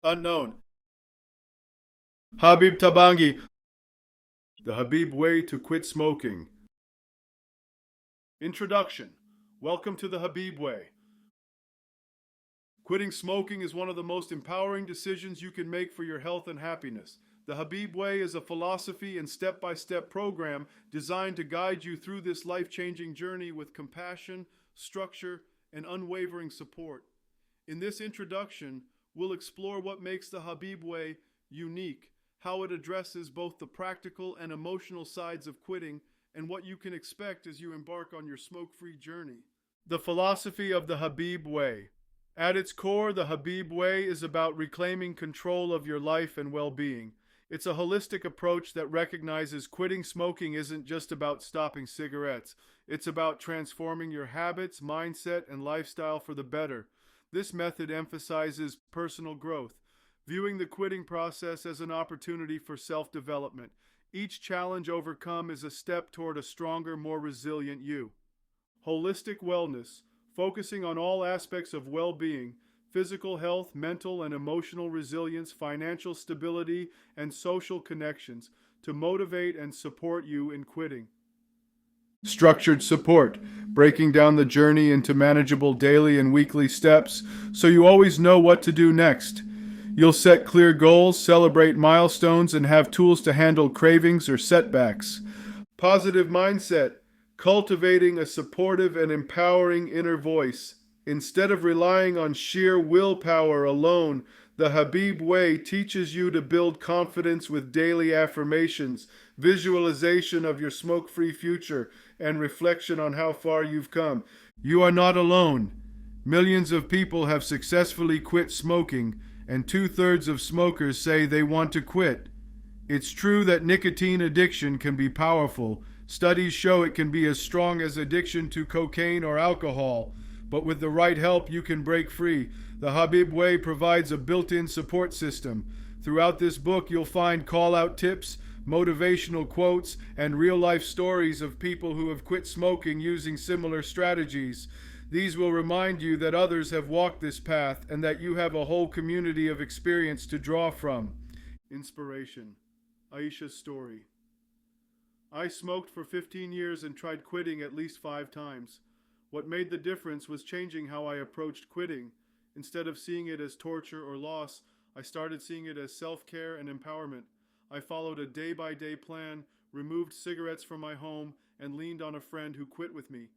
Unknown. Habib Tabangi. The Habib Way to Quit Smoking. Introduction. Welcome to the Habib Way. Quitting smoking is one of the most empowering decisions you can make for your health and happiness. The Habib Way is a philosophy and step by step program designed to guide you through this life changing journey with compassion, structure, and unwavering support. In this introduction, we'll explore what makes the Habib Way unique, how it addresses both the practical and emotional sides of quitting, and what you can expect as you embark on your smoke free journey. The philosophy of the Habib Way. At its core, the Habib Way is about reclaiming control of your life and well being. It's a holistic approach that recognizes quitting smoking isn't just about stopping cigarettes. It's about transforming your habits, mindset, and lifestyle for the better. This method emphasizes personal growth, viewing the quitting process as an opportunity for self-development. Each challenge overcome is a step toward a stronger, more resilient you. Holistic wellness, focusing on all aspects of well-being, physical health, mental and emotional resilience, financial stability, and social connections to motivate and support you in quitting. Structured support, breaking down the journey into manageable daily and weekly steps so you always know what to do next. You'll set clear goals, celebrate milestones, and have tools to handle cravings or setbacks. Positive mindset, cultivating a supportive and empowering inner voice. Instead of relying on sheer willpower alone, the Habib Way teaches you to build confidence with daily affirmations, visualization of your smoke-free future, and reflection on how far you've come. You are not alone. Millions of people have successfully quit smoking, and 2/3 of smokers say they want to quit. It's true that nicotine addiction can be powerful. Studies show it can be as strong as addiction to cocaine or alcohol. But with the right help, you can break free. The Habib Way provides a built-in support system. Throughout this book, you'll find call-out tips, motivational quotes, and real-life stories of people who have quit smoking using similar strategies. These will remind you that others have walked this path and that you have a whole community of experience to draw from. Inspiration. Aisha's story. I smoked for 15 years and tried quitting at least 5 times. What made the difference was changing how I approached quitting. Instead of seeing it as torture or loss, I started seeing it as self-care and empowerment. I followed a day-by-day plan, removed cigarettes from my home, and leaned on a friend who quit with me.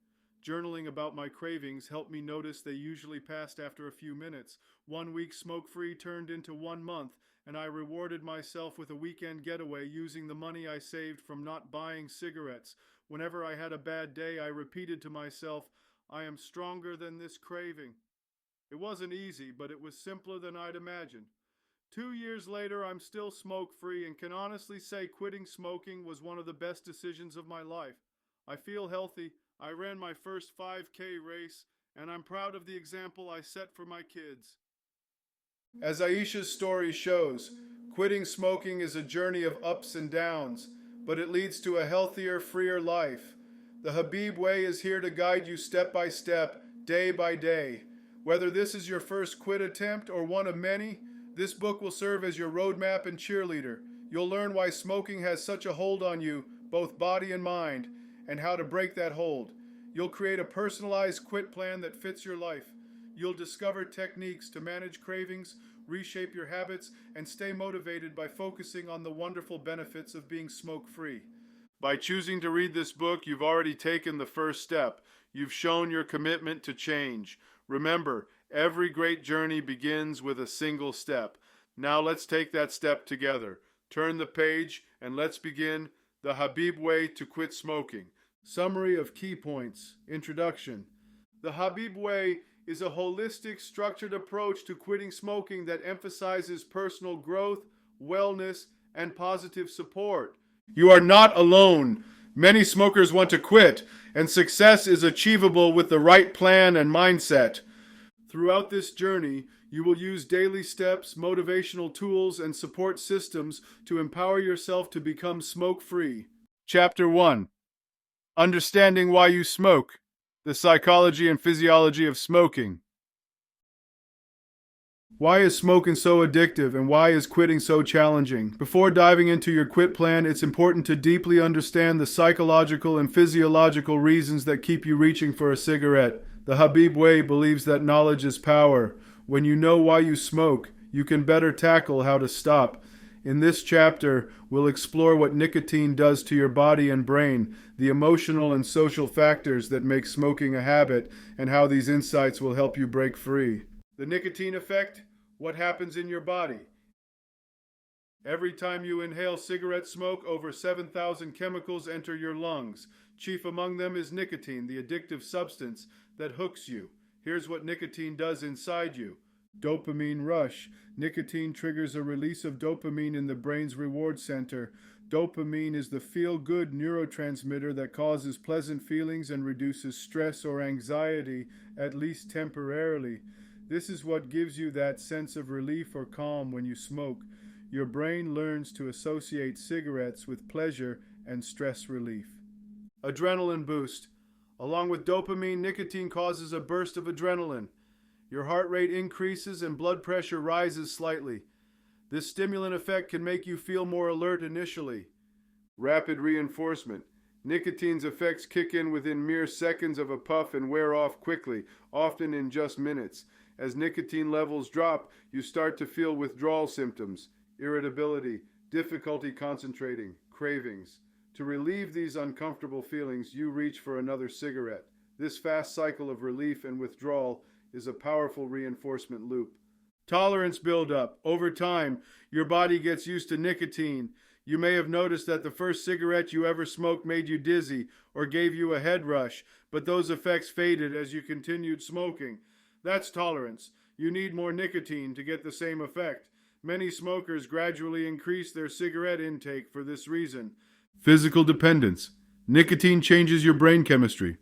Journaling about my cravings helped me notice they usually passed after a few minutes. 1 week smoke-free turned into 1 month, and I rewarded myself with a weekend getaway using the money I saved from not buying cigarettes. Whenever I had a bad day, I repeated to myself, I am stronger than this craving. It wasn't easy, but it was simpler than I'd imagined. 2 years later, I'm still smoke-free and can honestly say quitting smoking was one of the best decisions of my life. I feel healthy. I ran my first 5K race, and I'm proud of the example I set for my kids. As Aisha's story shows, quitting smoking is a journey of ups and downs, but it leads to a healthier, freer life. The Habib Way is here to guide you step by step, day by day. Whether this is your first quit attempt or one of many, this book will serve as your roadmap and cheerleader. You'll learn why smoking has such a hold on you, both body and mind, and how to break that hold. You'll create a personalized quit plan that fits your life. You'll discover techniques to manage cravings, reshape your habits, and stay motivated by focusing on the wonderful benefits of being smoke-free. By choosing to read this book, you've already taken the first step. You've shown your commitment to change. Remember, every great journey begins with a single step. Now let's take that step together. Turn the page and let's begin the Habib Way to Quit Smoking. Summary of key points. Introduction. The Habib Way is a holistic, structured approach to quitting smoking that emphasizes personal growth, wellness, and positive support. You are not alone. Many smokers want to quit, and success is achievable with the right plan and mindset. Throughout this journey, you will use daily steps, motivational tools, and support systems to empower yourself to become smoke-free. Chapter 1. Understanding Why You Smoke. The Psychology and Physiology of Smoking. Why is smoking so addictive and why is quitting so challenging? Before diving into your quit plan, it's important to deeply understand the psychological and physiological reasons that keep you reaching for a cigarette. The Habib Way believes that knowledge is power. When you know why you smoke, you can better tackle how to stop. In this chapter, we'll explore what nicotine does to your body and brain, the emotional and social factors that make smoking a habit, and how these insights will help you break free. The nicotine effect: what happens in your body? Every time you inhale cigarette smoke, over 7,000 chemicals enter your lungs. Chief among them is nicotine, the addictive substance that hooks you. Here's what nicotine does inside you. Dopamine rush. Nicotine triggers a release of dopamine in the brain's reward center. Dopamine is the feel-good neurotransmitter that causes pleasant feelings and reduces stress or anxiety, at least temporarily. This is what gives you that sense of relief or calm when you smoke. Your brain learns to associate cigarettes with pleasure and stress relief. Adrenaline boost. Along with dopamine, nicotine causes a burst of adrenaline. Your heart rate increases and blood pressure rises slightly. This stimulant effect can make you feel more alert initially. Rapid reinforcement. Nicotine's effects kick in within mere seconds of a puff and wear off quickly, often in just minutes. As nicotine levels drop, you start to feel withdrawal symptoms, irritability, difficulty concentrating, cravings. To relieve these uncomfortable feelings, you reach for another cigarette. This fast cycle of relief and withdrawal is a powerful reinforcement loop. Tolerance buildup. Over time, your body gets used to nicotine. You may have noticed that the first cigarette you ever smoked made you dizzy or gave you a head rush, but those effects faded as you continued smoking. That's tolerance. You need more nicotine to get the same effect. Many smokers gradually increase their cigarette intake for this reason. Physical dependence. Nicotine changes your brain chemistry.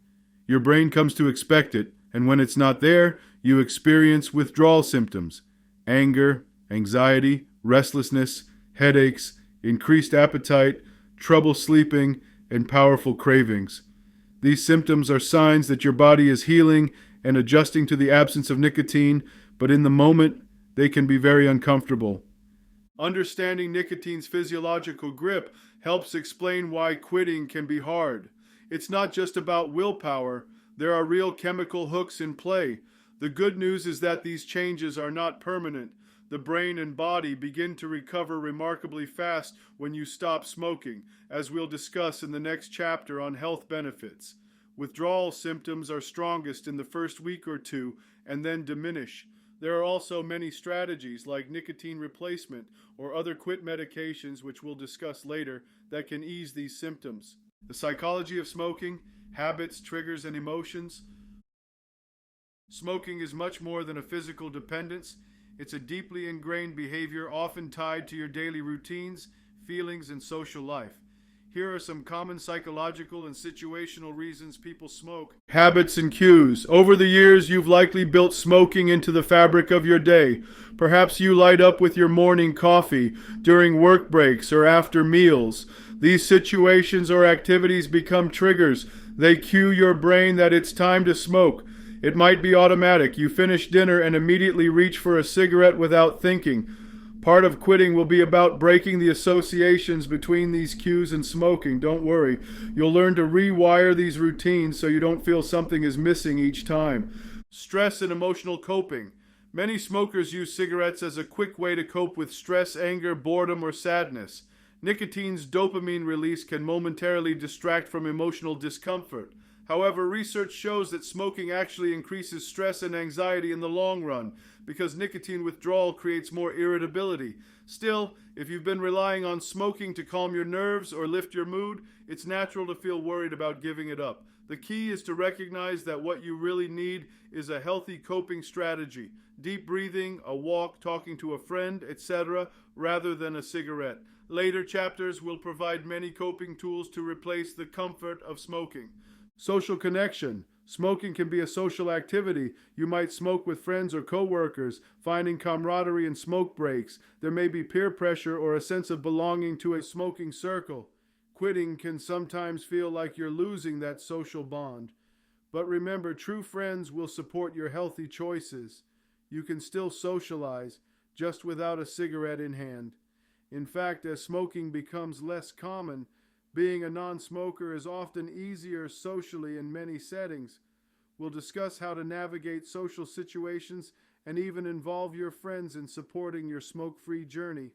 Your brain comes to expect it, and when it's not there, you experience withdrawal symptoms: anger, anxiety, restlessness, headaches, increased appetite, trouble sleeping, and powerful cravings. These symptoms are signs that your body is healing and adjusting to the absence of nicotine, but in the moment, they can be very uncomfortable. Understanding nicotine's physiological grip helps explain why quitting can be hard. It's not just about willpower. There are real chemical hooks in play. The good news is that these changes are not permanent. The brain and body begin to recover remarkably fast when you stop smoking, as we'll discuss in the next chapter on health benefits. Withdrawal symptoms are strongest in the first week or two and then diminish. There are also many strategies like nicotine replacement or other quit medications, which we'll discuss later, that can ease these symptoms. The psychology of smoking, habits, triggers, and emotions. Smoking is much more than a physical dependence. It's a deeply ingrained behavior often tied to your daily routines, feelings, and social life. Here are some common psychological and situational reasons people smoke. Habits and cues. Over the years, you've likely built smoking into the fabric of your day. Perhaps you light up with your morning coffee, during work breaks, or after meals. These situations or activities become triggers. They cue your brain that it's time to smoke. It might be automatic. You finish dinner and immediately reach for a cigarette without thinking. Part of quitting will be about breaking the associations between these cues and smoking. Don't worry. You'll learn to rewire these routines so you don't feel something is missing each time. Stress and emotional coping. Many smokers use cigarettes as a quick way to cope with stress, anger, boredom, or sadness. Nicotine's dopamine release can momentarily distract from emotional discomfort. However, research shows that smoking actually increases stress and anxiety in the long run because nicotine withdrawal creates more irritability. Still, if you've been relying on smoking to calm your nerves or lift your mood, it's natural to feel worried about giving it up. The key is to recognize that what you really need is a healthy coping strategy: deep breathing, a walk, talking to a friend, etc., rather than a cigarette. Later chapters will provide many coping tools to replace the comfort of smoking. Social connection. Smoking can be a social activity. You might smoke with friends or coworkers, finding camaraderie in smoke breaks. There may be peer pressure or a sense of belonging to a smoking circle. Quitting can sometimes feel like you're losing that social bond. But remember, true friends will support your healthy choices. You can still socialize, just without a cigarette in hand. In fact, as smoking becomes less common, being a non-smoker is often easier socially in many settings. We'll discuss how to navigate social situations and even involve your friends in supporting your smoke-free journey.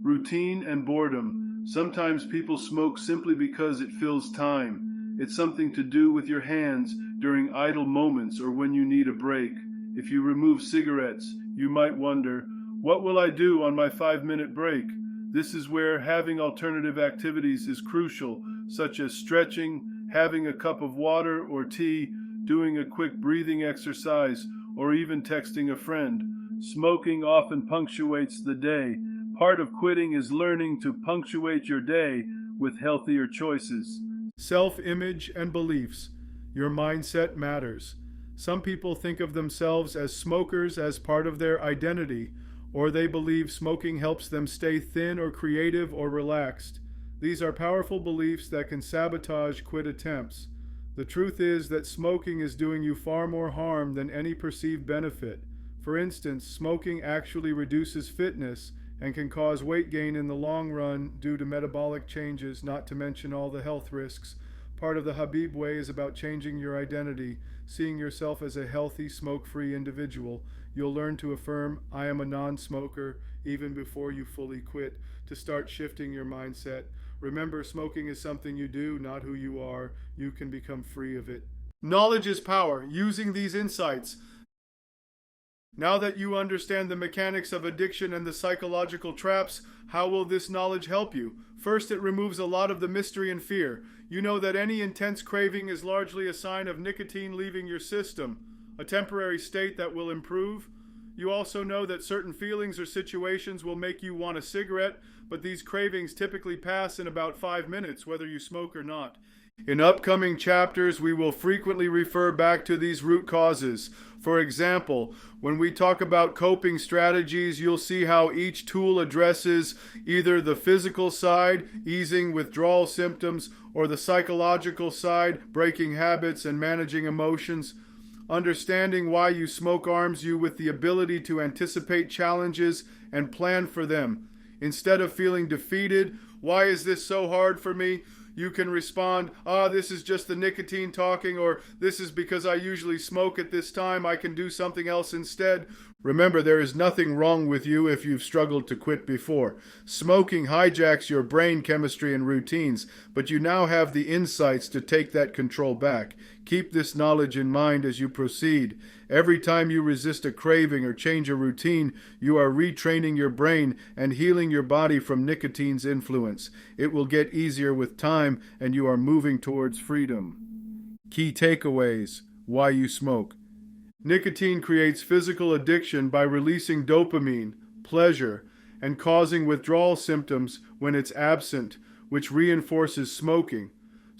Routine and boredom. Sometimes people smoke simply because it fills time. It's something to do with your hands during idle moments or when you need a break. If you remove cigarettes, you might wonder, what will I do on my 5-minute break? This is where having alternative activities is crucial, such as stretching, having a cup of water or tea, doing a quick breathing exercise, or even texting a friend. Smoking often punctuates the day. Part of quitting is learning to punctuate your day with healthier choices. Self-image and beliefs. Your mindset matters. Some people think of themselves as smokers as part of their identity, or they believe smoking helps them stay thin or creative or relaxed. These are powerful beliefs that can sabotage quit attempts. The truth is that smoking is doing you far more harm than any perceived benefit. For instance, smoking actually reduces fitness and can cause weight gain in the long run due to metabolic changes, not to mention all the health risks. Part of the Habib way is about changing your identity, seeing yourself as a healthy, smoke-free individual. You'll learn to affirm, I am a non-smoker, even before you fully quit, to start shifting your mindset. Remember, smoking is something you do, not who you are. You can become free of it. Knowledge is power. Using these insights. Now that you understand the mechanics of addiction and the psychological traps, how will this knowledge help you? First, it removes a lot of the mystery and fear. You know that any intense craving is largely a sign of nicotine leaving your system, a temporary state that will improve. You also know that certain feelings or situations will make you want a cigarette, but these cravings typically pass in about 5 minutes, whether you smoke or not. In upcoming chapters, we will frequently refer back to these root causes. For example, when we talk about coping strategies, you'll see how each tool addresses either the physical side, easing withdrawal symptoms, or the psychological side, breaking habits and managing emotions. Understanding why you smoke arms you with the ability to anticipate challenges and plan for them. Instead of feeling defeated, why is this so hard for me? You can respond, this is just the nicotine talking, or this is because I usually smoke at this time, I can do something else instead. Remember, there is nothing wrong with you if you've struggled to quit before. Smoking hijacks your brain chemistry and routines, but you now have the insights to take that control back. Keep this knowledge in mind as you proceed. Every time you resist a craving or change a routine, you are retraining your brain and healing your body from nicotine's influence. It will get easier with time, and you are moving towards freedom. Key takeaways: why you smoke. Nicotine creates physical addiction by releasing dopamine, pleasure, and causing withdrawal symptoms when it's absent, which reinforces smoking.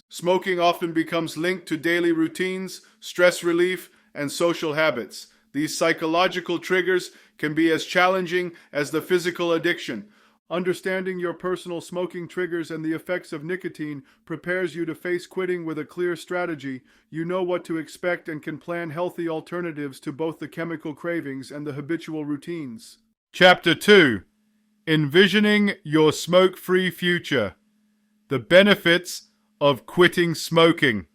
Smoking often becomes linked to daily routines, stress relief, and social habits. These psychological triggers can be as challenging as the physical addiction. Understanding your personal smoking triggers and the effects of nicotine prepares you to face quitting with a clear strategy. You know what to expect and can plan healthy alternatives to both the chemical cravings and the habitual routines. Chapter 2. Envisioning your smoke-free future. The benefits of quitting smoking.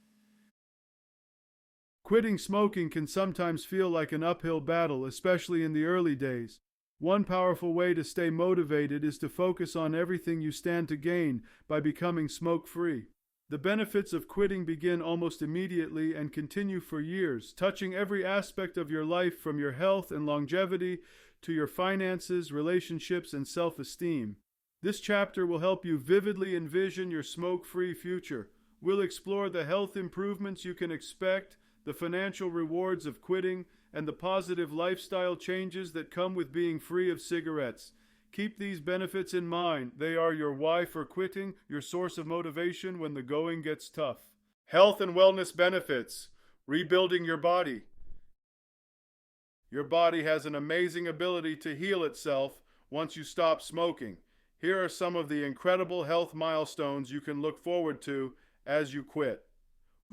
Quitting smoking can sometimes feel like an uphill battle, especially in the early days. One powerful way to stay motivated is to focus on everything you stand to gain by becoming smoke-free. The benefits of quitting begin almost immediately and continue for years, touching every aspect of your life from your health and longevity to your finances, relationships, and self-esteem. This chapter will help you vividly envision your smoke-free future. We'll explore the health improvements you can expect, the financial rewards of quitting, and the positive lifestyle changes that come with being free of cigarettes. Keep these benefits in mind. They are your why for quitting, your source of motivation when the going gets tough. Health and wellness benefits. Rebuilding your body. Your body has an amazing ability to heal itself once you stop smoking. Here are some of the incredible health milestones you can look forward to as you quit.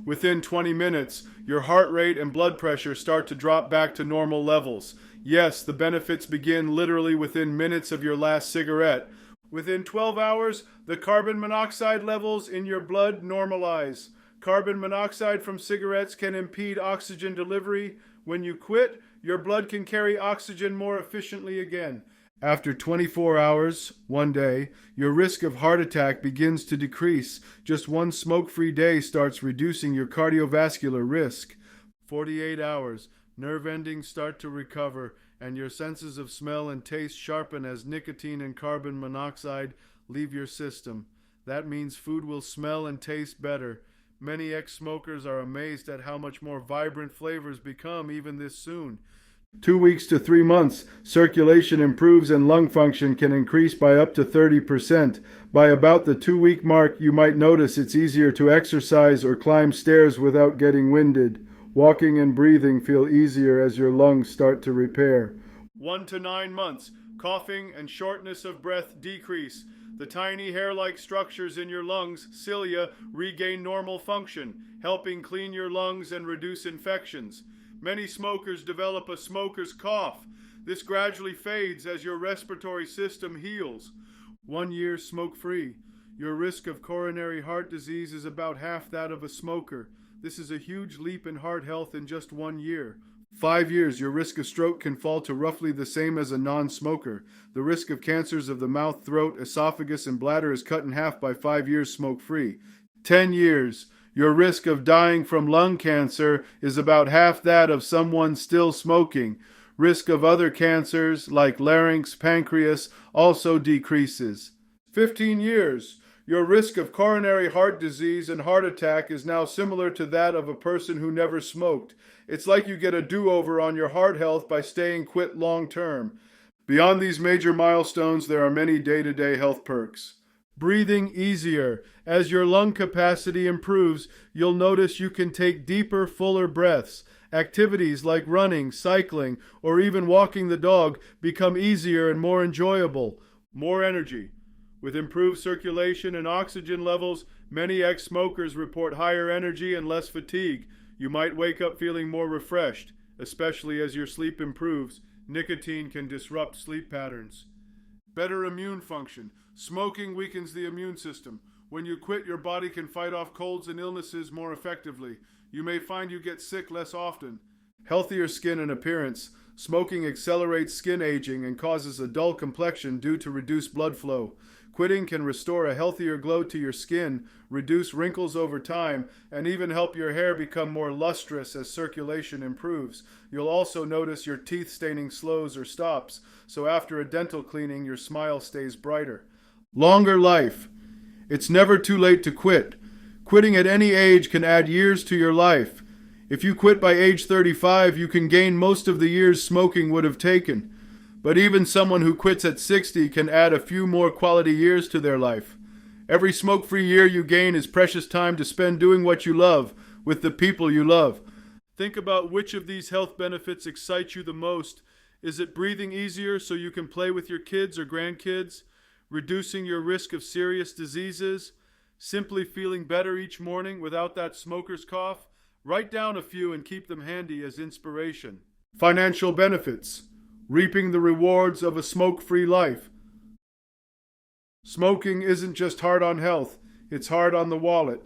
Within 20 minutes, your heart rate and blood pressure start to drop back to normal levels. Yes, the benefits begin literally within minutes of your last cigarette. Within 12 hours, the carbon monoxide levels in your blood normalize. Carbon monoxide from cigarettes can impede oxygen delivery. When you quit, your blood can carry oxygen more efficiently again. After 24 hours, one day, your risk of heart attack begins to decrease. Just one smoke-free day starts reducing your cardiovascular risk. 48 hours, nerve endings start to recover, and your senses of smell and taste sharpen as nicotine and carbon monoxide leave your system. That means food will smell and taste better. Many ex-smokers are amazed at how much more vibrant flavors become even this soon. 2 weeks to 3 months, circulation improves and lung function can increase by up to 30%. By about the 2-week mark, you might notice it's easier to exercise or climb stairs without getting winded. Walking and breathing feel easier as your lungs start to repair. 1 to 9 months, coughing and shortness of breath decrease. The tiny hair-like structures in your lungs, cilia, regain normal function, helping clean your lungs and reduce infections. Many smokers develop a smoker's cough. This gradually fades as your respiratory system heals. 1 year smoke-free. Your risk of coronary heart disease is about half that of a smoker. This is a huge leap in heart health in just 1 year. 5 years, your risk of stroke can fall to roughly the same as a non-smoker. The risk of cancers of the mouth, throat, esophagus, and bladder is cut in half by 5 years smoke-free. 10 years, your risk of dying from lung cancer is about half that of someone still smoking. Risk of other cancers, like larynx, pancreas, also decreases. 15 years, your risk of coronary heart disease and heart attack is now similar to that of a person who never smoked. It's like you get a do-over on your heart health by staying quit long term. Beyond these major milestones, there are many day-to-day health perks. Breathing easier. As your lung capacity improves, you'll notice you can take deeper, fuller breaths. Activities like running, cycling, or even walking the dog become easier and more enjoyable. More energy. With improved circulation and oxygen levels, many ex-smokers report higher energy and less fatigue. You might wake up feeling more refreshed, especially as your sleep improves. Nicotine can disrupt sleep patterns. Better immune function. Smoking weakens the immune system. When you quit, your body can fight off colds and illnesses more effectively. You may find you get sick less often. Healthier skin and appearance. Smoking accelerates skin aging and causes a dull complexion due to reduced blood flow. Quitting can restore a healthier glow to your skin, reduce wrinkles over time, and even help your hair become more lustrous as circulation improves. You'll also notice your teeth staining slows or stops, so after a dental cleaning, your smile stays brighter. Longer life. It's never too late to quit. Quitting at any age can add years to your life. If you quit by age 35, you can gain most of the years smoking would have taken. But even someone who quits at 60 can add a few more quality years to their life. Every smoke-free year you gain is precious time to spend doing what you love, with the people you love. Think about which of these health benefits excite you the most. Is it breathing easier so you can play with your kids or grandkids? Reducing your risk of serious diseases? Simply feeling better each morning without that smoker's cough? Write down a few and keep them handy as inspiration. Financial benefits. Reaping the rewards of a smoke-free life. Smoking isn't just hard on health, it's hard on the wallet.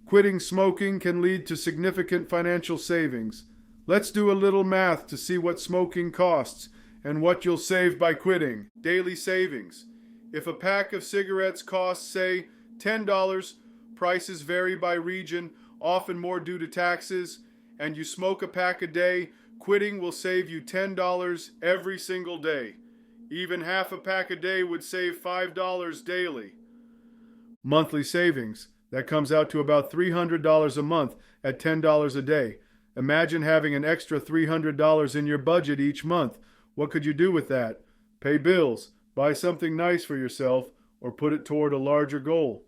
Quitting smoking can lead to significant financial savings. Let's do a little math to see what smoking costs and what you'll save by quitting. Daily savings. If a pack of cigarettes costs, say, $10, prices vary by region, often more due to taxes, and you smoke a pack a day, quitting will save you $10 every single day. Even half a pack a day would save $5 daily. Monthly savings. That comes out to about $300 a month at $10 a day. Imagine having an extra $300 in your budget each month. What could you do with that? Pay bills, buy something nice for yourself, or put it toward a larger goal.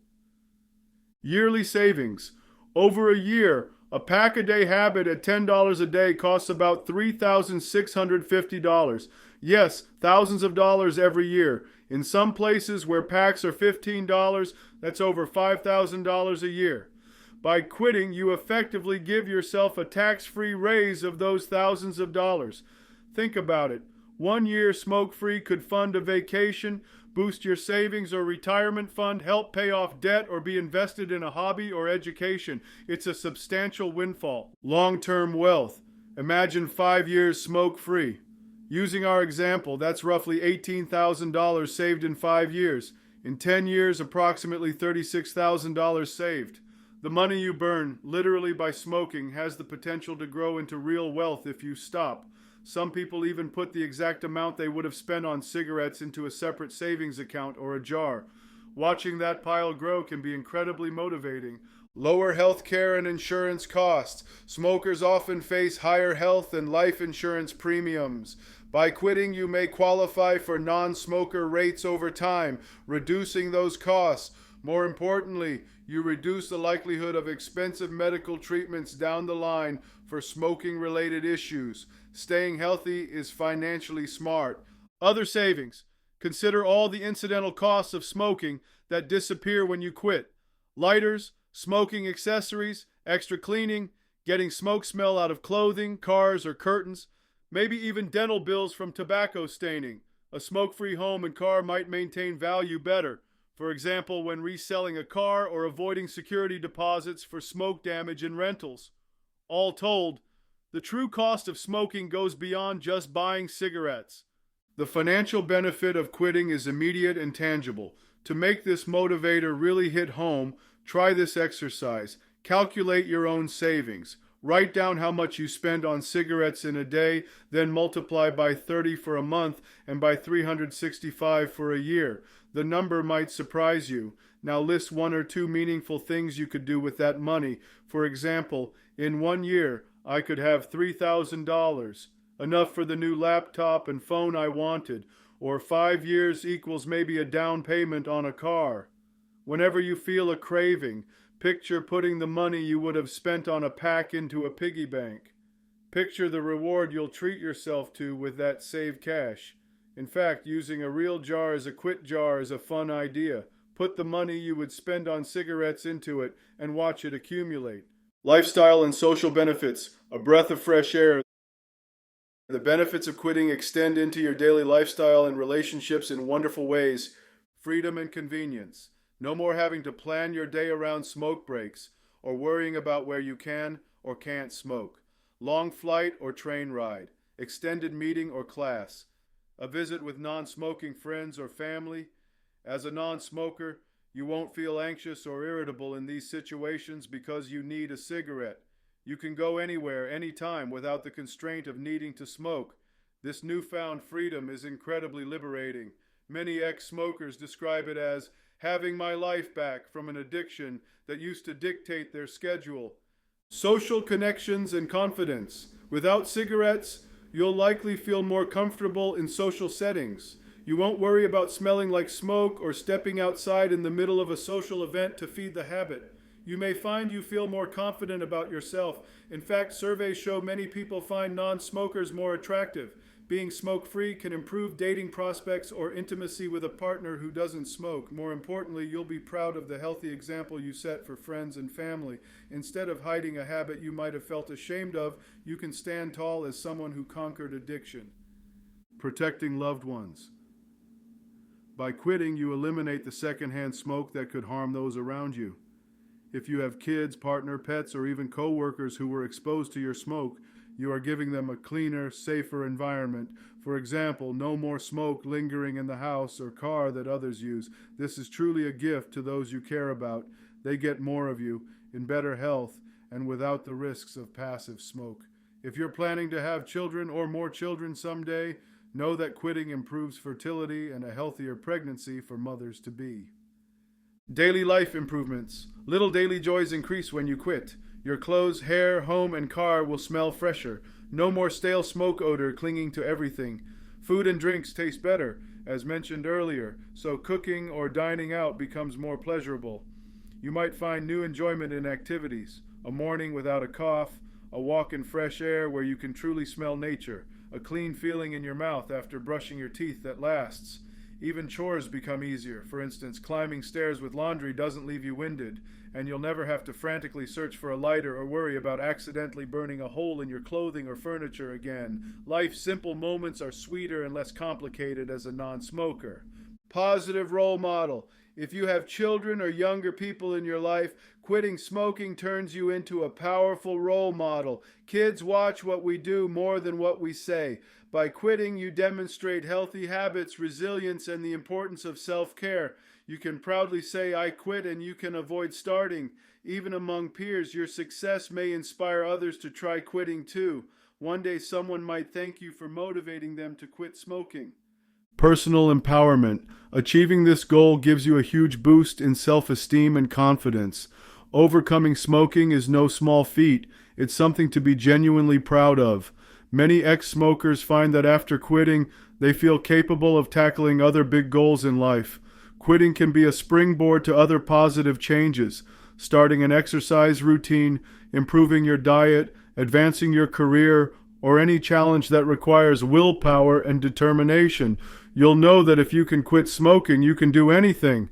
Yearly savings. Over a year, a pack-a-day habit at $10 a day costs about $3,650. Yes, thousands of dollars every year. In some places where packs are $15, that's over $5,000 a year. By quitting, you effectively give yourself a tax-free raise of those thousands of dollars. Think about it. 1 year smoke-free could fund a vacation, boost your savings or retirement fund, help pay off debt, or be invested in a hobby or education. It's a substantial windfall. Long-term wealth. Imagine 5 years smoke-free. Using our example, that's roughly $18,000 saved in 5 years. In 10 years, approximately $36,000 saved. The money you burn, literally by smoking, has the potential to grow into real wealth if you stop. Some people even put the exact amount they would have spent on cigarettes into a separate savings account or a jar. Watching that pile grow can be incredibly motivating. Lower health care and insurance costs. Smokers often face higher health and life insurance premiums. By quitting, you may qualify for non-smoker rates over time, reducing those costs. More importantly, you reduce the likelihood of expensive medical treatments down the line for smoking-related issues. Staying healthy is financially smart. Other savings. Consider all the incidental costs of smoking that disappear when you quit. Lighters, smoking accessories, extra cleaning, getting smoke smell out of clothing, cars, or curtains, maybe even dental bills from tobacco staining. A smoke-free home and car might maintain value better. For example, when reselling a car or avoiding security deposits for smoke damage in rentals. All told, the true cost of smoking goes beyond just buying cigarettes. The financial benefit of quitting is immediate and tangible. To make this motivator really hit home, try this exercise. Calculate your own savings. Write down how much you spend on cigarettes in a day, then multiply by 30 for a month and by 365 for a year. The number might surprise you. Now list 1 or 2 meaningful things you could do with that money. For example, in 1 year, I could have $3,000, enough for the new laptop and phone I wanted, or 5 years equals maybe a down payment on a car. Whenever you feel a craving, picture putting the money you would have spent on a pack into a piggy bank. Picture the reward you'll treat yourself to with that saved cash. In fact, using a real jar as a quit jar is a fun idea. Put the money you would spend on cigarettes into it and watch it accumulate. Lifestyle and social benefits, a breath of fresh air. The benefits of quitting extend into your daily lifestyle and relationships in wonderful ways. Freedom and convenience. No more having to plan your day around smoke breaks or worrying about where you can or can't smoke. Long flight or train ride. Extended meeting or class. A visit with non-smoking friends or family. As a non-smoker, you won't feel anxious or irritable in these situations because you need a cigarette. You can go anywhere, anytime, without the constraint of needing to smoke. This newfound freedom is incredibly liberating. Many ex-smokers describe it as having my life back from an addiction that used to dictate their schedule. Social connections and confidence. Without cigarettes, you'll likely feel more comfortable in social settings. You won't worry about smelling like smoke or stepping outside in the middle of a social event to feed the habit. You may find you feel more confident about yourself. In fact, surveys show many people find non-smokers more attractive. Being smoke-free can improve dating prospects or intimacy with a partner who doesn't smoke. More importantly, you'll be proud of the healthy example you set for friends and family. Instead of hiding a habit you might have felt ashamed of, you can stand tall as someone who conquered addiction. Protecting loved ones. By quitting, you eliminate the secondhand smoke that could harm those around you. If you have kids, partner, pets, or even co-workers who were exposed to your smoke, you are giving them a cleaner, safer environment. For example, no more smoke lingering in the house or car that others use. This is truly a gift to those you care about. They get more of you, in better health, and without the risks of passive smoke. If you're planning to have children or more children someday, know that quitting improves fertility and a healthier pregnancy for mothers-to-be. Daily life improvements. Little daily joys increase when you quit. Your clothes, hair, home, and car will smell fresher. No more stale smoke odor clinging to everything. Food and drinks taste better, as mentioned earlier, so cooking or dining out becomes more pleasurable. You might find new enjoyment in activities. A morning without a cough, a walk in fresh air where you can truly smell nature, a clean feeling in your mouth after brushing your teeth that lasts. Even chores become easier. For instance, climbing stairs with laundry doesn't leave you winded, and you'll never have to frantically search for a lighter or worry about accidentally burning a hole in your clothing or furniture again. Life's simple moments are sweeter and less complicated as a non-smoker. Positive role model. If you have children or younger people in your life, quitting smoking turns you into a powerful role model. Kids watch what we do more than what we say. By quitting, you demonstrate healthy habits, resilience, and the importance of self-care. You can proudly say, "I quit," and you can avoid starting. Even among peers, your success may inspire others to try quitting too. One day, someone might thank you for motivating them to quit smoking. Personal empowerment. Achieving this goal gives you a huge boost in self-esteem and confidence. Overcoming smoking is no small feat. It's something to be genuinely proud of. Many ex-smokers find that after quitting, they feel capable of tackling other big goals in life. Quitting can be a springboard to other positive changes, starting an exercise routine, improving your diet, advancing your career, or any challenge that requires willpower and determination. You'll know that if you can quit smoking, you can do anything.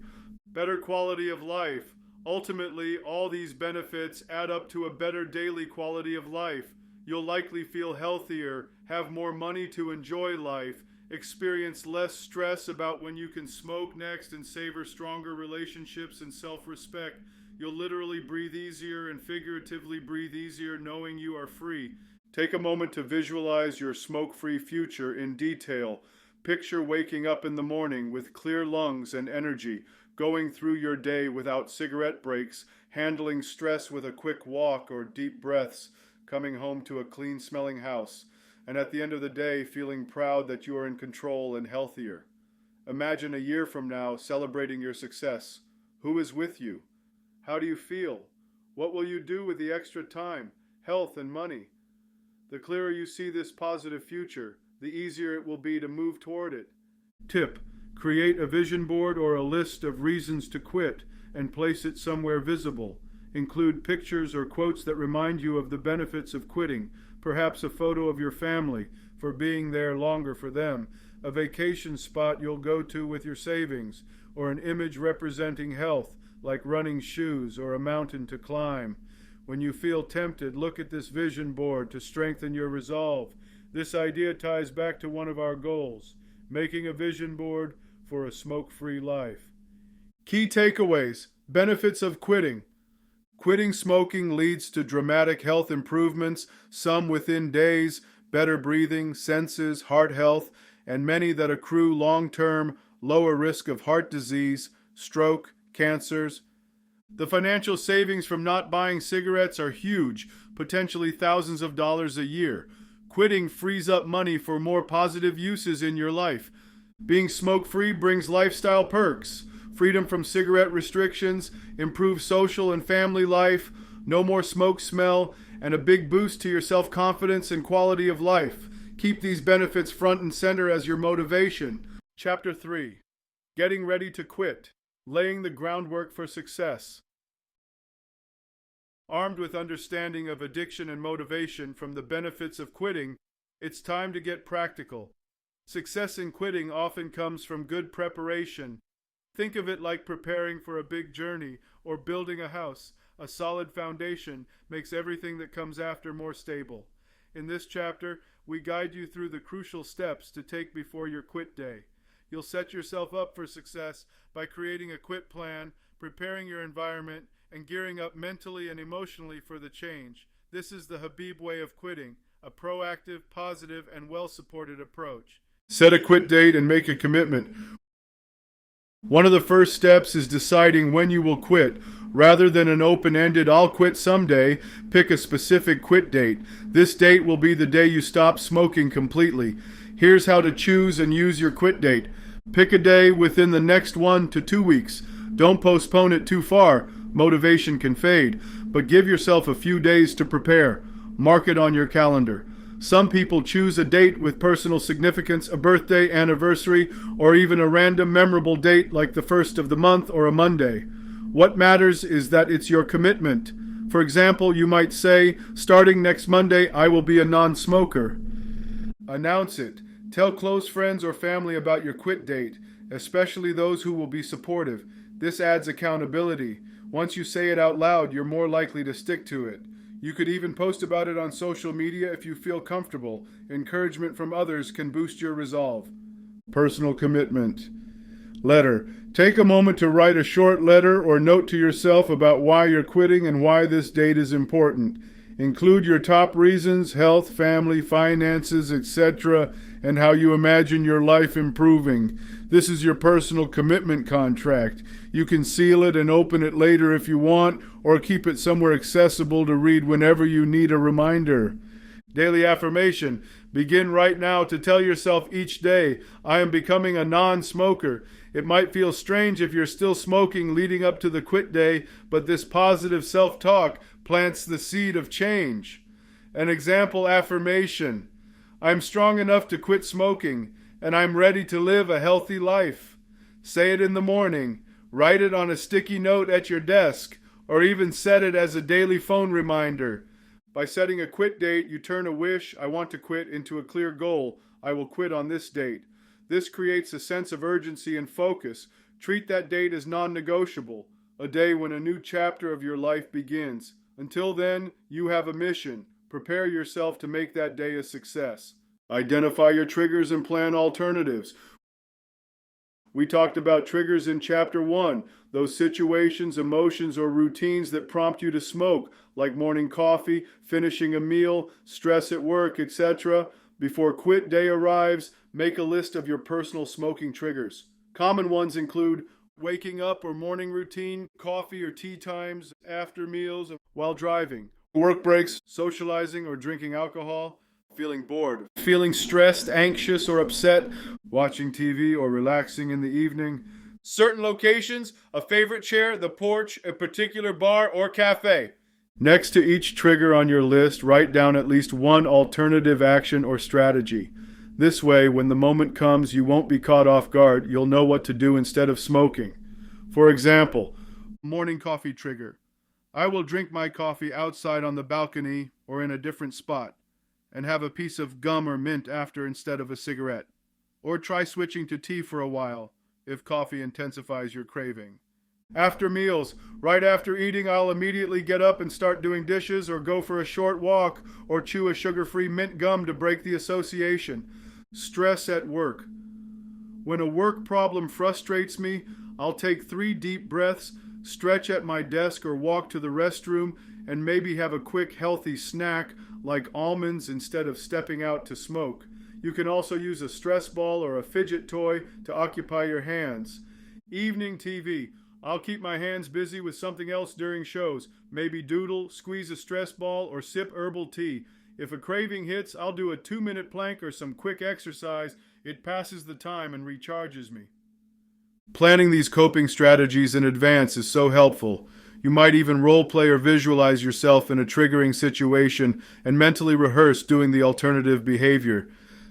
Better quality of life. Ultimately, all these benefits add up to a better daily quality of life. You'll likely feel healthier, have more money to enjoy life, experience less stress about when you can smoke next, and savor stronger relationships and self-respect. You'll literally breathe easier and figuratively breathe easier knowing you are free. Take a moment to visualize your smoke-free future in detail. Picture waking up in the morning with clear lungs and energy, going through your day without cigarette breaks, handling stress with a quick walk or deep breaths, coming home to a clean-smelling house, and at the end of the day feeling proud that you are in control and healthier. Imagine a year from now celebrating your success. Who is with you? How do you feel? What will you do with the extra time, health, and money? The clearer you see this positive future, the easier it will be to move toward it. Tip: create a vision board or a list of reasons to quit and place it somewhere visible. Include pictures or quotes that remind you of the benefits of quitting, perhaps a photo of your family for being there longer for them, a vacation spot you'll go to with your savings, or an image representing health, like running shoes or a mountain to climb. When you feel tempted, look at this vision board to strengthen your resolve. This idea ties back to one of our goals, making a vision board for a smoke-free life. Key takeaways: benefits of quitting. Quitting smoking leads to dramatic health improvements, some within days, better breathing, senses, heart health, and many that accrue long-term, lower risk of heart disease, stroke, cancers. The financial savings from not buying cigarettes are huge, potentially thousands of dollars a year. Quitting frees up money for more positive uses in your life. Being smoke-free brings lifestyle perks. Freedom from cigarette restrictions, improved social and family life, no more smoke smell, and a big boost to your self-confidence and quality of life. Keep these benefits front and center as your motivation. Chapter 3. Getting ready to quit. Laying the groundwork for success. Armed with understanding of addiction and motivation from the benefits of quitting, it's time to get practical. Success in quitting often comes from good preparation. Think of it like preparing for a big journey or building a house. A solid foundation makes everything that comes after more stable. In this chapter, we guide you through the crucial steps to take before your quit day. You'll set yourself up for success by creating a quit plan, preparing your environment, and gearing up mentally and emotionally for the change. This is the Habib way of quitting, a proactive, positive, and well-supported approach. Set a quit date and make a commitment. One of the first steps is deciding when you will quit. Rather than an open-ended "I'll quit someday," pick a specific quit date. This date will be the day you stop smoking completely. Here's how to choose and use your quit date. Pick a day within the next 1 to 2 weeks. Don't postpone it too far. Motivation can fade, but give yourself a few days to prepare. Mark it on your calendar. Some people choose a date with personal significance, a birthday, anniversary, or even a random memorable date like the first of the month or a Monday. What matters is that it's your commitment. For example, you might say, starting next Monday, I will be a non-smoker. Announce it. Tell close friends or family about your quit date, especially those who will be supportive. This adds accountability. Once you say it out loud, you're more likely to stick to it. You could even post about it on social media if you feel comfortable. Encouragement from others can boost your resolve. Personal commitment. Letter. Take a moment to write a short letter or note to yourself about why you're quitting and why this date is important. Include your top reasons, health, family, finances, etc., and how you imagine your life improving. This is your personal commitment contract. You can seal it and open it later if you want, or keep it somewhere accessible to read whenever you need a reminder. Daily affirmation. Begin right now to tell yourself each day, I am becoming a non-smoker. It might feel strange if you're still smoking leading up to the quit day, but this positive self-talk plants the seed of change. An example affirmation. I'm strong enough to quit smoking, and I'm ready to live a healthy life. Say it in the morning. Write it on a sticky note at your desk, or even set it as a daily phone reminder. By setting a quit date, you turn a wish, I want to quit, into a clear goal, I will quit on this date. This creates a sense of urgency and focus. Treat that date as non-negotiable, a day when a new chapter of your life begins. Until then, you have a mission. Prepare yourself to make that day a success. Identify your triggers and plan alternatives. We talked about triggers in Chapter 1, those situations, emotions, or routines that prompt you to smoke, like morning coffee, finishing a meal, stress at work, etc. Before quit day arrives, make a list of your personal smoking triggers. Common ones include waking up or morning routine, coffee or tea times, after meals, while driving, work breaks, socializing or drinking alcohol, feeling bored, feeling stressed, anxious, or upset, watching TV or relaxing in the evening, certain locations, a favorite chair, the porch, a particular bar or cafe. Next to each trigger on your list, write down at least one alternative action or strategy. This way, when the moment comes, you won't be caught off guard. You'll know what to do instead of smoking. For example, morning coffee trigger. I will drink my coffee outside on the balcony or in a different spot, and have a piece of gum or mint after instead of a cigarette. Or try switching to tea for a while, if coffee intensifies your craving. After meals, right after eating, I'll immediately get up and start doing dishes or go for a short walk or chew a sugar-free mint gum to break the association. Stress at work. When a work problem frustrates me, I'll take 3 deep breaths, stretch at my desk or walk to the restroom, and maybe have a quick healthy snack like almonds instead of stepping out to smoke. You can also use a stress ball or a fidget toy to occupy your hands. Evening TV. I'll keep my hands busy with something else during shows. Maybe doodle, squeeze a stress ball, or sip herbal tea. If a craving hits, I'll do a 2-minute plank or some quick exercise. It passes the time and recharges me. Planning these coping strategies in advance is so helpful. You might even role play or visualize yourself in a triggering situation and mentally rehearse doing the alternative behavior.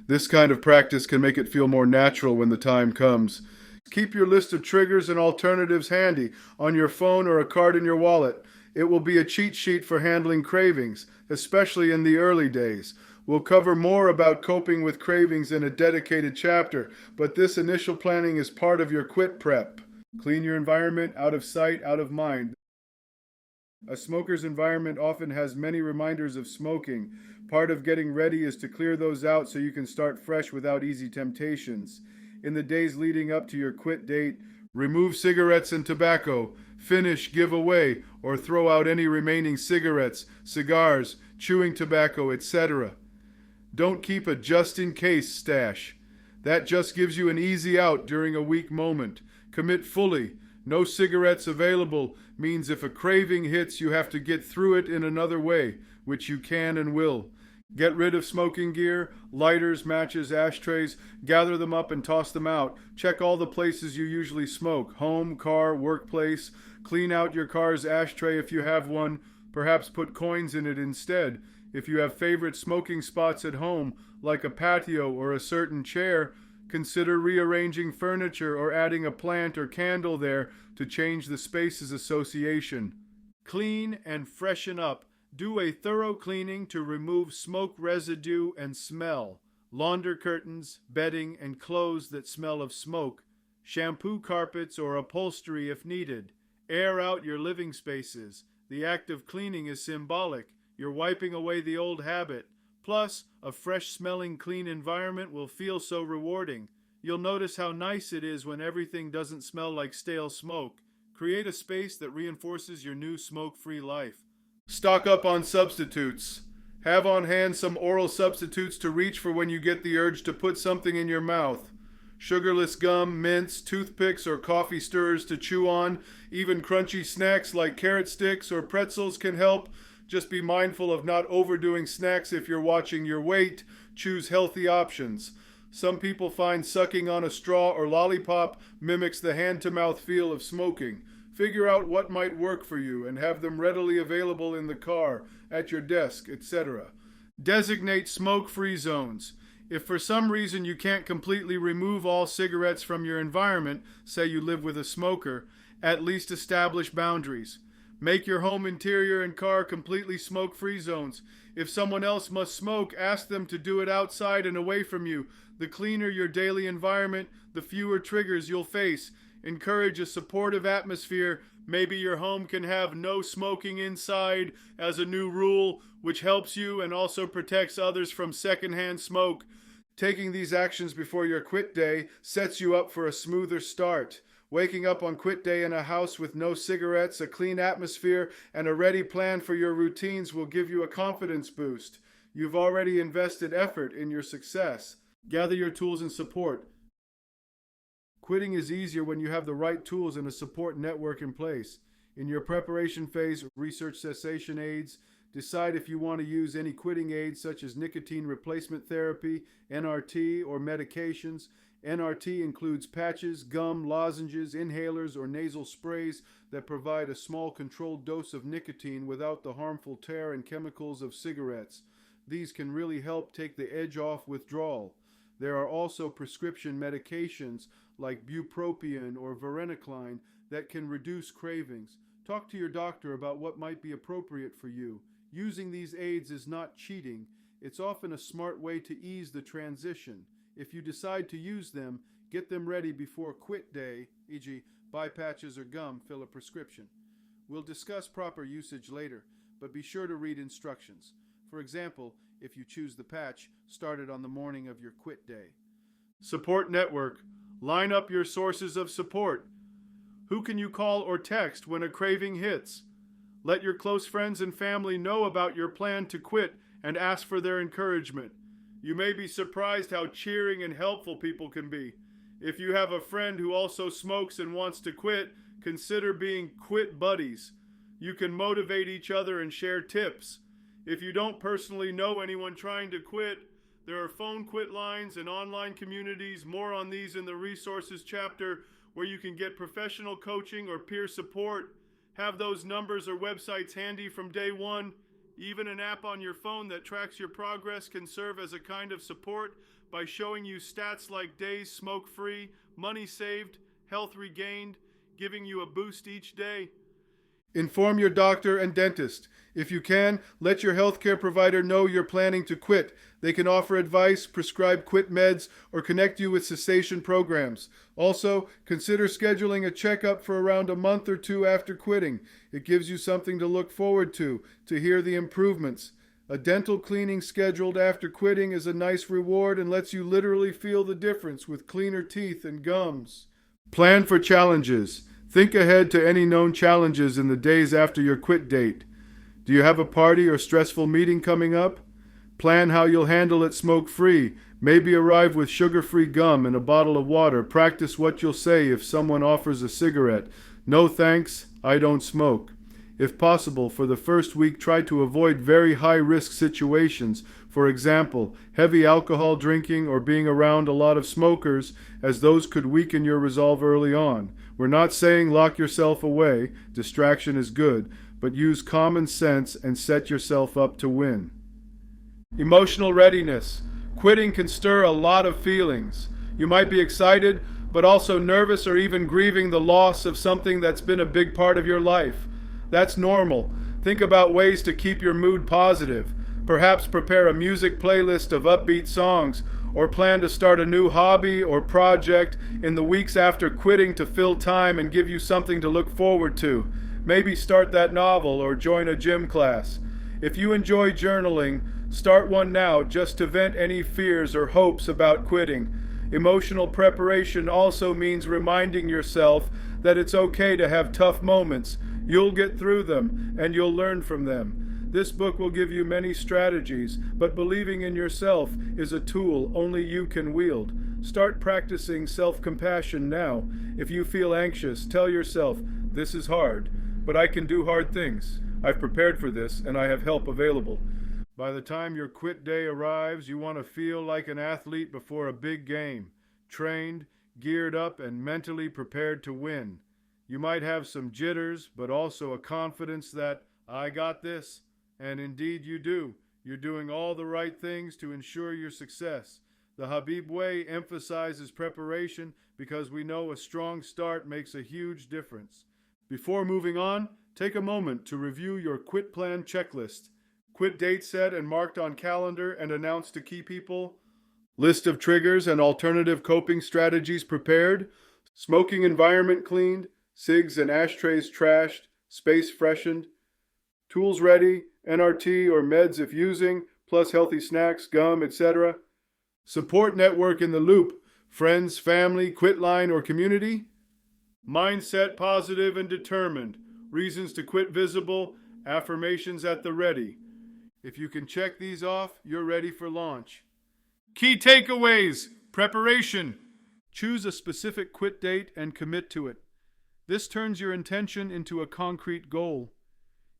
This kind of practice can make it feel more natural when the time comes. Keep your list of triggers and alternatives handy on your phone or a card in your wallet. It will be a cheat sheet for handling cravings, especially in the early days. We'll cover more about coping with cravings in a dedicated chapter, but this initial planning is part of your quit prep. Clean your environment, out of sight, out of mind. A smoker's environment often has many reminders of smoking. Part of getting ready is to clear those out so you can start fresh without easy temptations. In the days leading up to your quit date, remove cigarettes and tobacco, finish, give away, or throw out any remaining cigarettes, cigars, chewing tobacco, etc. Don't keep a just-in-case stash. That just gives you an easy out during a weak moment. Commit fully. No cigarettes available means if a craving hits, you have to get through it in another way, which you can and will. Get rid of smoking gear, lighters, matches, ashtrays, gather them up and toss them out. Check all the places you usually smoke, home, car, workplace. Clean out your car's ashtray if you have one. Perhaps put coins in it instead. If you have favorite smoking spots at home, like a patio or a certain chair, consider rearranging furniture or adding a plant or candle there to change the space's association. Clean and freshen up. Do a thorough cleaning to remove smoke residue and smell. Launder curtains, bedding, and clothes that smell of smoke Shampoo carpets or upholstery if needed. Air out your living spaces. The act of cleaning is symbolic. You're wiping away the old habit. Plus, a fresh-smelling, clean environment will feel so rewarding. You'll notice how nice it is when everything doesn't smell like stale smoke. Create a space that reinforces your new smoke-free life. Stock up on substitutes. Have on hand some oral substitutes to reach for when you get the urge to put something in your mouth. Sugarless gum, mints, toothpicks, or coffee stirrers to chew on. Even crunchy snacks like carrot sticks or pretzels can help. Just be mindful of not overdoing snacks if you're watching your weight. Choose healthy options. Some people find sucking on a straw or lollipop mimics the hand-to-mouth feel of smoking. Figure out what might work for you and have them readily available in the car, at your desk, etc. Designate smoke-free zones. If for some reason you can't completely remove all cigarettes from your environment, say you live with a smoker, at least establish boundaries. Make your home interior and car completely smoke-free zones. If someone else must smoke, ask them to do it outside and away from you. The cleaner your daily environment, the fewer triggers you'll face. Encourage a supportive atmosphere. Maybe your home can have no smoking inside as a new rule, which helps you and also protects others from secondhand smoke. Taking these actions before your quit day sets you up for a smoother start. Waking up on quit day in a house with no cigarettes, a clean atmosphere, and a ready plan for your routines will give you a confidence boost. You've already invested effort in your success. Gather your tools and support. Quitting is easier when you have the right tools and a support network in place. In your preparation phase, research cessation aids. Decide if you want to use any quitting aids such as nicotine replacement therapy, NRT, or medications. NRT includes patches, gum, lozenges, inhalers, or nasal sprays that provide a small controlled dose of nicotine without the harmful tear and chemicals of cigarettes. These can really help take the edge off withdrawal. There are also prescription medications like bupropion or varenicline that can reduce cravings. Talk to your doctor about what might be appropriate for you. Using these aids is not cheating. It's often a smart way to ease the transition. If you decide to use them, get them ready before quit day, e.g. buy patches or gum, fill a prescription. We'll discuss proper usage later, but be sure to read instructions. For example, if you choose the patch, start it on the morning of your quit day. Support network. Line up your sources of support. Who can you call or text when a craving hits? Let your close friends and family know about your plan to quit and ask for their encouragement. You may be surprised how cheering and helpful people can be. If you have a friend who also smokes and wants to quit, consider being quit buddies. You can motivate each other and share tips. If you don't personally know anyone trying to quit, there are phone quit lines and online communities, more on these in the resources chapter, where you can get professional coaching or peer support. Have those numbers or websites handy from day one. Even an app on your phone that tracks your progress can serve as a kind of support by showing you stats like days smoke-free, money saved, health regained, giving you a boost each day. Inform your doctor and dentist. If you can, let your healthcare provider know you're planning to quit. They can offer advice, prescribe quit meds, or connect you with cessation programs. Also, consider scheduling a checkup for around a month or two after quitting. It gives you something to look forward to hear the improvements. A dental cleaning scheduled after quitting is a nice reward and lets you literally feel the difference with cleaner teeth and gums. Plan for challenges. Think ahead to any known challenges in the days after your quit date. Do you have a party or stressful meeting coming up? Plan how you'll handle it smoke-free. Maybe arrive with sugar-free gum and a bottle of water. Practice what you'll say if someone offers a cigarette. No thanks, I don't smoke. If possible, for the first week, try to avoid very high-risk situations. For example, heavy alcohol drinking or being around a lot of smokers, as those could weaken your resolve early on. We're not saying lock yourself away. Distraction is good, but use common sense and set yourself up to win. Emotional readiness. Quitting can stir a lot of feelings. You might be excited, but also nervous or even grieving the loss of something that's been a big part of your life. That's normal. Think about ways to keep your mood positive. Perhaps prepare a music playlist of upbeat songs, or plan to start a new hobby or project in the weeks after quitting to fill time and give you something to look forward to. Maybe start that novel or join a gym class. If you enjoy journaling, start one now just to vent any fears or hopes about quitting. Emotional preparation also means reminding yourself that it's okay to have tough moments. You'll get through them, and you'll learn from them. This book will give you many strategies, but believing in yourself is a tool only you can wield. Start practicing self-compassion now. If you feel anxious, tell yourself, "This is hard, but I can do hard things. I've prepared for this, and I have help available." By the time your quit day arrives, you want to feel like an athlete before a big game, trained, geared up, and mentally prepared to win. You might have some jitters, but also a confidence that, "I got this," and indeed you do. You're doing all the right things to ensure your success. The Habib Way emphasizes preparation because we know a strong start makes a huge difference. Before moving on, take a moment to review your quit plan checklist. Quit date set and marked on calendar and announced to key people. List of triggers and alternative coping strategies prepared. Smoking environment cleaned. Cigs and ashtrays trashed. Space freshened. Tools ready. NRT or meds if using, plus healthy snacks, gum, etc. Support network in the loop. Friends, family, quit line, or community. Mindset positive and determined. Reasons to quit visible. Affirmations at the ready. If you can check these off, you're ready for launch. Key takeaways. Preparation. Choose a specific quit date and commit to it. This turns your intention into a concrete goal.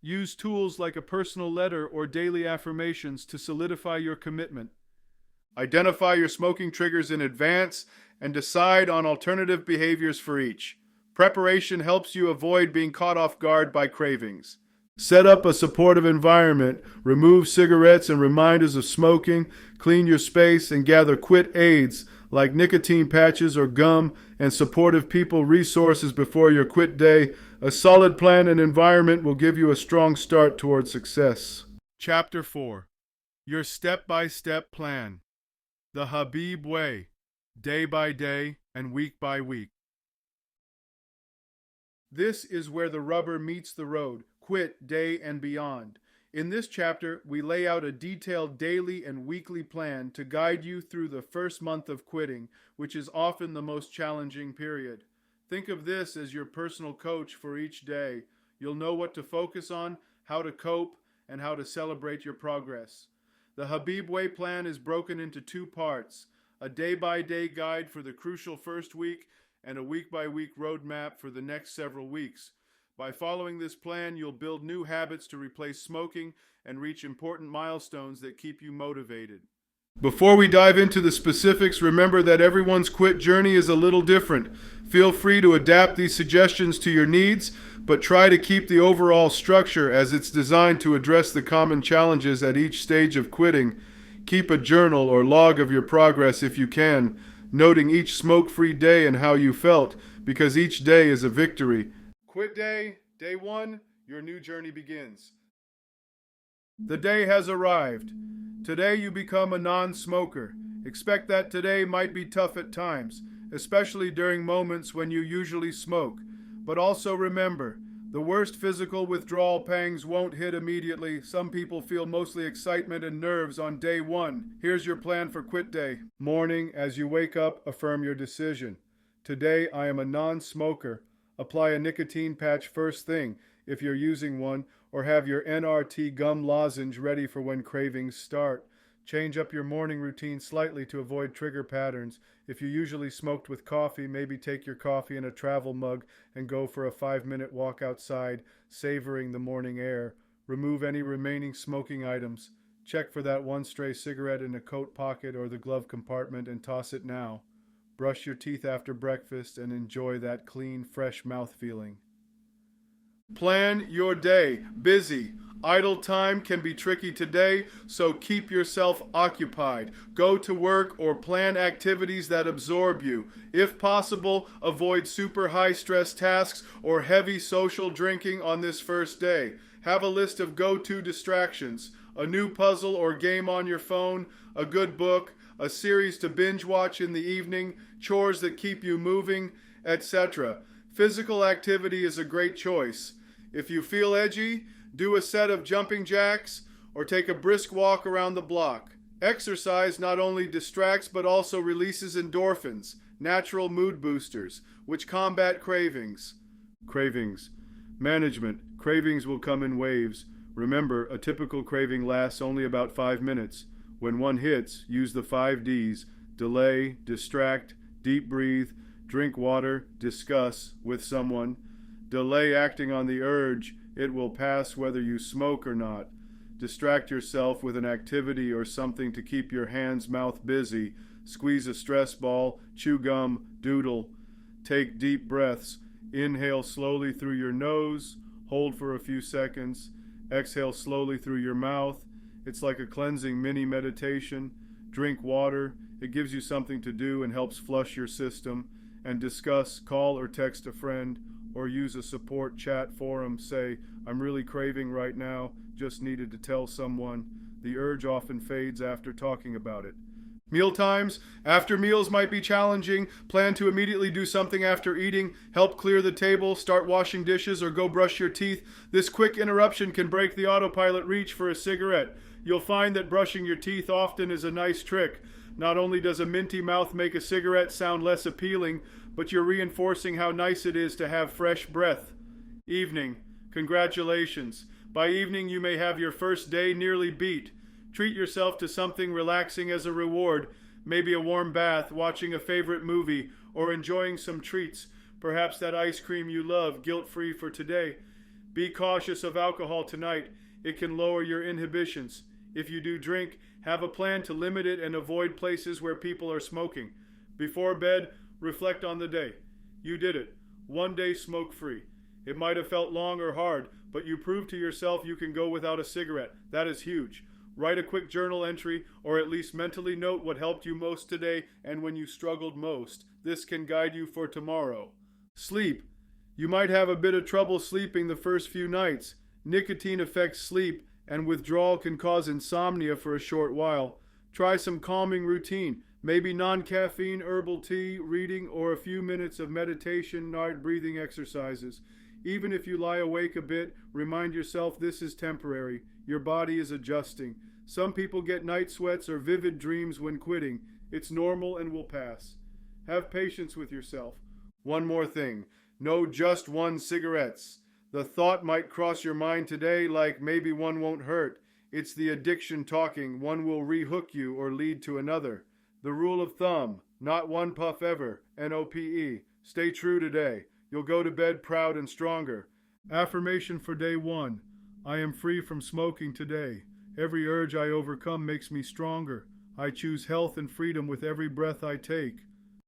Use tools like a personal letter or daily affirmations to solidify your commitment. Identify your smoking triggers in advance and decide on alternative behaviors for each. Preparation helps you avoid being caught off guard by cravings. Set up a supportive environment, remove cigarettes and reminders of smoking, clean your space, and gather quit aids like nicotine patches or gum and supportive people resources before your quit day. A solid plan and environment will give you a strong start towards success. Chapter 4. Your step-by-step plan. The Habib Way, day by day and week by week. This is where the rubber meets the road. Quit day and beyond. In this chapter, we lay out a detailed daily and weekly plan to guide you through the first month of quitting, which is often the most challenging period. Think of this as your personal coach for each day. You'll know what to focus on, how to cope, and how to celebrate your progress. The Habib Way plan is broken into 2 parts, a day-by-day guide for the crucial first week and a week-by-week roadmap for the next several weeks. By following this plan, you'll build new habits to replace smoking and reach important milestones that keep you motivated. Before we dive into the specifics, remember that everyone's quit journey is a little different. Feel free to adapt these suggestions to your needs, but try to keep the overall structure as it's designed to address the common challenges at each stage of quitting. Keep a journal or log of your progress if you can, noting each smoke-free day and how you felt, because each day is a victory. Quit day, day 1, your new journey begins. The day has arrived. Today you become a non-smoker. Expect that today might be tough at times, especially during moments when you usually smoke. But also remember, the worst physical withdrawal pangs won't hit immediately. Some people feel mostly excitement and nerves on day 1. Here's your plan for quit day. Morning, as you wake up, affirm your decision. Today I am a non-smoker. Apply a nicotine patch first thing, if you're using one, or have your NRT gum lozenge ready for when cravings start. Change up your morning routine slightly to avoid trigger patterns. If you usually smoked with coffee, maybe take your coffee in a travel mug and go for a 5-minute walk outside, savoring the morning air. Remove any remaining smoking items. Check for that one stray cigarette in a coat pocket or the glove compartment and toss it now. Brush your teeth after breakfast and enjoy that clean, fresh mouth feeling. Plan your day. Busy. Idle time can be tricky today, so keep yourself occupied. Go to work or plan activities that absorb you. If possible, avoid super high-stress tasks or heavy social drinking on this first day. Have a list of go-to distractions, a new puzzle or game on your phone, a good book, a series to binge watch in the evening, chores that keep you moving, etc. Physical activity is a great choice. If you feel edgy, do a set of jumping jacks or take a brisk walk around the block. Exercise not only distracts but also releases endorphins, natural mood boosters, which combat cravings. Cravings. Management. Cravings will come in waves. Remember, a typical craving lasts only about 5 minutes. When one hits, use the 5 Ds. Delay, distract, deep breathe, drink water, discuss with someone. Delay acting on the urge. It will pass whether you smoke or not. Distract yourself with an activity or something to keep your hands, mouth busy. Squeeze a stress ball, chew gum, doodle. Take deep breaths. Inhale slowly through your nose. Hold for a few seconds. Exhale slowly through your mouth. It's like a cleansing mini meditation. Drink water. It gives you something to do and helps flush your system. And discuss, call or text a friend, or use a support chat forum. Say, I'm really craving right now. Just needed to tell someone. The urge often fades after talking about it. Meal times. After meals might be challenging. Plan to immediately do something after eating. Help clear the table, start washing dishes, or go brush your teeth. This quick interruption can break the autopilot reach for a cigarette. You'll find that brushing your teeth often is a nice trick. Not only does a minty mouth make a cigarette sound less appealing, but you're reinforcing how nice it is to have fresh breath. Evening. Congratulations. By evening, you may have your first day nearly beat. Treat yourself to something relaxing as a reward, maybe a warm bath, watching a favorite movie, or enjoying some treats, perhaps that ice cream you love, guilt-free for today. Be cautious of alcohol tonight. It can lower your inhibitions. If you do drink, have a plan to limit it and avoid places where people are smoking. Before bed, reflect on the day. You did it. One day smoke-free. It might have felt long or hard, but you proved to yourself you can go without a cigarette. That is huge. Write a quick journal entry, or at least mentally note what helped you most today and when you struggled most. This can guide you for tomorrow. Sleep. You might have a bit of trouble sleeping the first few nights. Nicotine affects sleep, and withdrawal can cause insomnia for a short while. Try some calming routine, maybe non-caffeine herbal tea, reading, or a few minutes of meditation, night breathing exercises. Even if you lie awake a bit, remind yourself this is temporary. Your body is adjusting. Some people get night sweats or vivid dreams when quitting. It's normal and will pass. Have patience with yourself. One more thing. No just one cigarettes. The thought might cross your mind today like maybe one won't hurt. It's the addiction talking. One will rehook you or lead to another. The rule of thumb. Not one puff ever. NOPE. Stay true today. You'll go to bed proud and stronger. Affirmation for day 1. I am free from smoking today. Every urge I overcome makes me stronger. I choose health and freedom with every breath I take.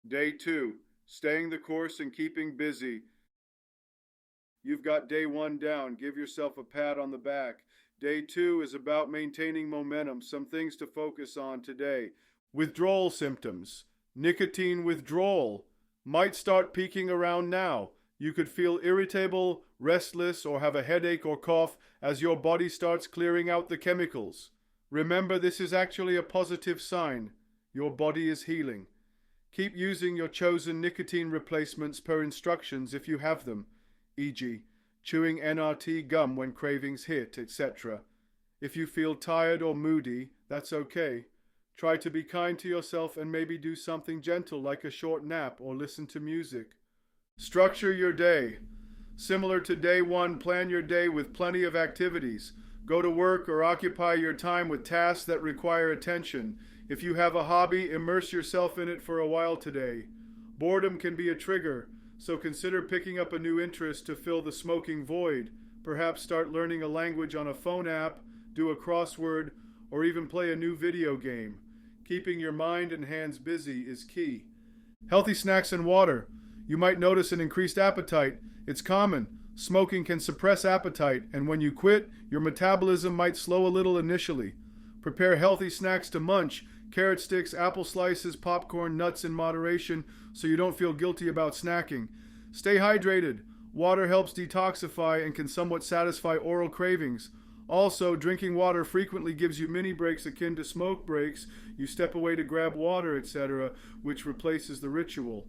Day 2. Staying the course and keeping busy. You've got day 1 down. Give yourself a pat on the back. Day 2 is about maintaining momentum. Some things to focus on today. Withdrawal symptoms. Nicotine withdrawal might start peaking around now. You could feel irritable, restless, or have a headache or cough as your body starts clearing out the chemicals. Remember, this is actually a positive sign. Your body is healing. Keep using your chosen nicotine replacements per instructions if you have them, e.g., chewing NRT gum when cravings hit, etc. If you feel tired or moody, that's okay. Try to be kind to yourself and maybe do something gentle like a short nap or listen to music. Structure your day. Similar to day 1, plan your day with plenty of activities. Go to work or occupy your time with tasks that require attention. If you have a hobby, immerse yourself in it for a while today. Boredom can be a trigger, so consider picking up a new interest to fill the smoking void. Perhaps start learning a language on a phone app, do a crossword, or even play a new video game. Keeping your mind and hands busy is key. Healthy snacks and water. You might notice an increased appetite. It's common. Smoking can suppress appetite, and when you quit, your metabolism might slow a little initially. Prepare healthy snacks to munch. Carrot sticks, apple slices, popcorn, nuts in moderation, so you don't feel guilty about snacking. Stay hydrated. Water helps detoxify and can somewhat satisfy oral cravings. Also, drinking water frequently gives you mini breaks akin to smoke breaks. You step away to grab water, etc., which replaces the ritual.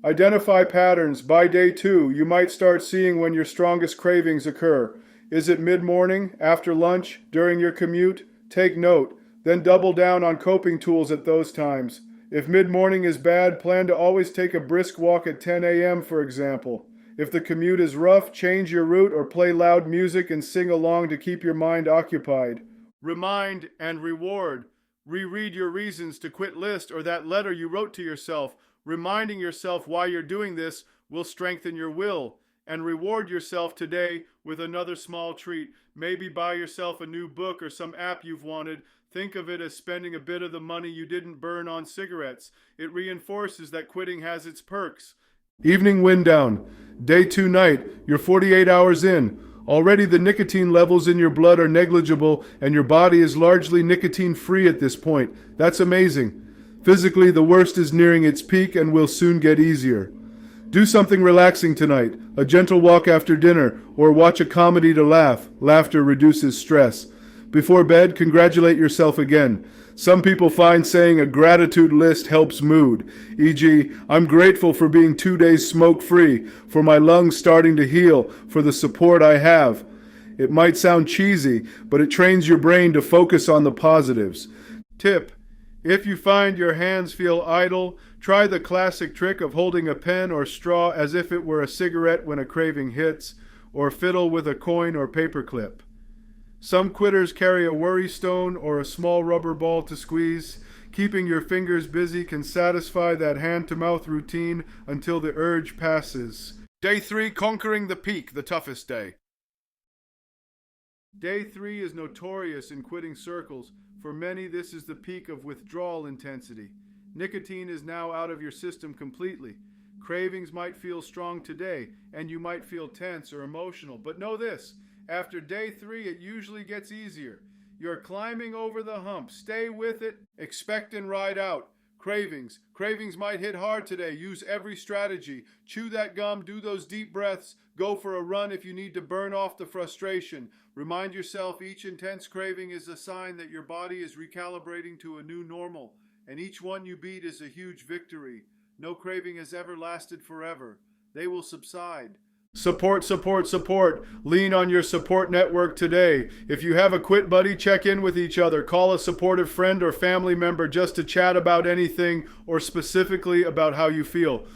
Identify patterns. By day 2, you might start seeing when your strongest cravings occur. Is it mid-morning, after lunch, during your commute? Take note, then double down on coping tools at those times. If mid-morning is bad, plan to always take a brisk walk at 10 a.m., for example. If the commute is rough, change your route or play loud music and sing along to keep your mind occupied. Remind and reward. Reread your reasons to quit list or that letter you wrote to yourself. Reminding yourself why you're doing this will strengthen your will. And reward yourself today with another small treat. Maybe buy yourself a new book or some app you've wanted. Think of it as spending a bit of the money you didn't burn on cigarettes. It reinforces that quitting has its perks. Evening wind down. Day 2 night. You're 48 hours in. Already the nicotine levels in your blood are negligible and your body is largely nicotine free at this point. That's amazing. Physically, the worst is nearing its peak and will soon get easier. Do something relaxing tonight, a gentle walk after dinner, or watch a comedy to laugh. Laughter reduces stress. Before bed, congratulate yourself again. Some people find saying a gratitude list helps mood, e.g., I'm grateful for being 2 days smoke-free, for my lungs starting to heal, for the support I have. It might sound cheesy, but it trains your brain to focus on the positives. Tip: if you find your hands feel idle, try the classic trick of holding a pen or straw as if it were a cigarette when a craving hits, or fiddle with a coin or paperclip. Some quitters carry a worry stone or a small rubber ball to squeeze. Keeping your fingers busy can satisfy that hand-to-mouth routine until the urge passes. Day 3, conquering the peak, the toughest day. Day 3 is notorious in quitting circles. For many, this is the peak of withdrawal intensity. Nicotine is now out of your system completely. Cravings might feel strong today, and you might feel tense or emotional. But know this, after day 3, it usually gets easier. You're climbing over the hump. Stay with it. Expect and ride out. Cravings. Cravings might hit hard today. Use every strategy. Chew that gum. Do those deep breaths. Go for a run if you need to burn off the frustration. Remind yourself each intense craving is a sign that your body is recalibrating to a new normal. And each one you beat is a huge victory. No craving has ever lasted forever. They will subside. Support, support, support. Lean on your support network today. If you have a quit buddy, check in with each other. Call a supportive friend or family member just to chat about anything or specifically about how you feel.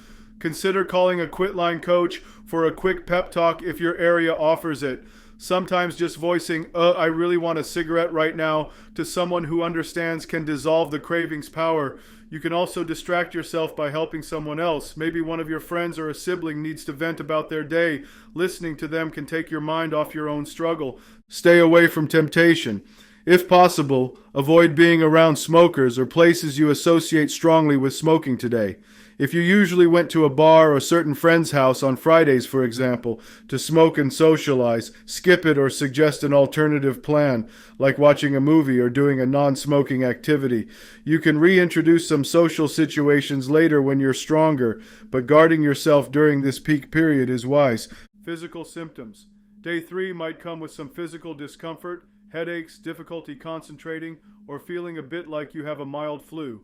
Consider calling a quit line coach for a quick pep talk if your area offers it. Sometimes just voicing, I really want a cigarette right now, to someone who understands can dissolve the craving's power. You can also distract yourself by helping someone else. Maybe one of your friends or a sibling needs to vent about their day. Listening to them can take your mind off your own struggle. Stay away from temptation. If possible, avoid being around smokers or places you associate strongly with smoking today. If you usually went to a bar or a certain friend's house on Fridays, for example, to smoke and socialize, skip it or suggest an alternative plan, like watching a movie or doing a non-smoking activity. You can reintroduce some social situations later when you're stronger, but guarding yourself during this peak period is wise. Physical symptoms. Day 3 might come with some physical discomfort, headaches, difficulty concentrating, or feeling a bit like you have a mild flu.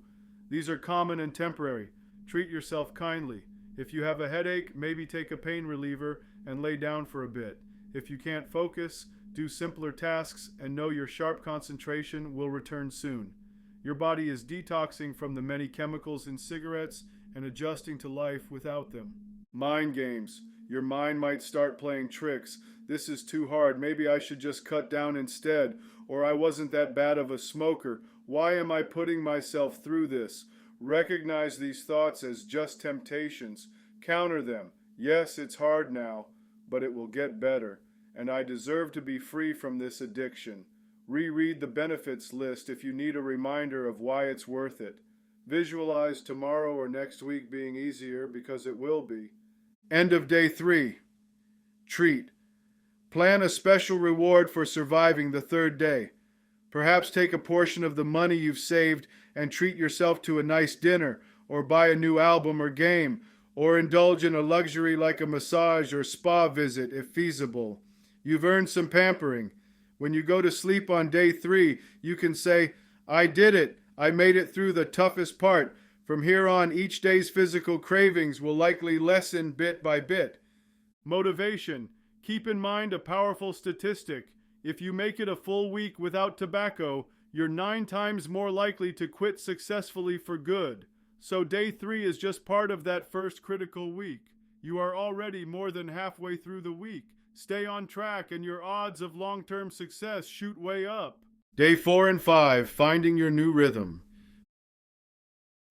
These are common and temporary. Treat yourself kindly. If you have a headache, maybe take a pain reliever and lay down for a bit. If you can't focus, do simpler tasks and know your sharp concentration will return soon. Your body is detoxing from the many chemicals in cigarettes and adjusting to life without them. Mind games. Your mind might start playing tricks. This is too hard. Maybe I should just cut down instead. Or I wasn't that bad of a smoker. Why am I putting myself through this? Recognize these thoughts as just temptations. Counter them. Yes, it's hard now, but it will get better. And I deserve to be free from this addiction. Reread the benefits list if you need a reminder of why it's worth it. Visualize tomorrow or next week being easier because it will be. End of day 3. Treat. Plan a special reward for surviving the 3rd day. Perhaps take a portion of the money you've saved and treat yourself to a nice dinner, or buy a new album or game, or indulge in a luxury like a massage or spa visit if feasible. You've earned some pampering. When you go to sleep on day 3, you can say, I did it. I made it through the toughest part. From here on, each day's physical cravings will likely lessen bit by bit. Motivation. Keep in mind a powerful statistic. If you make it a full week without tobacco, you're 9 times more likely to quit successfully for good. So day 3 is just part of that first critical week. You are already more than halfway through the week. Stay on track and your odds of long-term success shoot way up. Day 4 and 5, finding your new rhythm.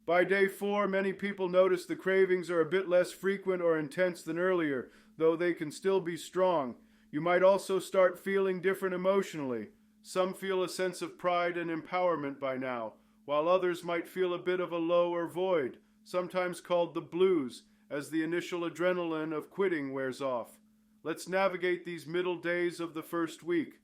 By day 4, many people notice the cravings are a bit less frequent or intense than earlier, though they can still be strong. You might also start feeling different emotionally. Some feel a sense of pride and empowerment by now, while others might feel a bit of a low or void, sometimes called the blues, as the initial adrenaline of quitting wears off. Let's navigate these middle days of the first week.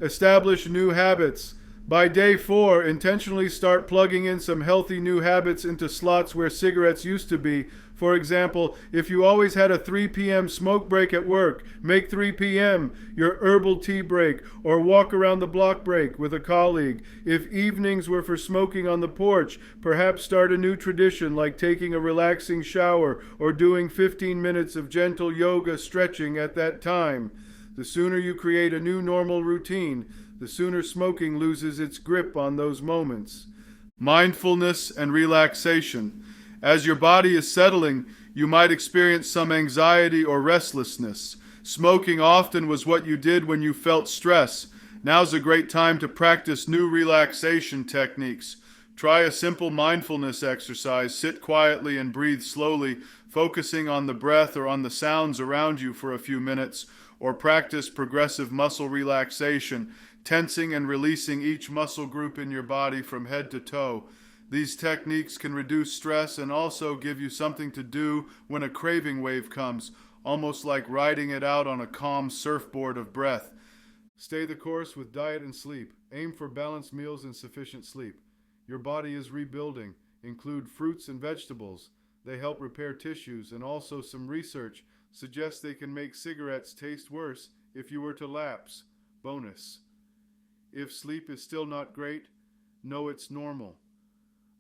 Establish new habits. By day 4, intentionally start plugging in some healthy new habits into slots where cigarettes used to be. For example, if you always had a 3 p.m. smoke break at work, make 3 p.m. your herbal tea break or walk around the block break with a colleague. If evenings were for smoking on the porch, perhaps start a new tradition like taking a relaxing shower or doing 15 minutes of gentle yoga stretching at that time. The sooner you create a new normal routine, the sooner smoking loses its grip on those moments. Mindfulness and relaxation. As your body is settling, you might experience some anxiety or restlessness. Smoking often was what you did when you felt stress. Now's a great time to practice new relaxation techniques. Try a simple mindfulness exercise. Sit quietly and breathe slowly, focusing on the breath or on the sounds around you for a few minutes, or practice progressive muscle relaxation, tensing and releasing each muscle group in your body from head to toe. These techniques can reduce stress and also give you something to do when a craving wave comes, almost like riding it out on a calm surfboard of breath. Stay the course with diet and sleep. Aim for balanced meals and sufficient sleep. Your body is rebuilding. Include fruits and vegetables. They help repair tissues, and also some research suggests they can make cigarettes taste worse if you were to lapse. Bonus. If sleep is still not great, know it's normal.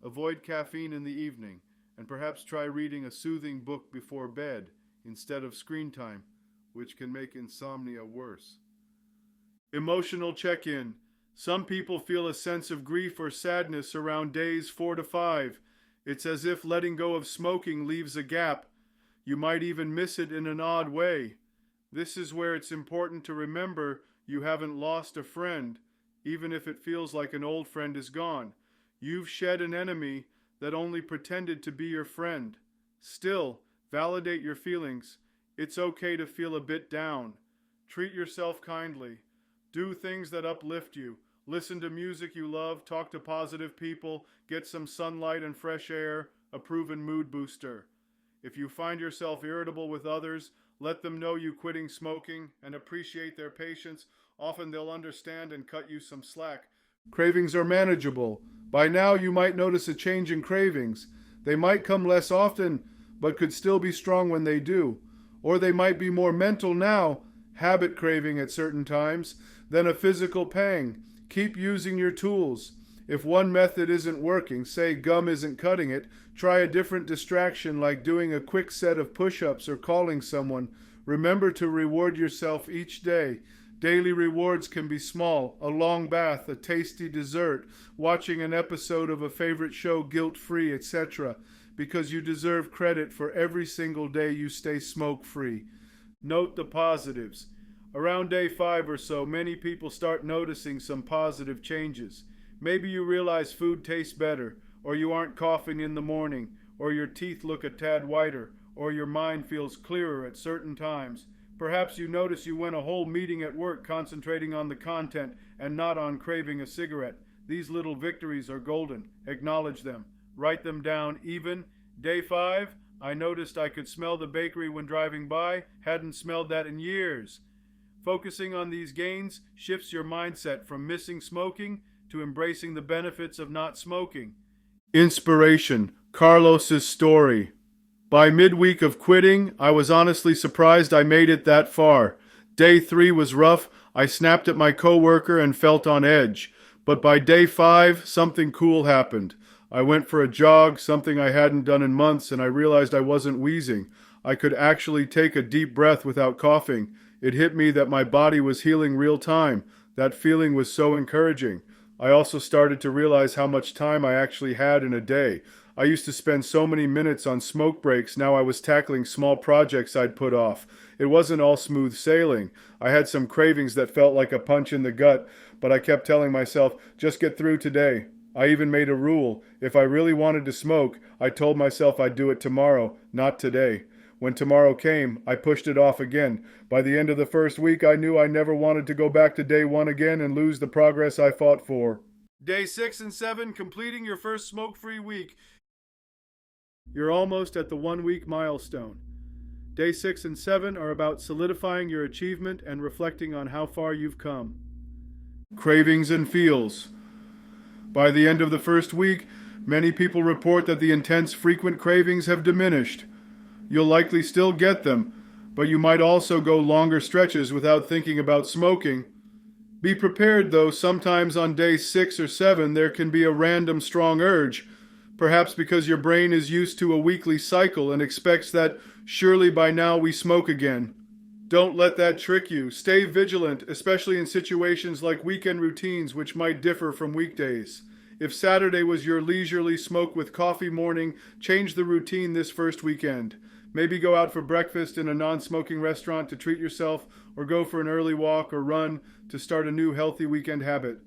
Avoid caffeine in the evening, and perhaps try reading a soothing book before bed instead of screen time, which can make insomnia worse. Emotional check-in. Some people feel a sense of grief or sadness around days 4 to 5. It's as if letting go of smoking leaves a gap. You might even miss it in an odd way. This is where it's important to remember you haven't lost a friend, even if it feels like an old friend is gone. You've shed an enemy that only pretended to be your friend. Still, validate your feelings. It's okay to feel a bit down. Treat yourself kindly. Do things that uplift you. Listen to music you love, talk to positive people, get some sunlight and fresh air, a proven mood booster. If you find yourself irritable with others, let them know you quitting smoking and appreciate their patience. Often they'll understand and cut you some slack. Cravings are manageable. By now you might notice a change in cravings. They might come less often, but could still be strong when they do. Or they might be more mental now, habit craving at certain times, than a physical pang. Keep using your tools. If one method isn't working, say gum isn't cutting it, try a different distraction like doing a quick set of push-ups or calling someone. Remember to reward yourself each day. Daily rewards can be small, a long bath, a tasty dessert, watching an episode of a favorite show guilt-free, etc., because you deserve credit for every single day you stay smoke-free. Note the positives. Around day 5 or so, many people start noticing some positive changes. Maybe you realize food tastes better, or you aren't coughing in the morning, or your teeth look a tad whiter, or your mind feels clearer at certain times. Perhaps you notice you went a whole meeting at work concentrating on the content and not on craving a cigarette. These little victories are golden. Acknowledge them. Write them down. Even day 5, I noticed I could smell the bakery when driving by. Hadn't smelled that in years. Focusing on these gains shifts your mindset from missing smoking to embracing the benefits of not smoking. Inspiration. Carlos's story. By midweek of quitting, I was honestly surprised I made it that far. Day 3 was rough. I snapped at my coworker and felt on edge. But by day 5, something cool happened. I went for a jog, something I hadn't done in months, and I realized I wasn't wheezing. I could actually take a deep breath without coughing. It hit me that my body was healing real time. That feeling was so encouraging. I also started to realize how much time I actually had in a day. I used to spend so many minutes on smoke breaks, now I was tackling small projects I'd put off. It wasn't all smooth sailing. I had some cravings that felt like a punch in the gut, but I kept telling myself, just get through today. I even made a rule. If I really wanted to smoke, I told myself I'd do it tomorrow, not today. When tomorrow came, I pushed it off again. By the end of the first week, I knew I never wanted to go back to day 1 again and lose the progress I fought for. Day 6 and 7, completing your first smoke-free week. You're almost at the 1-week milestone. Day 6 and 7 are about solidifying your achievement and reflecting on how far you've come. Cravings and feels. By the end of the first week, many people report that the intense, frequent cravings have diminished. You'll likely still get them, but you might also go longer stretches without thinking about smoking. Be prepared, though, sometimes on day 6 or 7 there can be a random strong urge, perhaps because your brain is used to a weekly cycle and expects that surely by now we smoke again. Don't let that trick you. Stay vigilant, especially in situations like weekend routines which might differ from weekdays. If Saturday was your leisurely smoke with coffee morning, change the routine this first weekend. Maybe go out for breakfast in a non-smoking restaurant to treat yourself, or go for an early walk or run to start a new healthy weekend habit.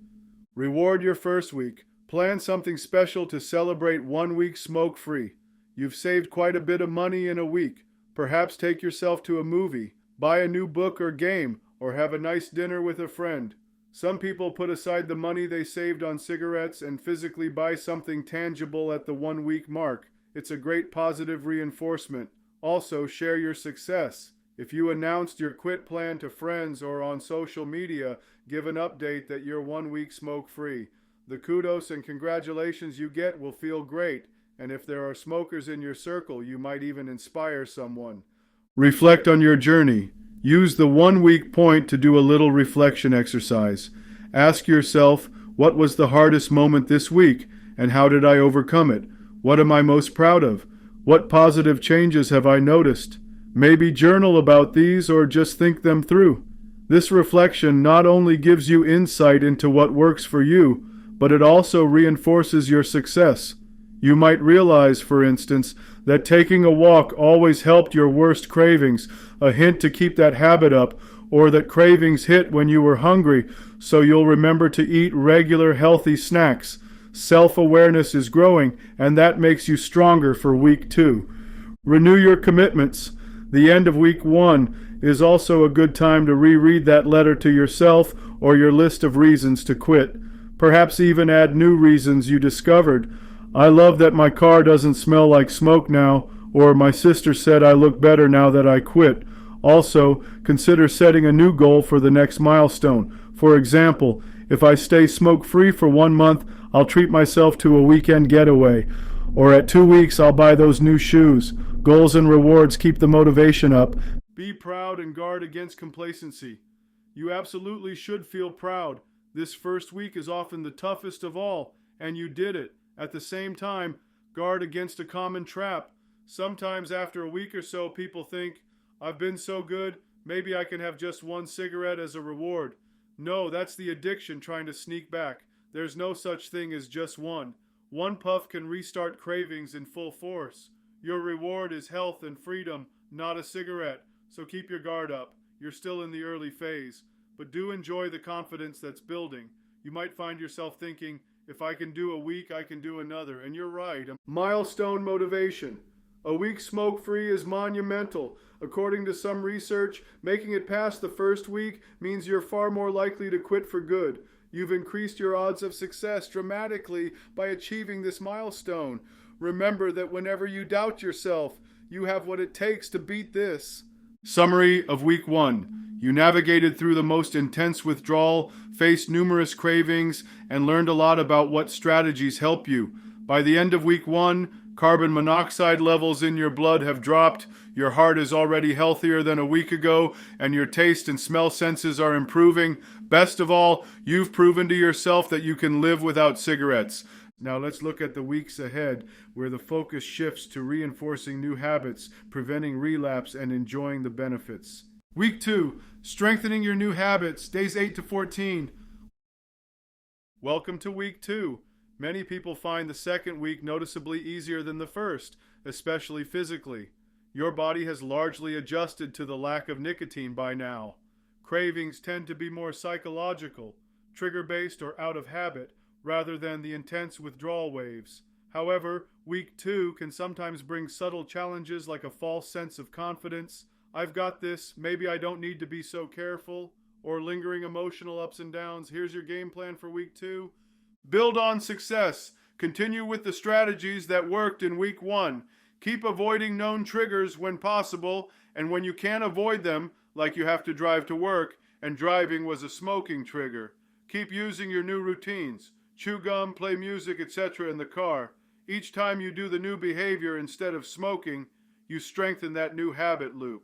Reward your first week. Plan something special to celebrate 1 week smoke-free. You've saved quite a bit of money in a week. Perhaps take yourself to a movie, buy a new book or game, or have a nice dinner with a friend. Some people put aside the money they saved on cigarettes and physically buy something tangible at the 1 week mark. It's a great positive reinforcement. Also, share your success. If you announced your quit plan to friends or on social media, give an update that you're 1 week smoke-free. The kudos and congratulations you get will feel great, and if there are smokers in your circle, you might even inspire someone. Reflect on your journey. Use the 1 week point to do a little reflection exercise. Ask yourself, what was the hardest moment this week, and how did I overcome it? What am I most proud of? What positive changes have I noticed? Maybe journal about these or just think them through. This reflection not only gives you insight into what works for you, but it also reinforces your success. You might realize, for instance, that taking a walk always helped your worst cravings, a hint to keep that habit up, or that cravings hit when you were hungry, so you'll remember to eat regular healthy snacks. Self-awareness is growing, and that makes you stronger for week 2. Renew your commitments. The end of week 1 is also a good time to reread that letter to yourself or your list of reasons to quit. Perhaps even add new reasons you discovered. I love that my car doesn't smell like smoke now, or my sister said I look better now that I quit. Also, consider setting a new goal for the next milestone. For example, if I stay smoke-free for 1 month, I'll treat myself to a weekend getaway. Or at 2 weeks, I'll buy those new shoes. Goals and rewards keep the motivation up. Be proud and guard against complacency. You absolutely should feel proud. This first week is often the toughest of all, and you did it. At the same time, guard against a common trap. Sometimes after a week or so, people think, I've been so good, maybe I can have just 1 cigarette as a reward. No, that's the addiction trying to sneak back. There's no such thing as just one. 1 puff can restart cravings in full force. Your reward is health and freedom, not a cigarette. So keep your guard up. You're still in the early phase. But do enjoy the confidence that's building. You might find yourself thinking, if I can do a week, I can do another. And you're right. Milestone motivation. A week smoke-free is monumental. According to some research, making it past the first week means you're far more likely to quit for good. You've increased your odds of success dramatically by achieving this milestone. Remember that whenever you doubt yourself, you have what it takes to beat this. Summary of week 1. You navigated through the most intense withdrawal, faced numerous cravings, and learned a lot about what strategies help you. By the end of week 1, Carbon monoxide levels in your blood have dropped, your heart is already healthier than a week ago, and your taste and smell senses are improving. Best of all, you've proven to yourself that you can live without cigarettes. Now let's look at the weeks ahead, where the focus shifts to reinforcing new habits, preventing relapse, and enjoying the benefits. Week 2, strengthening your new habits, days 8 to 14. Welcome to week 2. Many people find the second week noticeably easier than the first, especially physically. Your body has largely adjusted to the lack of nicotine by now. Cravings tend to be more psychological, trigger-based or out of habit, rather than the intense withdrawal waves. However, week 2 can sometimes bring subtle challenges like a false sense of confidence. I've got this, maybe I don't need to be so careful, or lingering emotional ups and downs. Here's your game plan for week 2. Build on success. Continue with the strategies that worked in week 1. Keep avoiding known triggers when possible, and when you can't avoid them, like you have to drive to work, and driving was a smoking trigger, keep using your new routines. Chew gum, play music, etc. in the car. Each time you do the new behavior instead of smoking, you strengthen that new habit loop.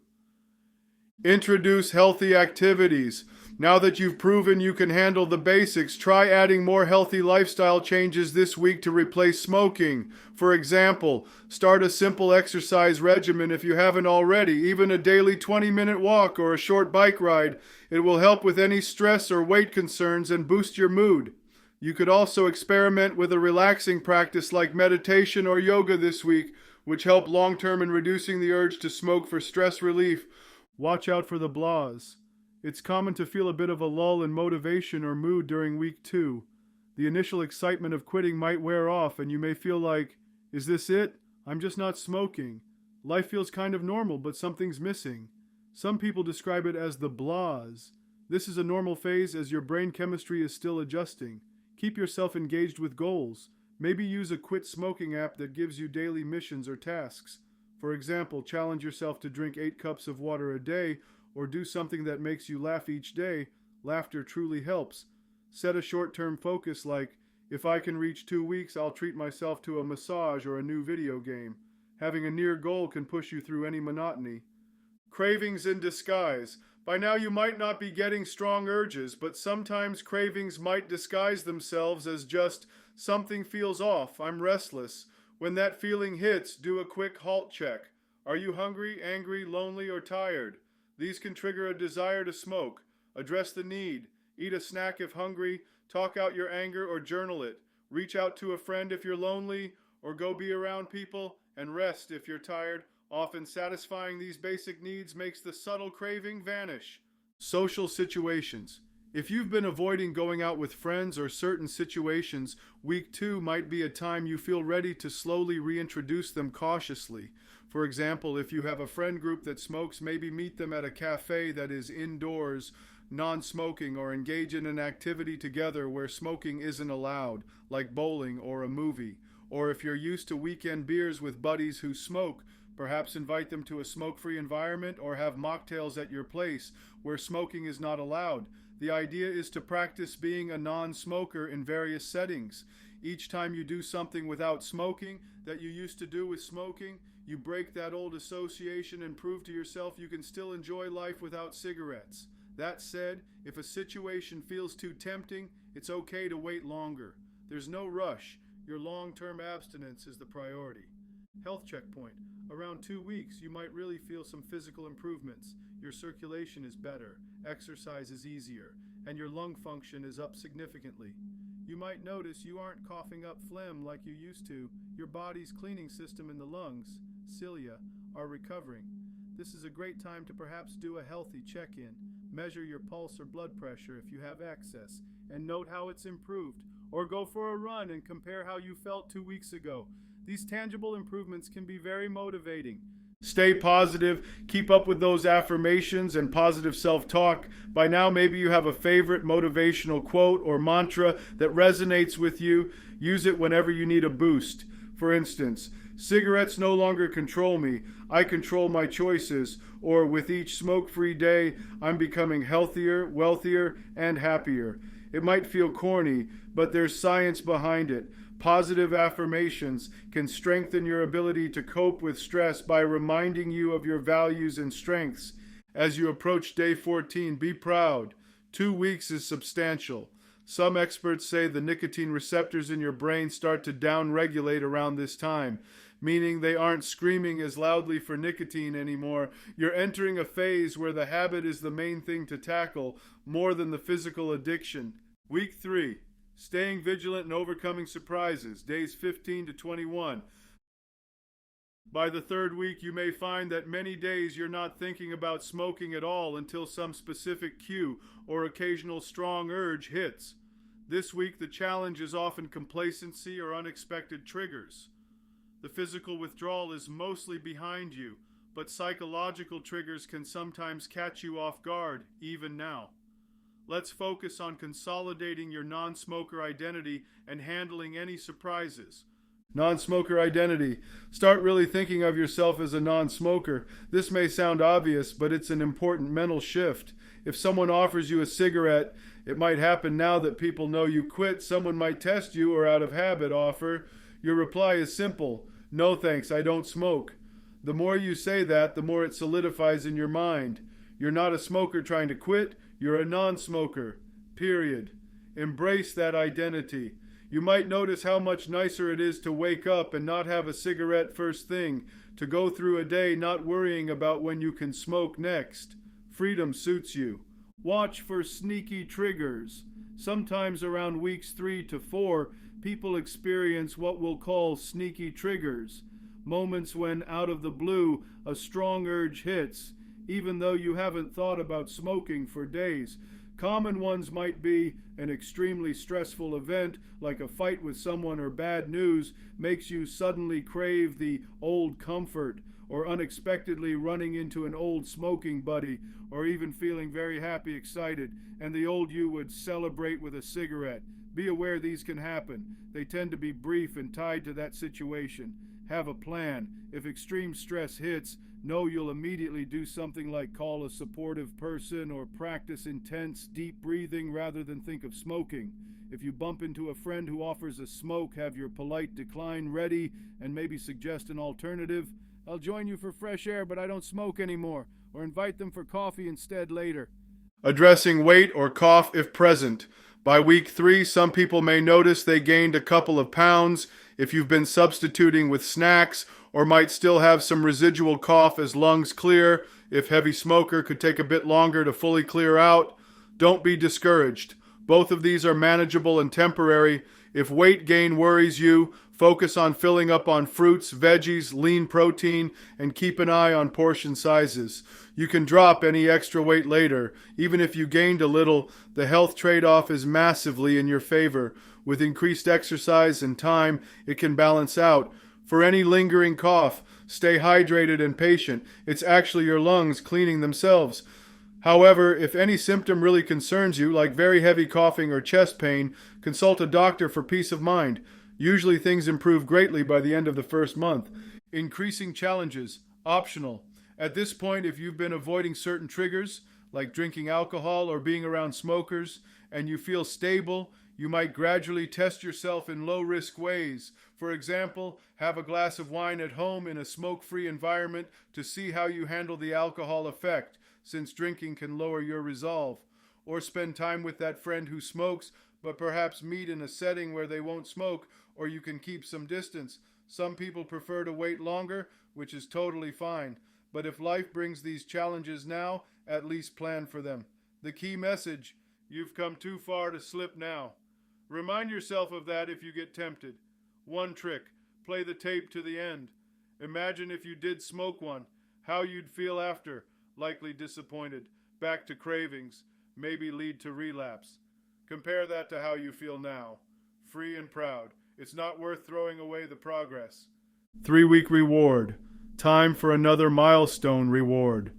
Introduce healthy activities. Now that you've proven you can handle the basics, try adding more healthy lifestyle changes this week to replace smoking. For example, start a simple exercise regimen if you haven't already, even a daily 20-minute walk or a short bike ride. It will help with any stress or weight concerns and boost your mood. You could also experiment with a relaxing practice like meditation or yoga this week, which help long-term in reducing the urge to smoke for stress relief. Watch out for the blahs. It's common to feel a bit of a lull in motivation or mood during week 2. The initial excitement of quitting might wear off and you may feel like, is this it? I'm just not smoking. Life feels kind of normal, but something's missing. Some people describe it as the blahs. This is a normal phase as your brain chemistry is still adjusting. Keep yourself engaged with goals. Maybe use a quit smoking app that gives you daily missions or tasks. For example, challenge yourself to drink 8 cups of water a day or do something that makes you laugh each day. Laughter truly helps. Set a short-term focus like, if I can reach 2 weeks, I'll treat myself to a massage or a new video game. Having a near goal can push you through any monotony. Cravings in disguise. By now you might not be getting strong urges, but sometimes cravings might disguise themselves as just, something feels off, I'm restless. When that feeling hits, do a quick halt check. Are you hungry, angry, lonely, or tired? These can trigger a desire to smoke. Address the need. Eat a snack if hungry. Talk out your anger or journal it. Reach out to a friend if you're lonely, or go be around people, and rest if you're tired. Often satisfying these basic needs makes the subtle craving vanish. Social situations. If you've been avoiding going out with friends or certain situations, week 2 might be a time you feel ready to slowly reintroduce them cautiously. For example, if you have a friend group that smokes, maybe meet them at a cafe that is indoors, non-smoking, or engage in an activity together where smoking isn't allowed, like bowling or a movie. Or if you're used to weekend beers with buddies who smoke, perhaps invite them to a smoke-free environment or have mocktails at your place where smoking is not allowed. The idea is to practice being a non-smoker in various settings. Each time you do something without smoking that you used to do with smoking, you break that old association and prove to yourself you can still enjoy life without cigarettes. That said, if a situation feels too tempting, it's okay to wait longer. There's no rush. Your long-term abstinence is the priority. Health checkpoint. Around 2 weeks, you might really feel some physical improvements. Your circulation is better, exercise is easier, and your lung function is up significantly. You might notice you aren't coughing up phlegm like you used to. Your body's cleaning system in the lungs, cilia, are recovering. This is a great time to perhaps do a healthy check-in. Measure your pulse or blood pressure if you have access, and note how it's improved. Or go for a run and compare how you felt 2 weeks ago. These tangible improvements can be very motivating. Stay positive, keep up with those affirmations and positive self-talk. By now, maybe you have a favorite motivational quote or mantra that resonates with you. Use it whenever you need a boost. For instance, cigarettes no longer control me. I control my choices. Or with each smoke-free day, I'm becoming healthier, wealthier, and happier. It might feel corny, but there's science behind it. Positive affirmations can strengthen your ability to cope with stress by reminding you of your values and strengths. As you approach day 14, be proud. 2 weeks is substantial. Some experts say the nicotine receptors in your brain start to downregulate around this time, meaning they aren't screaming as loudly for nicotine anymore. You're entering a phase where the habit is the main thing to tackle, more than the physical addiction. Week 3. Staying vigilant and overcoming surprises, days 15 to 21. By the 3rd week, you may find that many days you're not thinking about smoking at all until some specific cue or occasional strong urge hits. This week, the challenge is often complacency or unexpected triggers. The physical withdrawal is mostly behind you, but psychological triggers can sometimes catch you off guard, even now. Let's focus on consolidating your non-smoker identity and handling any surprises. Non-smoker identity. Start really thinking of yourself as a non-smoker. This may sound obvious, but it's an important mental shift. If someone offers you a cigarette, it might happen now that people know you quit. Someone might test you or out of habit offer. Your reply is simple. No thanks, I don't smoke. The more you say that, the more it solidifies in your mind. You're not a smoker trying to quit. You're a non-smoker. Period. Embrace that identity. You might notice how much nicer it is to wake up and not have a cigarette first thing, to go through a day not worrying about when you can smoke next. Freedom suits you. Watch for sneaky triggers. Sometimes around weeks 3 to 4, people experience what we'll call sneaky triggers. Moments when, out of the blue, a strong urge hits, even though you haven't thought about smoking for days. Common ones might be an extremely stressful event, like a fight with someone or bad news, makes you suddenly crave the old comfort, or unexpectedly running into an old smoking buddy, or even feeling very happy, excited, and the old you would celebrate with a cigarette. Be aware these can happen. They tend to be brief and tied to that situation. Have a plan. If extreme stress hits, know you'll immediately do something like call a supportive person or practice intense, deep breathing rather than think of smoking. If you bump into a friend who offers a smoke, have your polite decline ready and maybe suggest an alternative. I'll join you for fresh air, but I don't smoke anymore. Or invite them for coffee instead later. Addressing weight or cough if present. By week 3, some people may notice they gained a couple of pounds if you've been substituting with snacks, or might still have some residual cough as lungs clear. If heavy smoker, could take a bit longer to fully clear out. Don't be discouraged. Both of these are manageable and temporary. If weight gain worries you, focus on filling up on fruits, veggies, lean protein, and keep an eye on portion sizes. You can drop any extra weight later. Even if you gained a little, the health trade-off is massively in your favor. With increased exercise and time, it can balance out. For any lingering cough, stay hydrated and patient. It's actually your lungs cleaning themselves. However, if any symptom really concerns you, like very heavy coughing or chest pain, consult a doctor for peace of mind. Usually things improve greatly by the end of the first month. Increasing challenges, optional. At this point, if you've been avoiding certain triggers, like drinking alcohol or being around smokers, and you feel stable, you might gradually test yourself in low-risk ways. For example, have a glass of wine at home in a smoke-free environment to see how you handle the alcohol effect, since drinking can lower your resolve. Or spend time with that friend who smokes, but perhaps meet in a setting where they won't smoke, or you can keep some distance. Some people prefer to wait longer, which is totally fine. But if life brings these challenges now, at least plan for them. The key message: you've come too far to slip now. Remind yourself of that if you get tempted. One trick: play the tape to the end. Imagine if you did smoke one, how you'd feel after. Likely disappointed, back to cravings, maybe lead to relapse. Compare that to how you feel now. Free and proud. It's not worth throwing away the progress. 3-week reward. Time for another milestone reward.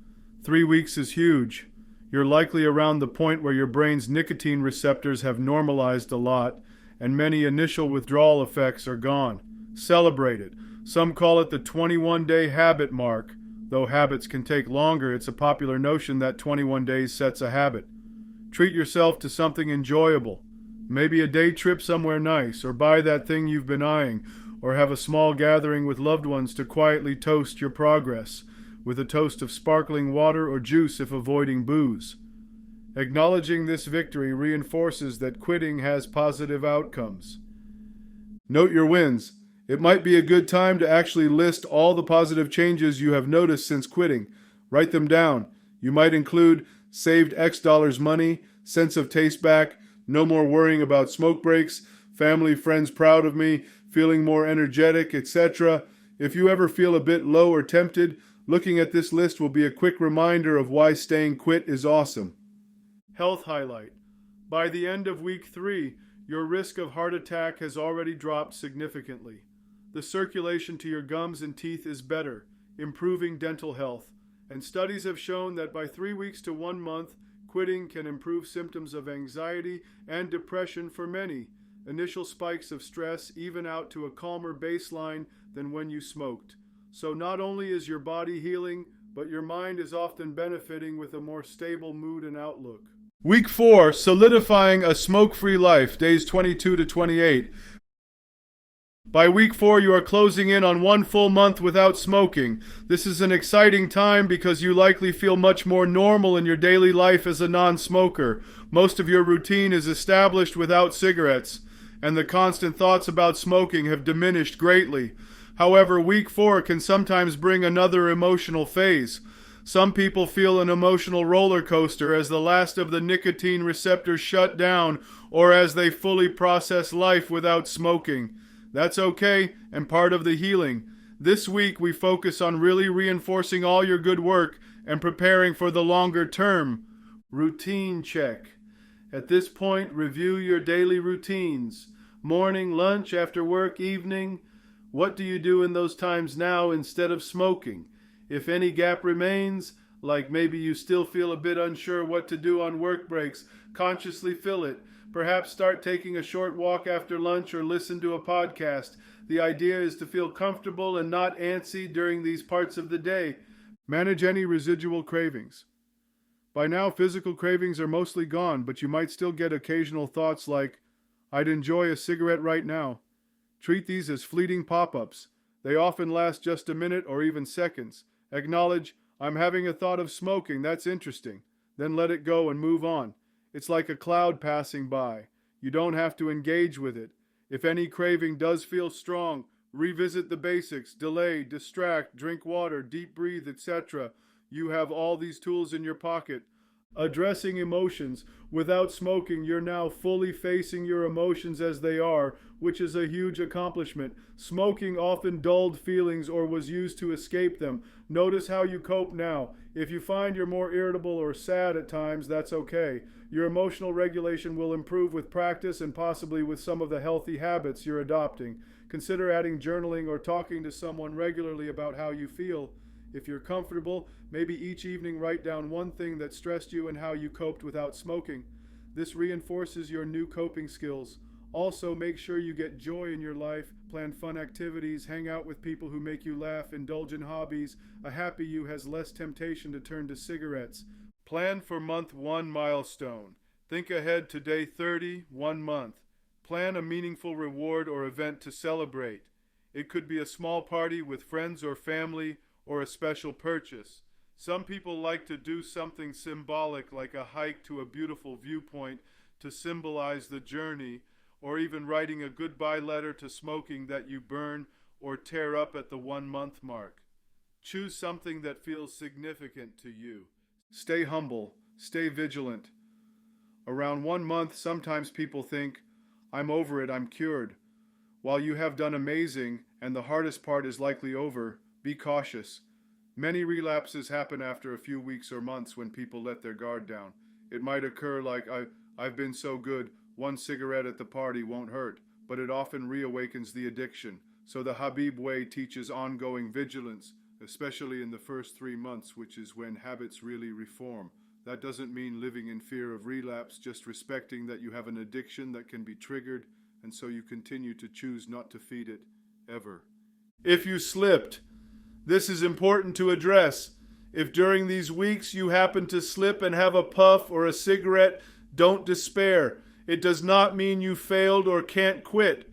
3 weeks is huge. You're likely around the point where your brain's nicotine receptors have normalized a lot, and many initial withdrawal effects are gone. Celebrate it. Some call it the 21-day habit mark. Though habits can take longer, it's a popular notion that 21 days sets a habit. Treat yourself to something enjoyable. Maybe a day trip somewhere nice, or buy that thing you've been eyeing, or have a small gathering with loved ones to quietly toast your progress, with a toast of sparkling water or juice if avoiding booze. Acknowledging this victory reinforces that quitting has positive outcomes. Note your wins. It might be a good time to actually list all the positive changes you have noticed since quitting. Write them down. You might include saved X dollars money, sense of taste back, no more worrying about smoke breaks, family, friends proud of me, feeling more energetic, etc. If you ever feel a bit low or tempted, looking at this list will be a quick reminder of why staying quit is awesome. Health highlight. By the end of week 3, your risk of heart attack has already dropped significantly. The circulation to your gums and teeth is better, improving dental health, and studies have shown that by 3 weeks to 1 month, quitting can improve symptoms of anxiety and depression for many. Initial spikes of stress even out to a calmer baseline than when you smoked. So not only is your body healing, but your mind is often benefiting with a more stable mood and outlook. Week 4, solidifying a smoke-free life, days 22 to 28. By week 4, you are closing in on 1 full month without smoking. This is an exciting time because you likely feel much more normal in your daily life as a non-smoker. Most of your routine is established without cigarettes, and the constant thoughts about smoking have diminished greatly. However, week 4 can sometimes bring another emotional phase. Some people feel an emotional roller coaster as the last of the nicotine receptors shut down or as they fully process life without smoking. That's okay and part of the healing. This week we focus on really reinforcing all your good work and preparing for the longer term. Routine check. At this point, review your daily routines. Morning, lunch, after work, evening. What do you do in those times now instead of smoking? If any gap remains, like maybe you still feel a bit unsure what to do on work breaks, consciously fill it. Perhaps start taking a short walk after lunch or listen to a podcast. The idea is to feel comfortable and not antsy during these parts of the day. Manage any residual cravings. By now, physical cravings are mostly gone, but you might still get occasional thoughts like, I'd enjoy a cigarette right now. Treat these as fleeting pop-ups. They often last just a minute or even seconds. Acknowledge, I'm having a thought of smoking, that's interesting. Then let it go and move on. It's like a cloud passing by. You don't have to engage with it. If any craving does feel strong, revisit the basics, delay, distract, drink water, deep breathe, etc. You have all these tools in your pocket. Addressing emotions. Without smoking, you're now fully facing your emotions as they are, which is a huge accomplishment. Smoking often dulled feelings or was used to escape them. Notice how you cope now. If you find you're more irritable or sad at times, that's okay. Your emotional regulation will improve with practice and possibly with some of the healthy habits you're adopting. Consider adding journaling or talking to someone regularly about how you feel. If you're comfortable, maybe each evening write down one thing that stressed you and how you coped without smoking. This reinforces your new coping skills. Also, make sure you get joy in your life, plan fun activities, hang out with people who make you laugh, indulge in hobbies. A happy you has less temptation to turn to cigarettes. Plan for month 1 milestone. Think ahead to day 30, 1 month. Plan a meaningful reward or event to celebrate. It could be a small party with friends or family, or a special purchase. Some people like to do something symbolic like a hike to a beautiful viewpoint to symbolize the journey, or even writing a goodbye letter to smoking that you burn or tear up at the 1 month mark. Choose something that feels significant to you. Stay humble, stay vigilant. Around 1 month, sometimes people think, I'm over it, I'm cured. While you have done amazing and the hardest part is likely over, be cautious. Many relapses happen after a few weeks or months when people let their guard down. It might occur like, I've been so good, 1 cigarette at the party won't hurt, but it often reawakens the addiction. So the Habib way teaches ongoing vigilance, especially in the first 3 months, which is when habits really reform. That doesn't mean living in fear of relapse, just respecting that you have an addiction that can be triggered, and so you continue to choose not to feed it, ever. If you slipped, this is important to address. If during these weeks you happen to slip and have a puff or a cigarette, Don't despair. It does not mean you failed or can't quit.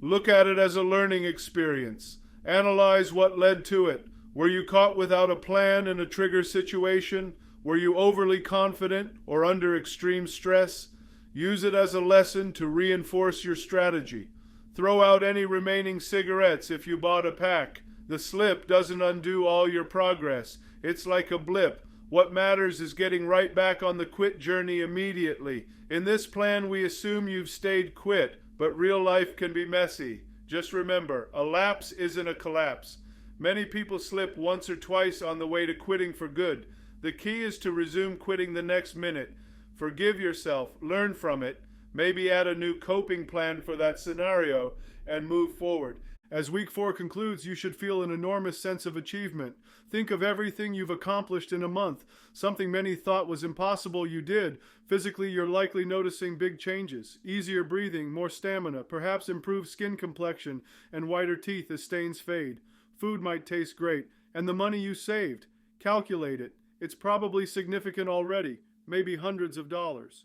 Look at it as a learning experience. Analyze what led to it. Were you caught without a plan in a trigger situation? Were you overly confident or under extreme stress? Use it as a lesson to reinforce your strategy. Throw out any remaining cigarettes if you bought a pack. The slip doesn't undo all your progress. It's like a blip. What matters is getting right back on the quit journey immediately. In this plan, we assume you've stayed quit, but real life can be messy. Just remember, a lapse isn't a collapse. Many people slip once or twice on the way to quitting for good. The key is to resume quitting the next minute. Forgive yourself, learn from it, maybe add a new coping plan for that scenario, and move forward. As week 4 concludes, you should feel an enormous sense of achievement. Think of everything you've accomplished in a month. Something many thought was impossible, you did. Physically, you're likely noticing big changes. Easier breathing, more stamina, perhaps improved skin complexion, and whiter teeth as stains fade. Food might taste great, and the money you saved. Calculate it. It's probably significant already, maybe hundreds of dollars.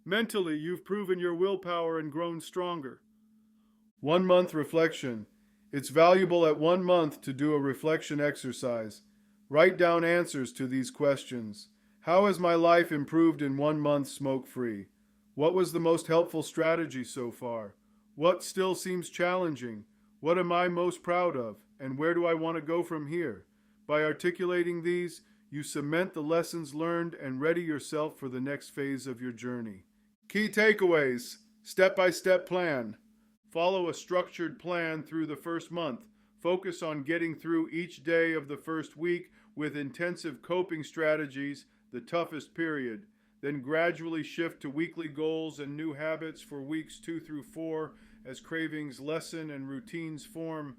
Mentally, you've proven your willpower and grown stronger. 1 month reflection. It's valuable at 1 month to do a reflection exercise. Write down answers to these questions. How has my life improved in 1 month smoke-free? What was the most helpful strategy so far? What still seems challenging? What am I most proud of? And where do I want to go from here? By articulating these, you cement the lessons learned and ready yourself for the next phase of your journey. Key takeaways. Step-by-step plan. Follow a structured plan through the first month. Focus on getting through each day of the first week with intensive coping strategies, the toughest period. Then gradually shift to weekly goals and new habits for weeks 2 through 4 as cravings lessen and routines form.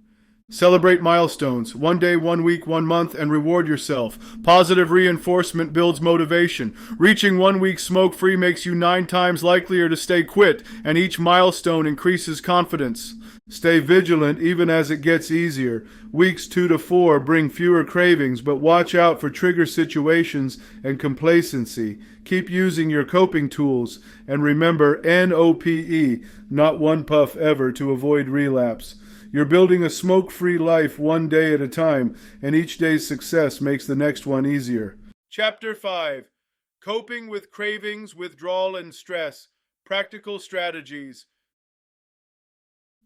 Celebrate milestones, 1 day, 1 week, 1 month, and reward yourself. Positive reinforcement builds motivation. Reaching 1 week smoke-free makes you 9 times likelier to stay quit, and each milestone increases confidence. Stay vigilant even as it gets easier. Weeks 2 to 4 bring fewer cravings, but watch out for trigger situations and complacency. Keep using your coping tools, and remember NOPE, not one puff ever, to avoid relapse. You're building a smoke-free life 1 day at a time, and each day's success makes the next one easier. Chapter 5. Coping with Cravings, Withdrawal, and Stress. Practical Strategies.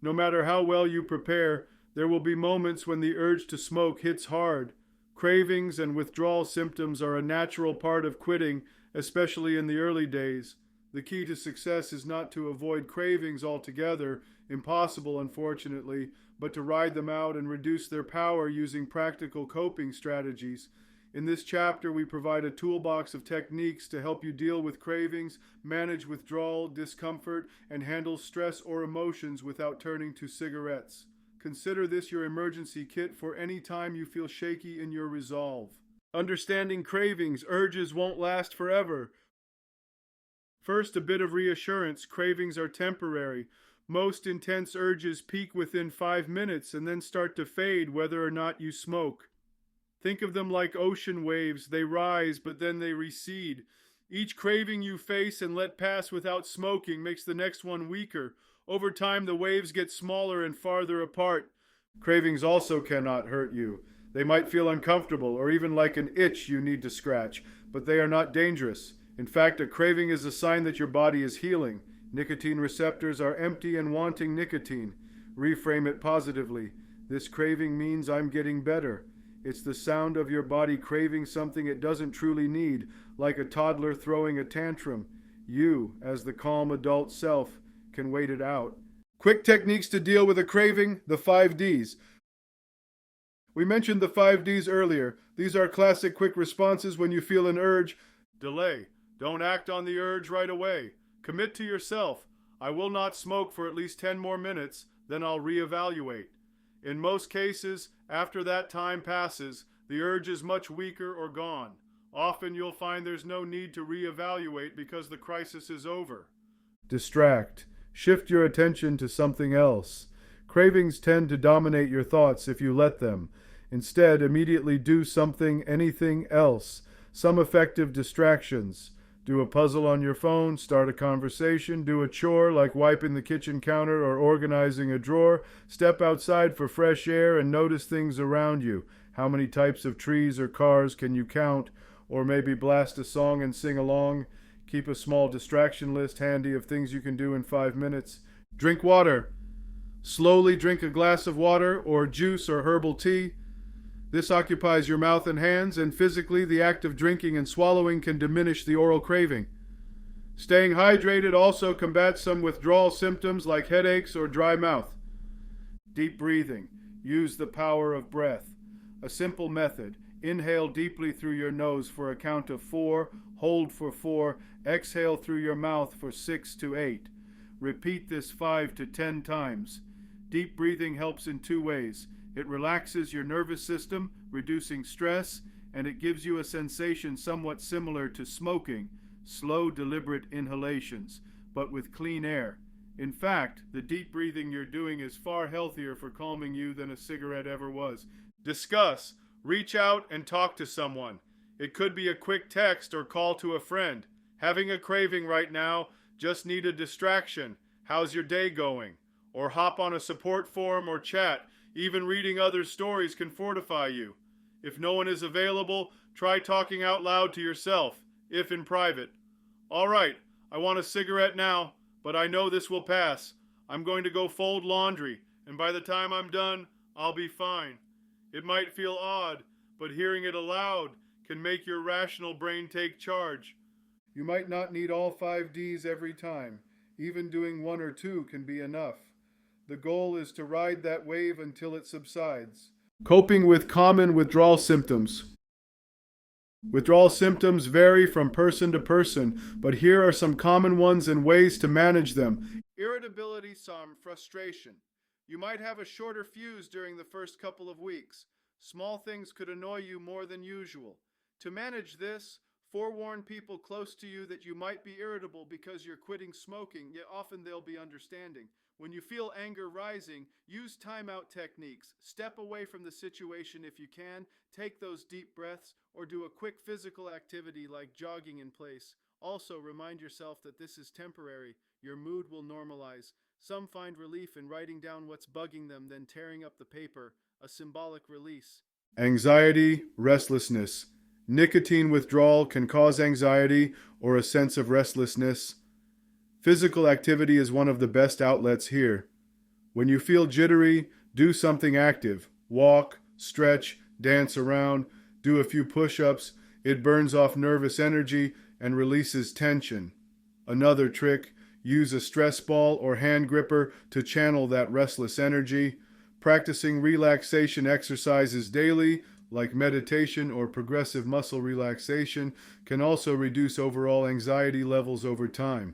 No matter how well you prepare, there will be moments when the urge to smoke hits hard. Cravings and withdrawal symptoms are a natural part of quitting, especially in the early days. The key to success is not to avoid cravings altogether, impossible unfortunately, but to ride them out and reduce their power using practical coping strategies. In this chapter, we provide a toolbox of techniques to help you deal with cravings, manage withdrawal, discomfort, and handle stress or emotions without turning to cigarettes. Consider this your emergency kit for any time you feel shaky in your resolve. Understanding cravings, urges won't last forever. First, a bit of reassurance. Cravings are temporary. Most intense urges peak within 5 minutes and then start to fade whether or not you smoke. Think of them like ocean waves. They rise, but then they recede. Each craving you face and let pass without smoking makes the next one weaker. Over time, the waves get smaller and farther apart. Cravings also cannot hurt you. They might feel uncomfortable or even like an itch you need to scratch, but they are not dangerous. In fact, a craving is a sign that your body is healing. Nicotine receptors are empty and wanting nicotine. Reframe it positively. This craving means I'm getting better. It's the sound of your body craving something it doesn't truly need, like a toddler throwing a tantrum. You, as the calm adult self, can wait it out. Quick techniques to deal with a craving, the 5 Ds. We mentioned the 5 Ds earlier. These are classic quick responses when you feel an urge. Delay. Don't act on the urge right away. Commit to yourself. I will not smoke for at least 10 more minutes, then I'll reevaluate. In most cases, after that time passes, the urge is much weaker or gone. Often you'll find there's no need to reevaluate because the crisis is over. Distract. Shift your attention to something else. Cravings tend to dominate your thoughts if you let them. Instead, immediately do something, anything else. Some effective distractions. Do a puzzle on your phone, start a conversation, do a chore like wiping the kitchen counter or organizing a drawer, step outside for fresh air and notice things around you. How many types of trees or cars can you count? Or maybe blast a song and sing along. Keep a small distraction list handy of things you can do in 5 minutes. Drink water. Slowly drink a glass of water or juice or herbal tea. This occupies your mouth and hands, and physically the act of drinking and swallowing can diminish the oral craving. Staying hydrated also combats some withdrawal symptoms like headaches or dry mouth. Deep breathing. Use the power of breath. A simple method. Inhale deeply through your nose for a count of 4, hold for 4, exhale through your mouth for 6 to 8. Repeat this 5 to 10 times. Deep breathing helps in 2 ways. It relaxes your nervous system, reducing stress, and it gives you a sensation somewhat similar to smoking, slow, deliberate inhalations, but with clean air. In fact, the deep breathing you're doing is far healthier for calming you than a cigarette ever was. Discuss. Reach out and talk to someone. It could be a quick text or call to a friend. Having a craving right now, just need a distraction. How's your day going? Or hop on a support forum or chat. Even reading other stories can fortify you. If no one is available, try talking out loud to yourself, if in private. All right, I want a cigarette now, but I know this will pass. I'm going to go fold laundry, and by the time I'm done, I'll be fine. It might feel odd, but hearing it aloud can make your rational brain take charge. You might not need all 5 Ds every time. Even doing 1 or 2 can be enough. The goal is to ride that wave until it subsides. Coping with common withdrawal symptoms. Withdrawal symptoms vary from person to person, but here are some common ones and ways to manage them. Irritability, some frustration. You might have a shorter fuse during the first couple of weeks. Small things could annoy you more than usual. To manage this, forewarn people close to you that you might be irritable because you're quitting smoking, yet often they'll be understanding. When you feel anger rising, use timeout techniques. Step away from the situation if you can, take those deep breaths, or do a quick physical activity like jogging in place. Also, remind yourself that this is temporary. Your mood will normalize. Some find relief in writing down what's bugging them, then tearing up the paper, a symbolic release. Anxiety, restlessness. Nicotine withdrawal can cause anxiety or a sense of restlessness. Physical activity is one of the best outlets here. When you feel jittery, do something active. Walk, stretch, dance around, do a few push-ups. It burns off nervous energy and releases tension. Another trick, use a stress ball or hand gripper to channel that restless energy. Practicing relaxation exercises daily, like meditation or progressive muscle relaxation, can also reduce overall anxiety levels over time.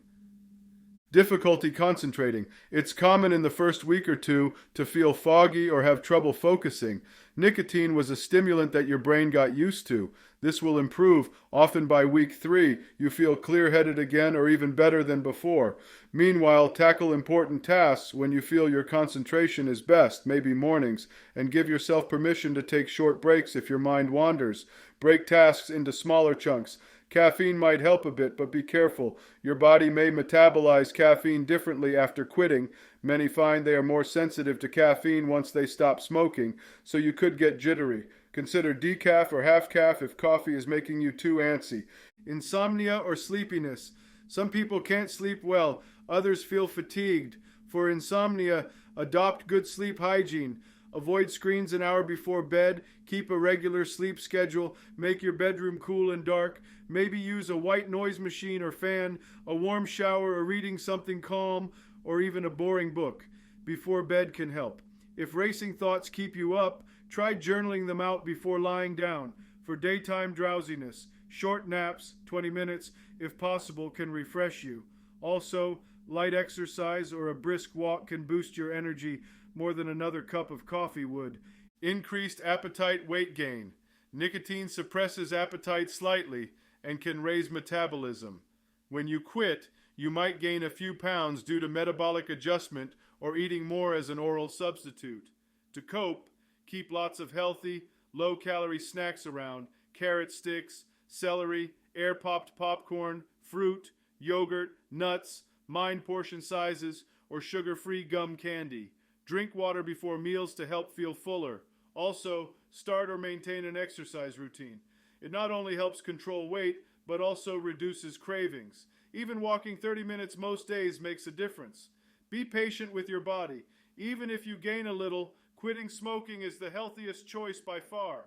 Difficulty concentrating. It's common in the first week or 2 to feel foggy or have trouble focusing. Nicotine was a stimulant that your brain got used to. This will improve. Often by week 3, you feel clear-headed again or even better than before. Meanwhile, tackle important tasks when you feel your concentration is best, maybe mornings, and give yourself permission to take short breaks if your mind wanders. Break tasks into smaller chunks. Caffeine might help a bit, but be careful. Your body may metabolize caffeine differently after quitting. Many find they are more sensitive to caffeine once they stop smoking, so you could get jittery. Consider decaf or half-calf if coffee is making you too antsy. Insomnia or sleepiness. Some people can't sleep well. Others feel fatigued. For insomnia, adopt good sleep hygiene. Avoid screens an hour before bed. Keep a regular sleep schedule. Make your bedroom cool and dark. Maybe use a white noise machine or fan, a warm shower, or reading something calm, or even a boring book. Before bed can help. If racing thoughts keep you up, try journaling them out before lying down. For daytime drowsiness, short naps, 20 minutes, if possible, can refresh you. Also, light exercise or a brisk walk can boost your energy more than another cup of coffee would. Increased appetite, weight gain. Nicotine suppresses appetite slightly and can raise metabolism. When you quit, you might gain a few pounds due to metabolic adjustment or eating more as an oral substitute. To cope, keep lots of healthy, low-calorie snacks around, carrot sticks, celery, air-popped popcorn, fruit, yogurt, nuts, mind portion sizes, or sugar-free gum candy. Drink water before meals to help feel fuller. Also, start or maintain an exercise routine. It not only helps control weight, but also reduces cravings. Even walking 30 minutes most days makes a difference. Be patient with your body. Even if you gain a little, quitting smoking is the healthiest choice by far.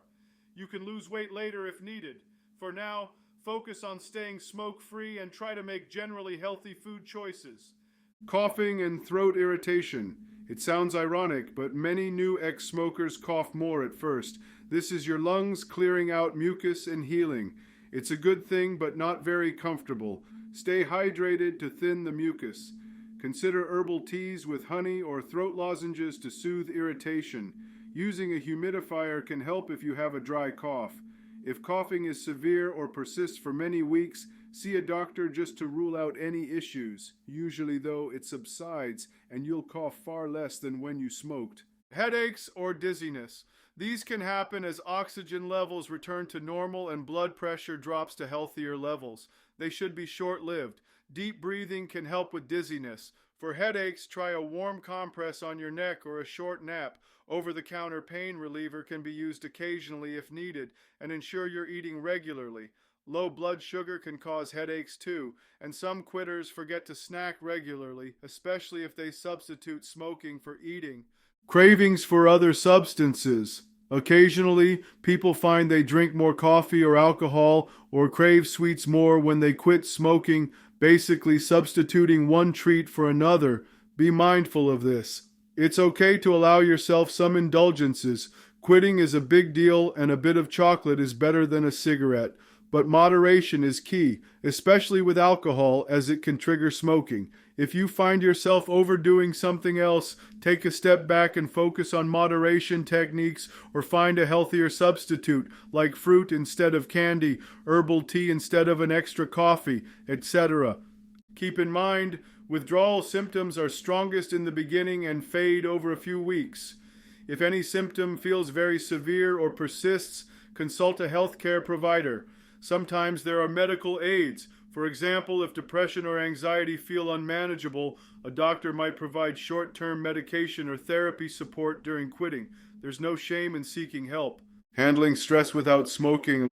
You can lose weight later if needed. For now, focus on staying smoke-free and try to make generally healthy food choices. Coughing and throat irritation. It sounds ironic, but many new ex-smokers cough more at first. This is your lungs clearing out mucus and healing. It's a good thing, but not very comfortable. Stay hydrated to thin the mucus. Consider herbal teas with honey or throat lozenges to soothe irritation. Using a humidifier can help if you have a dry cough. If coughing is severe or persists for many weeks, see a doctor just to rule out any issues. Usually, though, it subsides and you'll cough far less than when you smoked. Headaches or dizziness. These can happen as oxygen levels return to normal and blood pressure drops to healthier levels. They should be short-lived. Deep breathing can help with dizziness. For headaches, try a warm compress on your neck or a short nap. Over-the-counter pain reliever can be used occasionally if needed, and ensure you're eating regularly. Low blood sugar can cause headaches too, and some quitters forget to snack regularly, especially if they substitute smoking for eating. Cravings for other substances. Occasionally, people find they drink more coffee or alcohol or crave sweets more when they quit smoking, basically substituting one treat for another. Be mindful of this. It's okay to allow yourself some indulgences. Quitting is a big deal, and a bit of chocolate is better than a cigarette. But moderation is key, especially with alcohol, as it can trigger smoking. If you find yourself overdoing something else, take a step back and focus on moderation techniques, or find a healthier substitute, like fruit instead of candy, herbal tea instead of an extra coffee, etc. Keep in mind, withdrawal symptoms are strongest in the beginning and fade over a few weeks. If any symptom feels very severe or persists, consult a healthcare provider. Sometimes there are medical aids. For example, if depression or anxiety feel unmanageable, a doctor might provide short-term medication or therapy support during quitting. There's no shame in seeking help. Handling stress without smoking.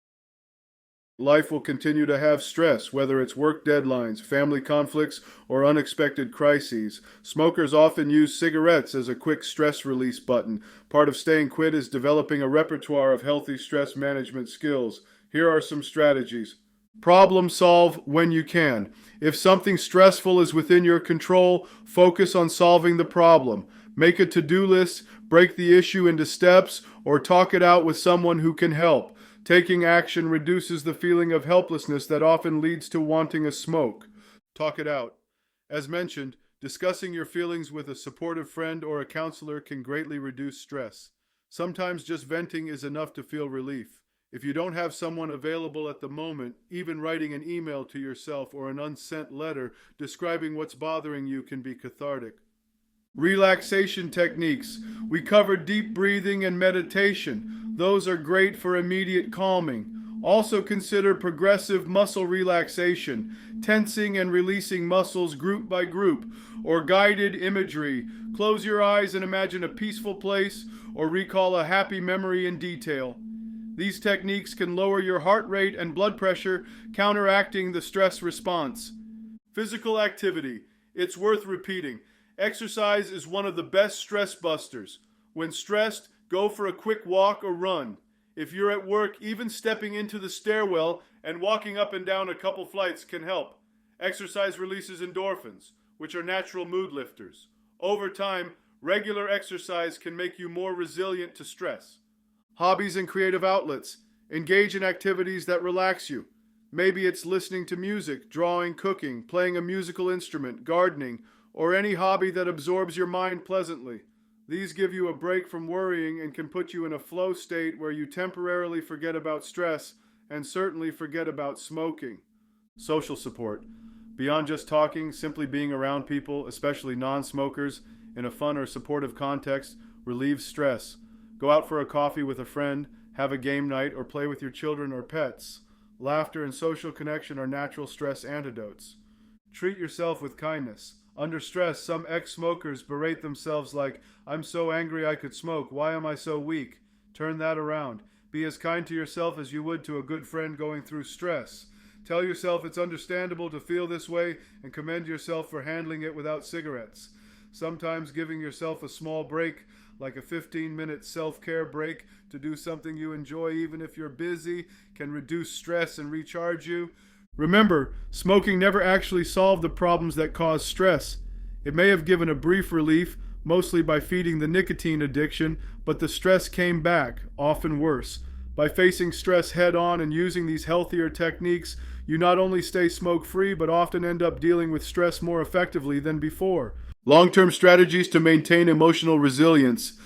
Life will continue to have stress, whether it's work deadlines, family conflicts, or unexpected crises. Smokers often use cigarettes as a quick stress release button. Part of staying quit is developing a repertoire of healthy stress management skills. Here are some strategies. Problem solve when you can. If something stressful is within your control, focus on solving the problem. Make a to-do list, break the issue into steps, or talk it out with someone who can help. Taking action reduces the feeling of helplessness that often leads to wanting a smoke. Talk it out. As mentioned, discussing your feelings with a supportive friend or a counselor can greatly reduce stress. Sometimes just venting is enough to feel relief. If you don't have someone available at the moment, even writing an email to yourself or an unsent letter describing what's bothering you can be cathartic. Relaxation techniques. We covered deep breathing and meditation. Those are great for immediate calming. Also consider progressive muscle relaxation, tensing and releasing muscles group by group, or guided imagery. Close your eyes and imagine a peaceful place, or recall a happy memory in detail. These techniques can lower your heart rate and blood pressure, counteracting the stress response. Physical activity. It's worth repeating. Exercise is one of the best stress busters. When stressed, go for a quick walk or run. If you're at work, even stepping into the stairwell and walking up and down a couple flights can help. Exercise releases endorphins, which are natural mood lifters. Over time, regular exercise can make you more resilient to stress. Hobbies and creative outlets. Engage in activities that relax you. Maybe it's listening to music, drawing, cooking, playing a musical instrument, gardening, or any hobby that absorbs your mind pleasantly. These give you a break from worrying and can put you in a flow state where you temporarily forget about stress and certainly forget about smoking. Social support. Beyond just talking, simply being around people, especially non-smokers, in a fun or supportive context, relieves stress. Go out for a coffee with a friend, have a game night, or play with your children or pets. Laughter and social connection are natural stress antidotes. Treat yourself with kindness. Under stress, some ex-smokers berate themselves like, "I'm so angry I could smoke. Why am I so weak?" Turn that around. Be as kind to yourself as you would to a good friend going through stress. Tell yourself it's understandable to feel this way and commend yourself for handling it without cigarettes. Sometimes giving yourself a small break, like a 15-minute self-care break to do something you enjoy even if you're busy, can reduce stress and recharge you. Remember, smoking never actually solved the problems that cause stress. It may have given a brief relief, mostly by feeding the nicotine addiction, but the stress came back, often worse. By facing stress head-on and using these healthier techniques, you not only stay smoke-free, but often end up dealing with stress more effectively than before. Long-term strategies to maintain emotional resilience.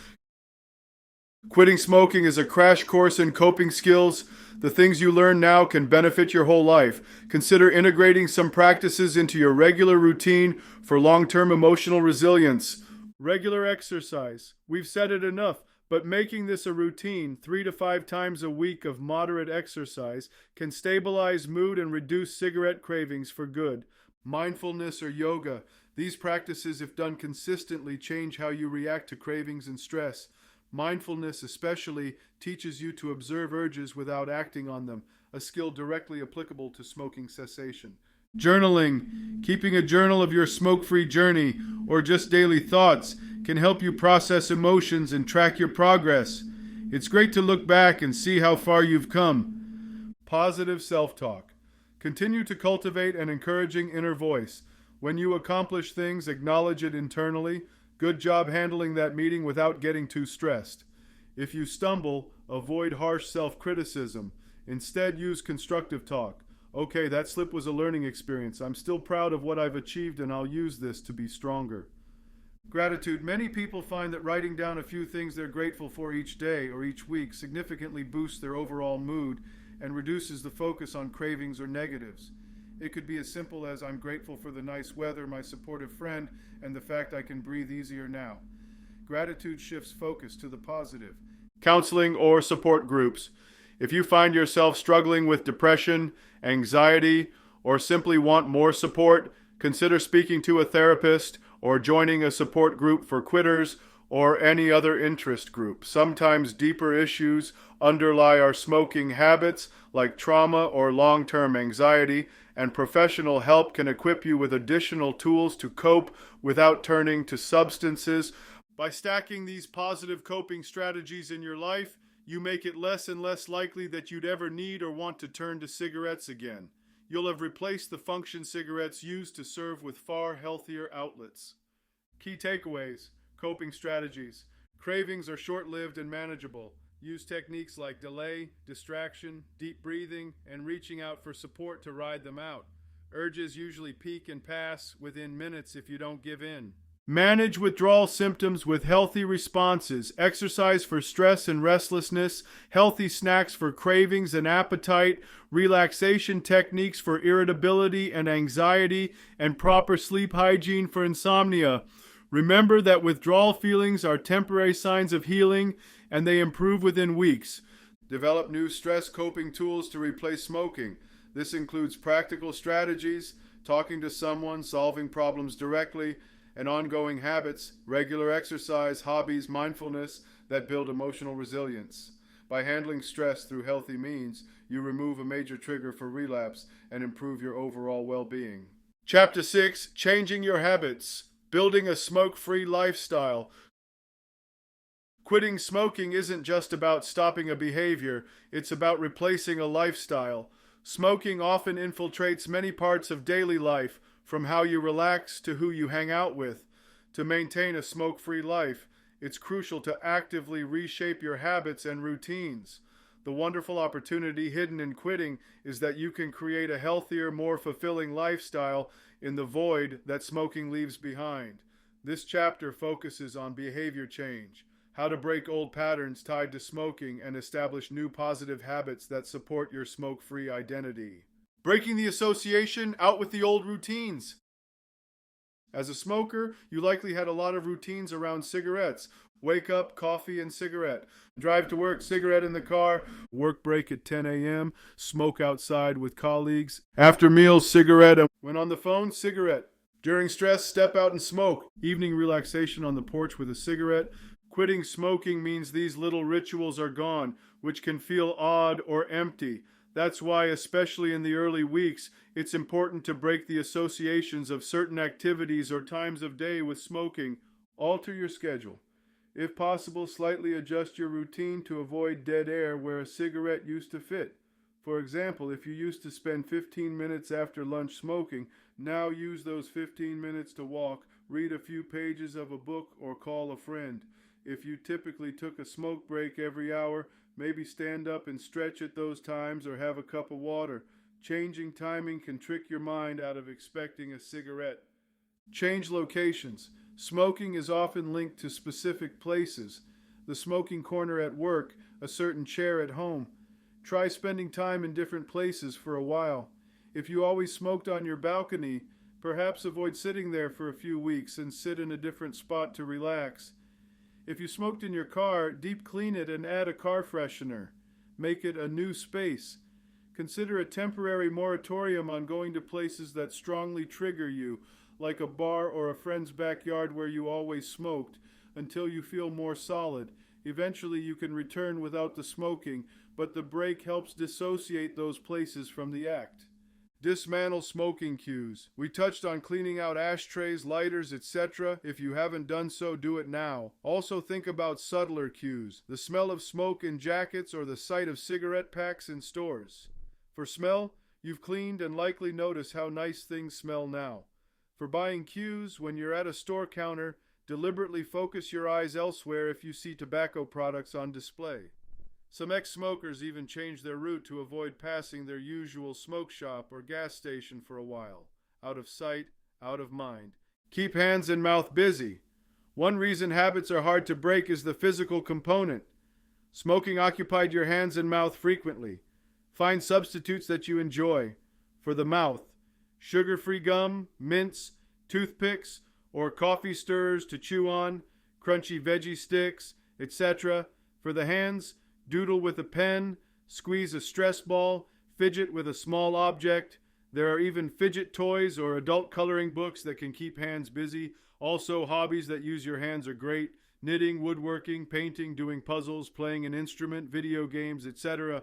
Quitting smoking is a crash course in coping skills. The things you learn now can benefit your whole life. Consider integrating some practices into your regular routine for long-term emotional resilience. Regular exercise. We've said it enough, but making this a routine, 3 to 5 times a week of moderate exercise, can stabilize mood and reduce cigarette cravings for good. Mindfulness or yoga. These practices, if done consistently, change how you react to cravings and stress. Mindfulness especially teaches you to observe urges without acting on them, a skill directly applicable to smoking cessation. Journaling, keeping a journal of your smoke-free journey or just daily thoughts, can help you process emotions and track your progress. It's great to look back and see how far you've come. Positive self-talk. Continue to cultivate an encouraging inner voice. When you accomplish things, acknowledge it internally. Good job handling that meeting without getting too stressed. If you stumble, avoid harsh self-criticism. Instead, use constructive talk. Okay, that slip was a learning experience. I'm still proud of what I've achieved and I'll use this to be stronger. Gratitude. Many people find that writing down a few things they're grateful for each day or each week significantly boosts their overall mood and reduces the focus on cravings or negatives. It could be as simple as, "I'm grateful for the nice weather, my supportive friend, and the fact I can breathe easier now." Gratitude shifts focus to the positive. Counseling or support groups. If you find yourself struggling with depression, anxiety, or simply want more support, consider speaking to a therapist or joining a support group for quitters or any other interest group. Sometimes deeper issues underlie our smoking habits, like trauma or long-term anxiety, and professional help can equip you with additional tools to cope without turning to substances. By stacking these positive coping strategies in your life, you make it less and less likely that you'd ever need or want to turn to cigarettes again. You'll have replaced the function cigarettes used to serve with far healthier outlets. Key takeaways: coping strategies. Cravings are short-lived and manageable. Use techniques like delay, distraction, deep breathing, and reaching out for support to ride them out. Urges usually peak and pass within minutes if you don't give in. Manage withdrawal symptoms with healthy responses. Exercise for stress and restlessness, healthy snacks for cravings and appetite, relaxation techniques for irritability and anxiety, and proper sleep hygiene for insomnia. Remember that withdrawal feelings are temporary signs of healing, and they improve within weeks. Develop new stress coping tools to replace smoking. This includes practical strategies, talking to someone, solving problems directly, and ongoing habits, regular exercise, hobbies, mindfulness that build emotional resilience. By handling stress through healthy means, you remove a major trigger for relapse and improve your overall well-being. Chapter 6, Changing Your Habits. Building a smoke-free lifestyle. Quitting smoking isn't just about stopping a behavior, it's about replacing a lifestyle. Smoking often infiltrates many parts of daily life, from how you relax to who you hang out with. To maintain a smoke-free life, it's crucial to actively reshape your habits and routines. The wonderful opportunity hidden in quitting is that you can create a healthier, more fulfilling lifestyle in the void that smoking leaves behind. This chapter focuses on behavior change, how to break old patterns tied to smoking and establish new positive habits that support your smoke-free identity. Breaking the association, out with the old routines. As a smoker, you likely had a lot of routines around cigarettes. Wake up, coffee and cigarette. Drive to work, cigarette in the car. Work break at 10 a.m. Smoke outside with colleagues. After meals, cigarette. When on the phone, cigarette. During stress, step out and smoke. Evening relaxation on the porch with a cigarette. Quitting smoking means these little rituals are gone, which can feel odd or empty. That's why, especially in the early weeks, it's important to break the associations of certain activities or times of day with smoking. Alter your schedule. If possible, slightly adjust your routine to avoid dead air where a cigarette used to fit. For example, if you used to spend 15 minutes after lunch smoking, now use those 15 minutes to walk, read a few pages of a book, or call a friend. If you typically took a smoke break every hour, maybe stand up and stretch at those times or have a cup of water. Changing timing can trick your mind out of expecting a cigarette. Change locations. Smoking is often linked to specific places. The smoking corner at work, a certain chair at home. Try spending time in different places for a while. If you always smoked on your balcony, perhaps avoid sitting there for a few weeks and sit in a different spot to relax. If you smoked in your car, deep clean it and add a car freshener. Make it a new space. Consider a temporary moratorium on going to places that strongly trigger you, like a bar or a friend's backyard where you always smoked, until you feel more solid. Eventually you can return without the smoking, but the break helps dissociate those places from the act. Dismantle smoking cues. We touched on cleaning out ashtrays, lighters, etc. If you haven't done so, do it now. Also think about subtler cues, the smell of smoke in jackets or the sight of cigarette packs in stores. For smell, you've cleaned and likely noticed how nice things smell now. For buying cues, when you're at a store counter, deliberately focus your eyes elsewhere if you see tobacco products on display. Some ex-smokers even change their route to avoid passing their usual smoke shop or gas station for a while. Out of sight, out of mind. Keep hands and mouth busy. One reason habits are hard to break is the physical component. Smoking occupied your hands and mouth frequently. Find substitutes that you enjoy. For the mouth, sugar-free gum, mints, toothpicks, or coffee stirrers to chew on, crunchy veggie sticks, etc. For the hands, doodle with a pen, squeeze a stress ball, fidget with a small object. There are even fidget toys or adult coloring books that can keep hands busy. Also, hobbies that use your hands are great. Knitting, woodworking, painting, doing puzzles, playing an instrument, video games, etc.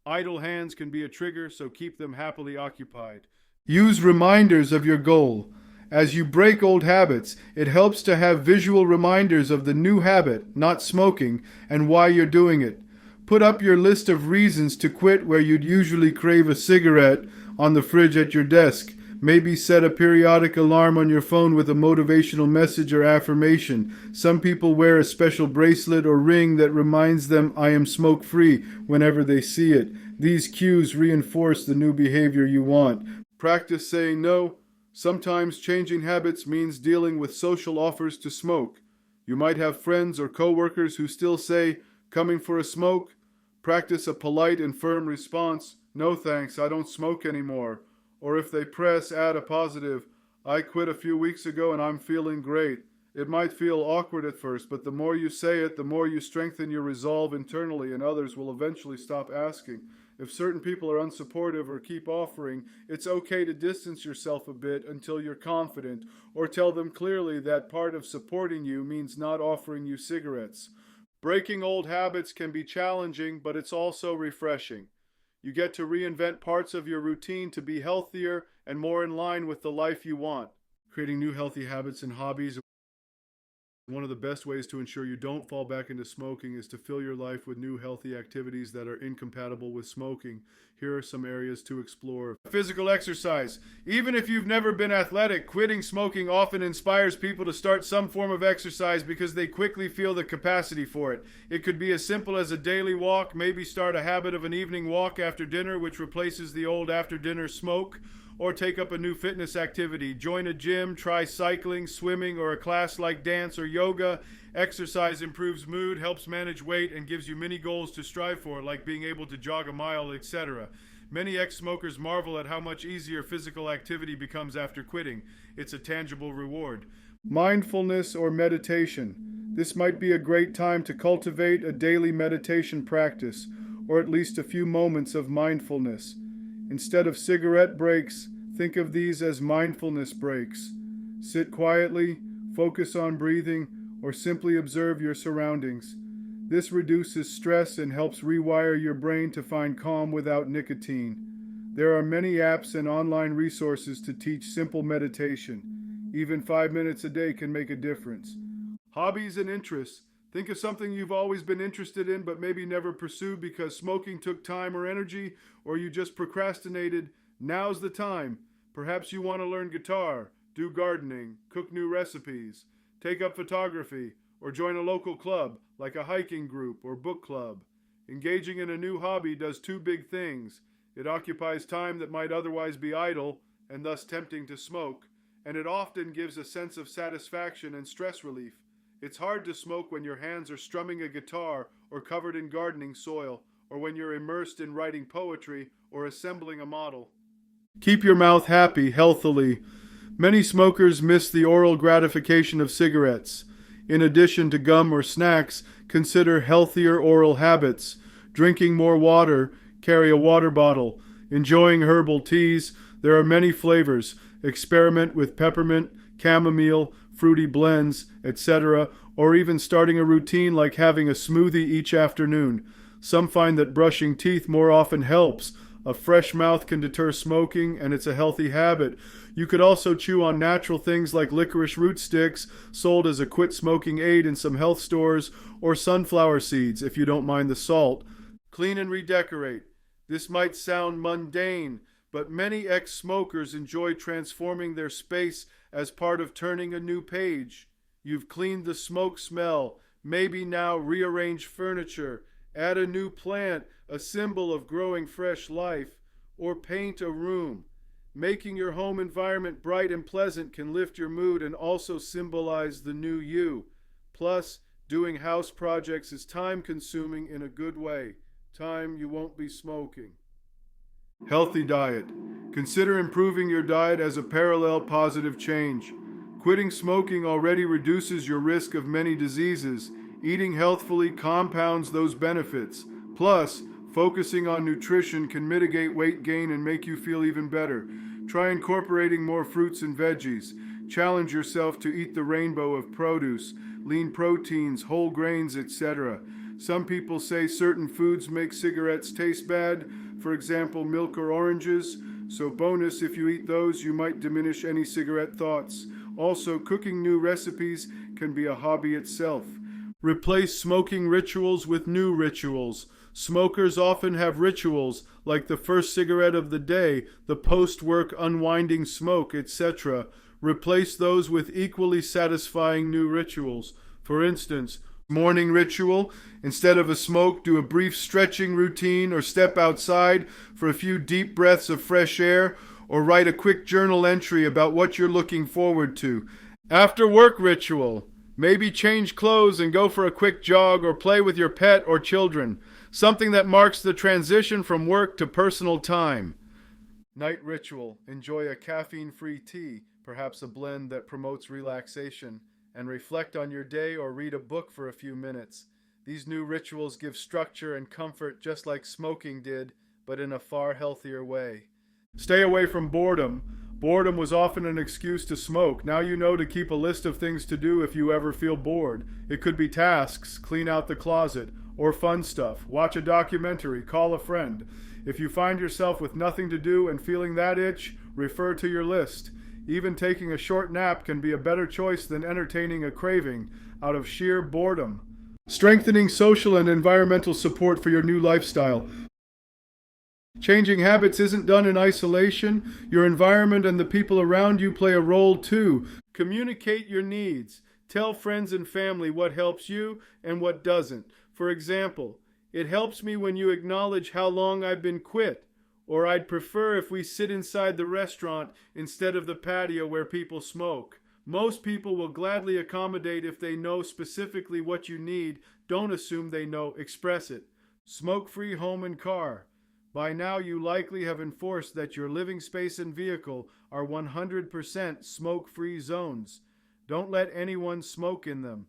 Idle hands can be a trigger, so keep them happily occupied. Use reminders of your goal. As you break old habits, it helps to have visual reminders of the new habit, not smoking, and why you're doing it. Put up your list of reasons to quit where you'd usually crave a cigarette on the fridge at your desk. Maybe set a periodic alarm on your phone with a motivational message or affirmation. Some people wear a special bracelet or ring that reminds them I am smoke-free whenever they see it. These cues reinforce the new behavior you want. Practice saying no. Sometimes changing habits means dealing with social offers to smoke. You might have friends or coworkers who still say, "Coming for a smoke?" Practice a polite and firm response, "No thanks, I don't smoke anymore." Or if they press, add a positive, "I quit a few weeks ago and I'm feeling great." It might feel awkward at first, but the more you say it, the more you strengthen your resolve internally, and others will eventually stop asking. If certain people are unsupportive or keep offering, it's okay to distance yourself a bit until you're confident, or tell them clearly that part of supporting you means not offering you cigarettes. Breaking old habits can be challenging, but it's also refreshing. You get to reinvent parts of your routine to be healthier and more in line with the life you want. Creating new healthy habits and hobbies. One of the best ways to ensure you don't fall back into smoking is to fill your life with new healthy activities that are incompatible with smoking. Here are some areas to explore. Physical exercise. Even if you've never been athletic, quitting smoking often inspires people to start some form of exercise because they quickly feel the capacity for it. It could be as simple as a daily walk, maybe start a habit of an evening walk after dinner, which replaces the old after-dinner smoke. Or take up a new fitness activity. Join a gym, try cycling, swimming, or a class like dance or yoga. Exercise improves mood, helps manage weight, and gives you many goals to strive for, like being able to jog a mile, etc. Many ex-smokers marvel at how much easier physical activity becomes after quitting. It's a tangible reward. Mindfulness or meditation. This might be a great time to cultivate a daily meditation practice, or at least a few moments of mindfulness. Instead of cigarette breaks, think of these as mindfulness breaks. Sit quietly, focus on breathing, or simply observe your surroundings. This reduces stress and helps rewire your brain to find calm without nicotine. There are many apps and online resources to teach simple meditation. Even 5 minutes a day can make a difference. Hobbies and interests. Think of something you've always been interested in but maybe never pursued because smoking took time or energy, or you just procrastinated. Now's the time. Perhaps you want to learn guitar, do gardening, cook new recipes, take up photography, or join a local club like a hiking group or book club. Engaging in a new hobby does two big things. It occupies time that might otherwise be idle and thus tempting to smoke, and it often gives a sense of satisfaction and stress relief. It's hard to smoke when your hands are strumming a guitar or covered in gardening soil, or when you're immersed in writing poetry or assembling a model. Keep your mouth happy healthily. Many smokers miss the oral gratification of cigarettes. In addition to gum or snacks, consider healthier oral habits. Drinking more water, carry a water bottle. Enjoying herbal teas, there are many flavors. Experiment with peppermint, chamomile, fruity blends, etc., or even starting a routine like having a smoothie each afternoon. Some find that brushing teeth more often helps. A fresh mouth can deter smoking, and it's a healthy habit. You could also chew on natural things like licorice root sticks, sold as a quit smoking aid in some health stores, or sunflower seeds if you don't mind the salt. Clean and redecorate. This might sound mundane, but many ex-smokers enjoy transforming their space as part of turning a new page. You've cleaned the smoke smell, maybe now rearrange furniture, add a new plant, a symbol of growing fresh life, or paint a room. Making your home environment bright and pleasant can lift your mood and also symbolize the new you. Plus, doing house projects is time-consuming in a good way. Time you won't be smoking. Healthy diet. Consider improving your diet as a parallel positive change. Quitting smoking already reduces your risk of many diseases. Eating healthfully compounds those benefits. Plus, focusing on nutrition can mitigate weight gain and make you feel even better. Try incorporating more fruits and veggies. Challenge yourself to eat the rainbow of produce, lean proteins, whole grains, etc. Some people say certain foods make cigarettes taste bad, for example, milk or oranges. So bonus, if you eat those, you might diminish any cigarette thoughts. Also, cooking new recipes can be a hobby itself. Replace smoking rituals with new rituals. Smokers often have rituals, like the first cigarette of the day, the post-work unwinding smoke, etc. Replace those with equally satisfying new rituals. For instance, morning ritual. Instead of a smoke, do a brief stretching routine or step outside for a few deep breaths of fresh air, or write a quick journal entry about what you're looking forward to. After work ritual. Maybe change clothes and go for a quick jog or play with your pet or children. Something that marks the transition from work to personal time. Night ritual. Enjoy a caffeine-free tea, perhaps a blend that promotes relaxation, and reflect on your day or read a book for a few minutes. These new rituals give structure and comfort just like smoking did, but in a far healthier way. Stay away from boredom. Boredom was often an excuse to smoke. Now you know to keep a list of things to do if you ever feel bored. It could be tasks, clean out the closet, or fun stuff. Watch a documentary, call a friend. If you find yourself with nothing to do and feeling that itch, refer to your list. Even taking a short nap can be a better choice than entertaining a craving out of sheer boredom. Strengthening social and environmental support for your new lifestyle. Changing habits isn't done in isolation. Your environment and the people around you play a role too. Communicate your needs. Tell friends and family what helps you and what doesn't. For example, it helps me when you acknowledge how long I've been quit. Or I'd prefer if we sit inside the restaurant instead of the patio where people smoke. Most people will gladly accommodate if they know specifically what you need. Don't assume they know, express it. Smoke-free home and car. By now you likely have enforced that your living space and vehicle are 100% smoke-free zones. Don't let anyone smoke in them.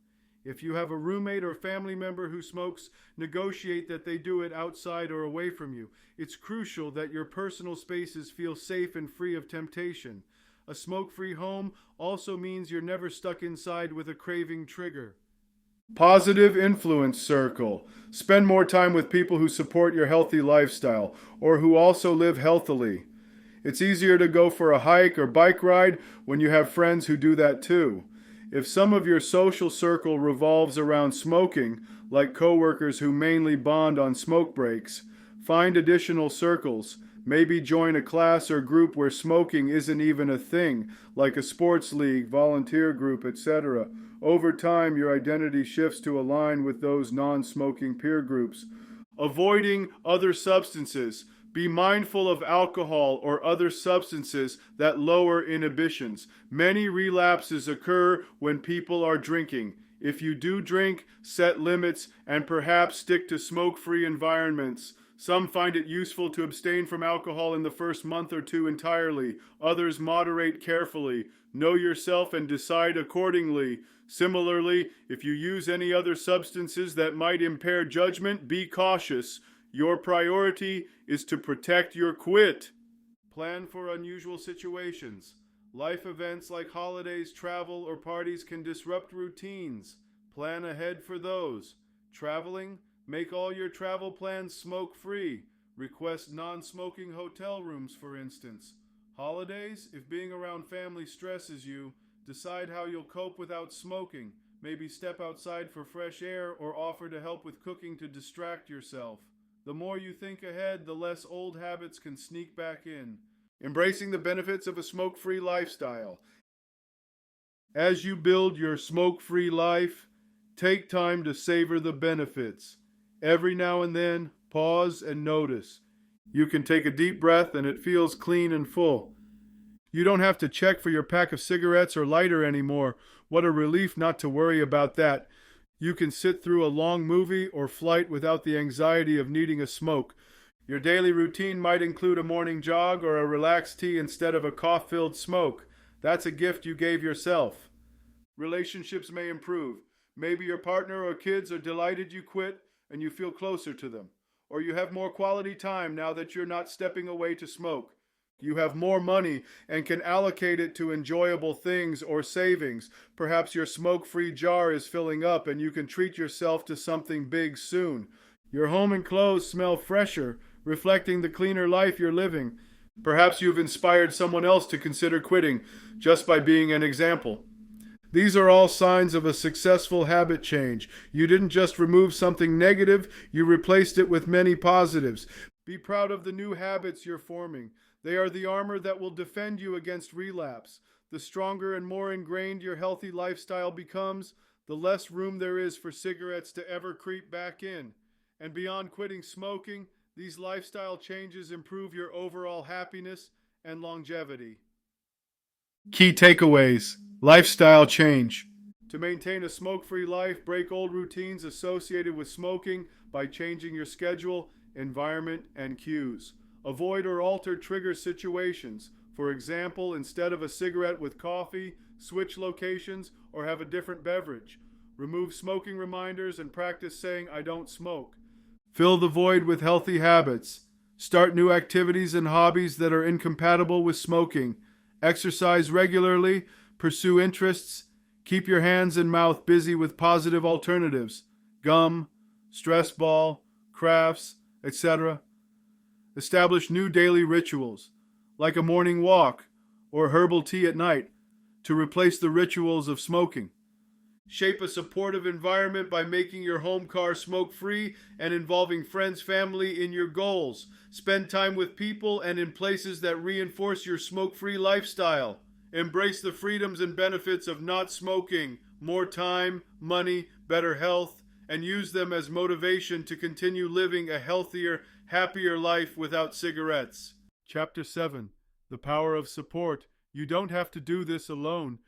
If you have a roommate or family member who smokes, negotiate that they do it outside or away from you. It's crucial that your personal spaces feel safe and free of temptation. A smoke-free home also means you're never stuck inside with a craving trigger. Positive influence circle. Spend more time with people who support your healthy lifestyle or who also live healthily. It's easier to go for a hike or bike ride when you have friends who do that too. If some of your social circle revolves around smoking, like coworkers who mainly bond on smoke breaks, find additional circles. Maybe join a class or group where smoking isn't even a thing, like a sports league, volunteer group, etc. Over time, your identity shifts to align with those non-smoking peer groups. Avoiding other substances. Be mindful of alcohol or other substances that lower inhibitions. Many relapses occur when people are drinking. If you do drink, set limits and perhaps stick to smoke-free environments. Some find it useful to abstain from alcohol in the first month or two entirely. Others moderate carefully. Know yourself and decide accordingly. Similarly, if you use any other substances that might impair judgment, be cautious. Your priority is to protect your quit. Plan for unusual situations. Life events like holidays, travel, or parties can disrupt routines. Plan ahead for those. Traveling? Make all your travel plans smoke-free. Request non-smoking hotel rooms, for instance. Holidays? If being around family stresses you, decide how you'll cope without smoking. Maybe step outside for fresh air or offer to help with cooking to distract yourself. The more you think ahead, the less old habits can sneak back in. Embracing the benefits of a smoke-free lifestyle. As you build your smoke-free life, take time to savor the benefits. Every now and then, pause and notice. You can take a deep breath and it feels clean and full. You don't have to check for your pack of cigarettes or lighter anymore. What a relief not to worry about that. You can sit through a long movie or flight without the anxiety of needing a smoke. Your daily routine might include a morning jog or a relaxed tea instead of a cough-filled smoke. That's a gift you gave yourself. Relationships may improve. Maybe your partner or kids are delighted you quit and you feel closer to them. Or you have more quality time now that you're not stepping away to smoke. You have more money and can allocate it to enjoyable things or savings. Perhaps your smoke-free jar is filling up and you can treat yourself to something big soon. Your home and clothes smell fresher, reflecting the cleaner life you're living. Perhaps you've inspired someone else to consider quitting just by being an example. These are all signs of a successful habit change. You didn't just remove something negative, you replaced it with many positives. Be proud of the new habits you're forming. They are the armor that will defend you against relapse. The stronger and more ingrained your healthy lifestyle becomes, the less room there is for cigarettes to ever creep back in. And beyond quitting smoking, these lifestyle changes improve your overall happiness and longevity. Key takeaways. Lifestyle change. To maintain a smoke-free life, break old routines associated with smoking by changing your schedule, environment, and cues. Avoid or alter trigger situations. For example, instead of a cigarette with coffee, switch locations or have a different beverage. Remove smoking reminders and practice saying, "I don't smoke." Fill the void with healthy habits. Start new activities and hobbies that are incompatible with smoking. Exercise regularly. Pursue interests. Keep your hands and mouth busy with positive alternatives. Gum, stress ball, crafts, etc. Establish new daily rituals, like a morning walk or herbal tea at night, to replace the rituals of smoking. Shape a supportive environment by making your home car smoke-free and involving friends, family in your goals. Spend time with people and in places that reinforce your smoke-free lifestyle. Embrace the freedoms and benefits of not smoking, more time, money, better health, and use them as motivation to continue living a healthier, happier life without cigarettes. Chapter 7. The Power of Support. You don't have to do this alone.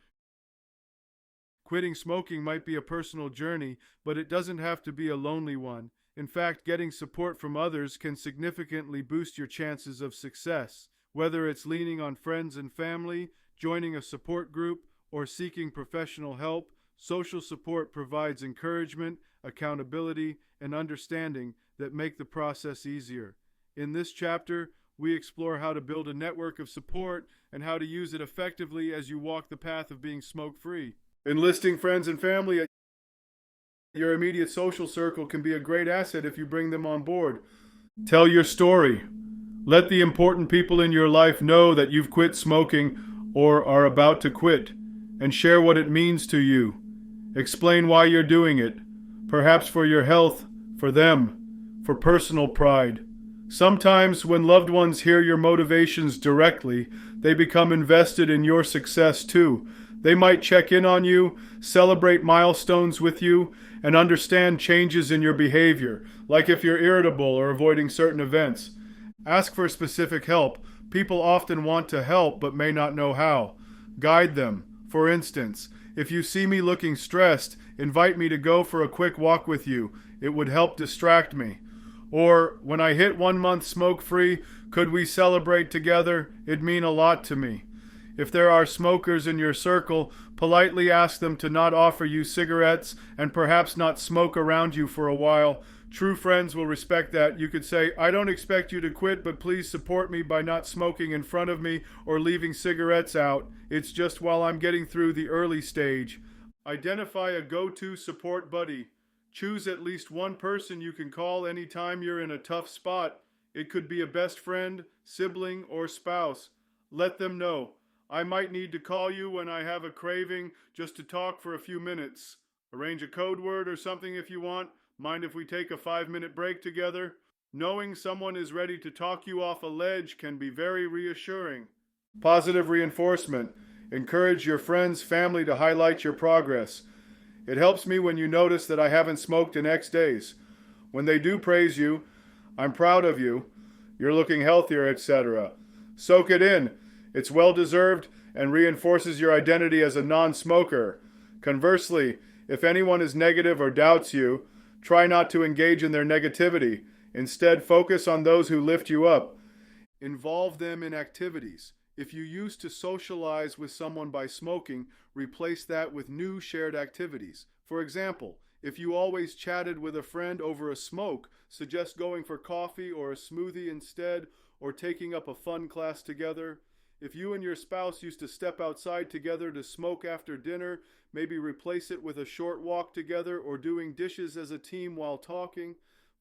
Quitting smoking might be a personal journey, but it doesn't have to be a lonely one. In fact, getting support from others can significantly boost your chances of success. Whether it's leaning on friends and family, joining a support group, or seeking professional help, Social support provides encouragement, accountability, and understanding that make the process easier. In this chapter, we explore how to build a network of support and how to use it effectively as you walk the path of being smoke-free. Enlisting friends and family at your immediate social circle can be a great asset if you bring them on board. Tell your story. Let the important people in your life know that you've quit smoking or are about to quit, and share what it means to you. Explain why you're doing it, perhaps for your health, for them, for personal pride. Sometimes when loved ones hear your motivations directly, they become invested in your success too. They might check in on you, celebrate milestones with you, and understand changes in your behavior, like if you're irritable or avoiding certain events. Ask for specific help. People often want to help but may not know how. Guide them. For instance, if you see me looking stressed, invite me to go for a quick walk with you. It would help distract me. Or, when I hit 1 month smoke-free, could we celebrate together? It'd mean a lot to me. If there are smokers in your circle, politely ask them to not offer you cigarettes and perhaps not smoke around you for a while. True friends will respect that. You could say, I don't expect you to quit, but please support me by not smoking in front of me or leaving cigarettes out. It's just while I'm getting through the early stage. Identify a go-to support buddy. Choose at least one person you can call anytime you're in a tough spot. It could be a best friend, sibling, or spouse. Let them know. I might need to call you when I have a craving just to talk for a few minutes. Arrange a code word or something if you want. Mind if we take a 5-minute break together? Knowing someone is ready to talk you off a ledge can be very reassuring. Positive reinforcement. Encourage your friends, family to highlight your progress. It helps me when you notice that I haven't smoked in X days. When they do praise you, I'm proud of you, you're looking healthier, etc. Soak it in. It's well-deserved and reinforces your identity as a non-smoker. Conversely, if anyone is negative or doubts you, try not to engage in their negativity. Instead, focus on those who lift you up. Involve them in activities. If you used to socialize with someone by smoking, replace that with new shared activities. For example, if you always chatted with a friend over a smoke, suggest going for coffee or a smoothie instead, or taking up a fun class together. If you and your spouse used to step outside together to smoke after dinner, maybe replace it with a short walk together or doing dishes as a team while talking.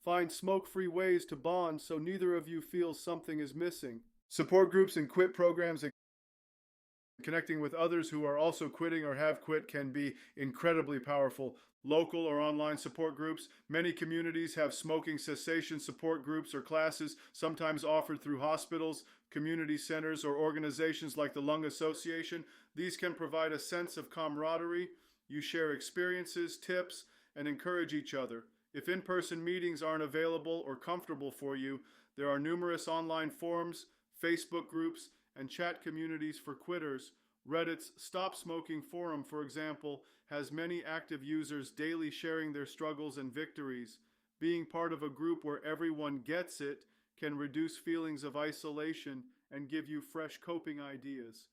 Find smoke-free ways to bond so neither of you feels something is missing. Support groups and quit programs and connecting with others who are also quitting or have quit can be incredibly powerful. Local or online support groups. Many communities have smoking cessation support groups or classes, sometimes offered through hospitals, community centers, or organizations like the Lung Association. These can provide a sense of camaraderie. You share experiences, tips, and encourage each other. If in-person meetings aren't available or comfortable for you, there are numerous online forums, Facebook groups, and chat communities for quitters. Reddit's Stop Smoking forum, for example, has many active users daily sharing their struggles and victories. Being part of a group where everyone gets it can reduce feelings of isolation and give you fresh coping ideas.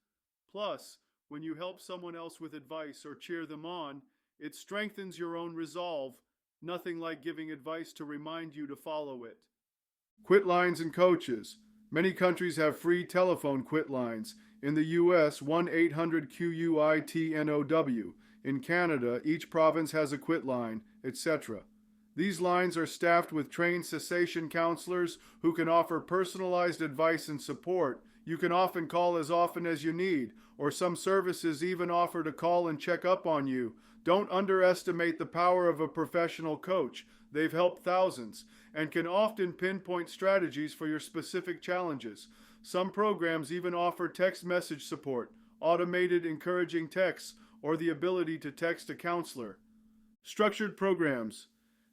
Plus, when you help someone else with advice or cheer them on, it strengthens your own resolve. Nothing like giving advice to remind you to follow it. Quit lines and coaches. Many countries have free telephone quit lines. In the US, 1-800-QUIT-NOW. In Canada, each province has a quit line, etc. These lines are staffed with trained cessation counselors who can offer personalized advice and support. You can often call as often as you need, or some services even offer to call and check up on you. Don't underestimate the power of a professional coach. They've helped thousands and can often pinpoint strategies for your specific challenges. Some programs even offer text message support, automated encouraging texts, or the ability to text a counselor. Structured programs.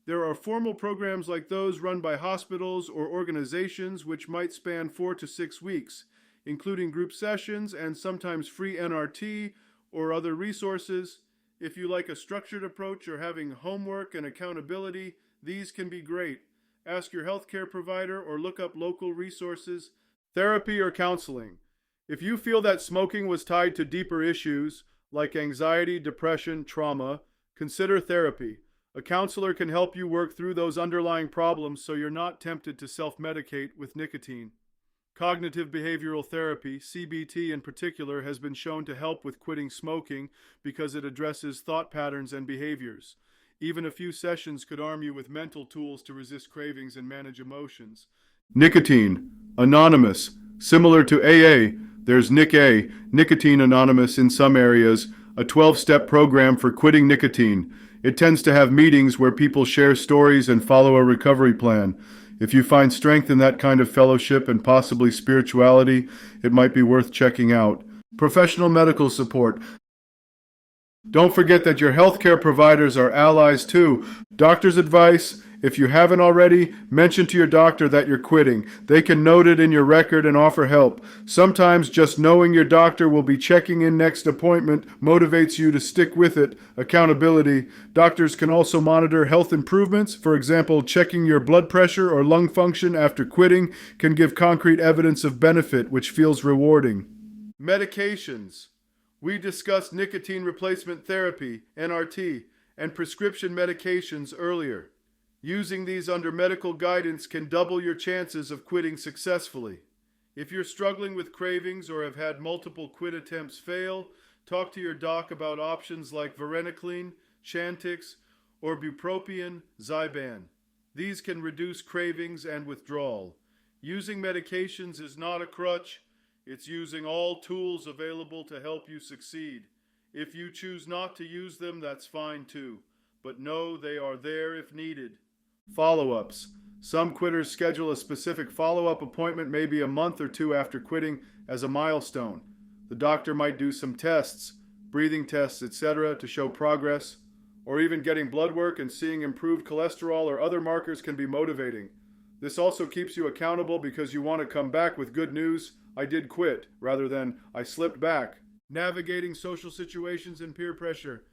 There are formal programs like those run by hospitals or organizations which might span 4 to 6 weeks, including group sessions and sometimes free NRT or other resources. If you like a structured approach or having homework and accountability, these can be great. Ask your healthcare provider or look up local resources. Therapy or counseling. If you feel that smoking was tied to deeper issues, like anxiety, depression, trauma, consider therapy. A counselor can help you work through those underlying problems so you're not tempted to self-medicate with nicotine. Cognitive behavioral therapy, CBT in particular, has been shown to help with quitting smoking because it addresses thought patterns and behaviors. Even a few sessions could arm you with mental tools to resist cravings and manage emotions. Nicotine, Anonymous. Similar to AA, there's NIC-A, Nicotine Anonymous in some areas, a 12-step program for quitting nicotine. It tends to have meetings where people share stories and follow a recovery plan. If you find strength in that kind of fellowship and possibly spirituality, it might be worth checking out. Professional medical support. Don't forget that your healthcare providers are allies too. Doctor's advice, if you haven't already, mention to your doctor that you're quitting. They can note it in your record and offer help. Sometimes just knowing your doctor will be checking in next appointment motivates you to stick with it. Accountability. Doctors can also monitor health improvements. For example, checking your blood pressure or lung function after quitting can give concrete evidence of benefit, which feels rewarding. Medications. We discussed nicotine replacement therapy, NRT, and prescription medications earlier. Using these under medical guidance can double your chances of quitting successfully. If you're struggling with cravings or have had multiple quit attempts fail, talk to your doc about options like varenicline, Chantix, or bupropion, Zyban. These can reduce cravings and withdrawal. Using medications is not a crutch. It's using all tools available to help you succeed. If you choose not to use them, that's fine too. But know they are there if needed. Follow-ups. Some quitters schedule a specific follow-up appointment maybe a month or two after quitting as a milestone. The doctor might do some tests, breathing tests, etc. to show progress, or even getting blood work and seeing improved cholesterol or other markers can be motivating. This also keeps you accountable because you want to come back with good news, I did quit, rather than I slipped back. Navigating social situations and peer pressure.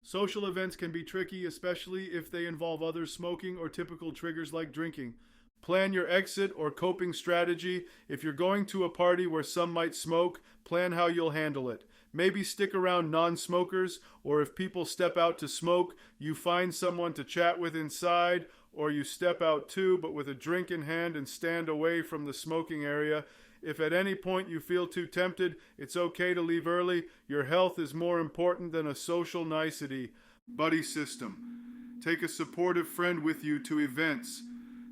Social events can be tricky, especially if they involve others smoking or typical triggers like drinking. Plan your exit or coping strategy. If you're going to a party where some might smoke, plan how you'll handle it. Maybe stick around non-smokers, or if people step out to smoke, you find someone to chat with inside, or you step out too, but with a drink in hand and stand away from the smoking area. If at any point you feel too tempted, it's okay to leave early. Your health is more important than a social nicety. Buddy system. Take a supportive friend with you to events.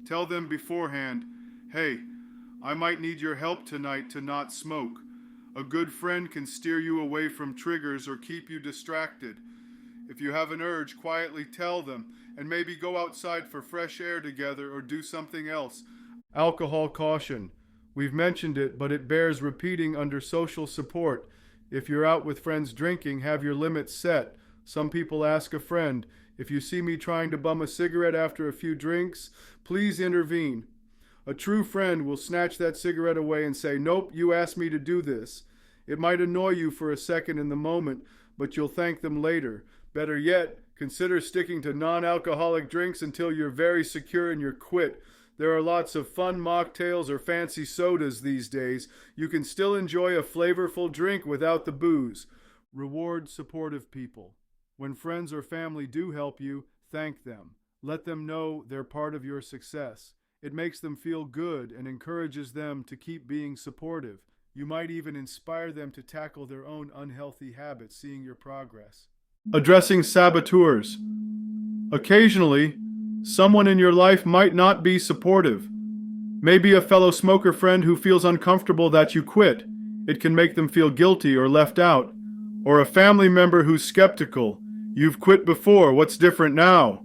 Tell them beforehand, hey, I might need your help tonight to not smoke. A good friend can steer you away from triggers or keep you distracted. If you have an urge, quietly tell them, and maybe go outside for fresh air together or do something else. Alcohol caution. We've mentioned it, but it bears repeating under social support. If you're out with friends drinking, have your limits set. Some people ask a friend, if you see me trying to bum a cigarette after a few drinks, please intervene. A true friend will snatch that cigarette away and say, nope, you asked me to do this. It might annoy you for a second in the moment, but you'll thank them later. Better yet, consider sticking to non-alcoholic drinks until you're very secure in your quit. There are lots of fun mocktails or fancy sodas these days. You can still enjoy a flavorful drink without the booze. Reward supportive people. When friends or family do help you, thank them. Let them know they're part of your success. It makes them feel good and encourages them to keep being supportive. You might even inspire them to tackle their own unhealthy habits, seeing your progress. Addressing saboteurs. Occasionally, someone in your life might not be supportive. Maybe a fellow smoker friend who feels uncomfortable that you quit. It can make them feel guilty or left out. Or a family member who's skeptical. You've quit before, what's different now?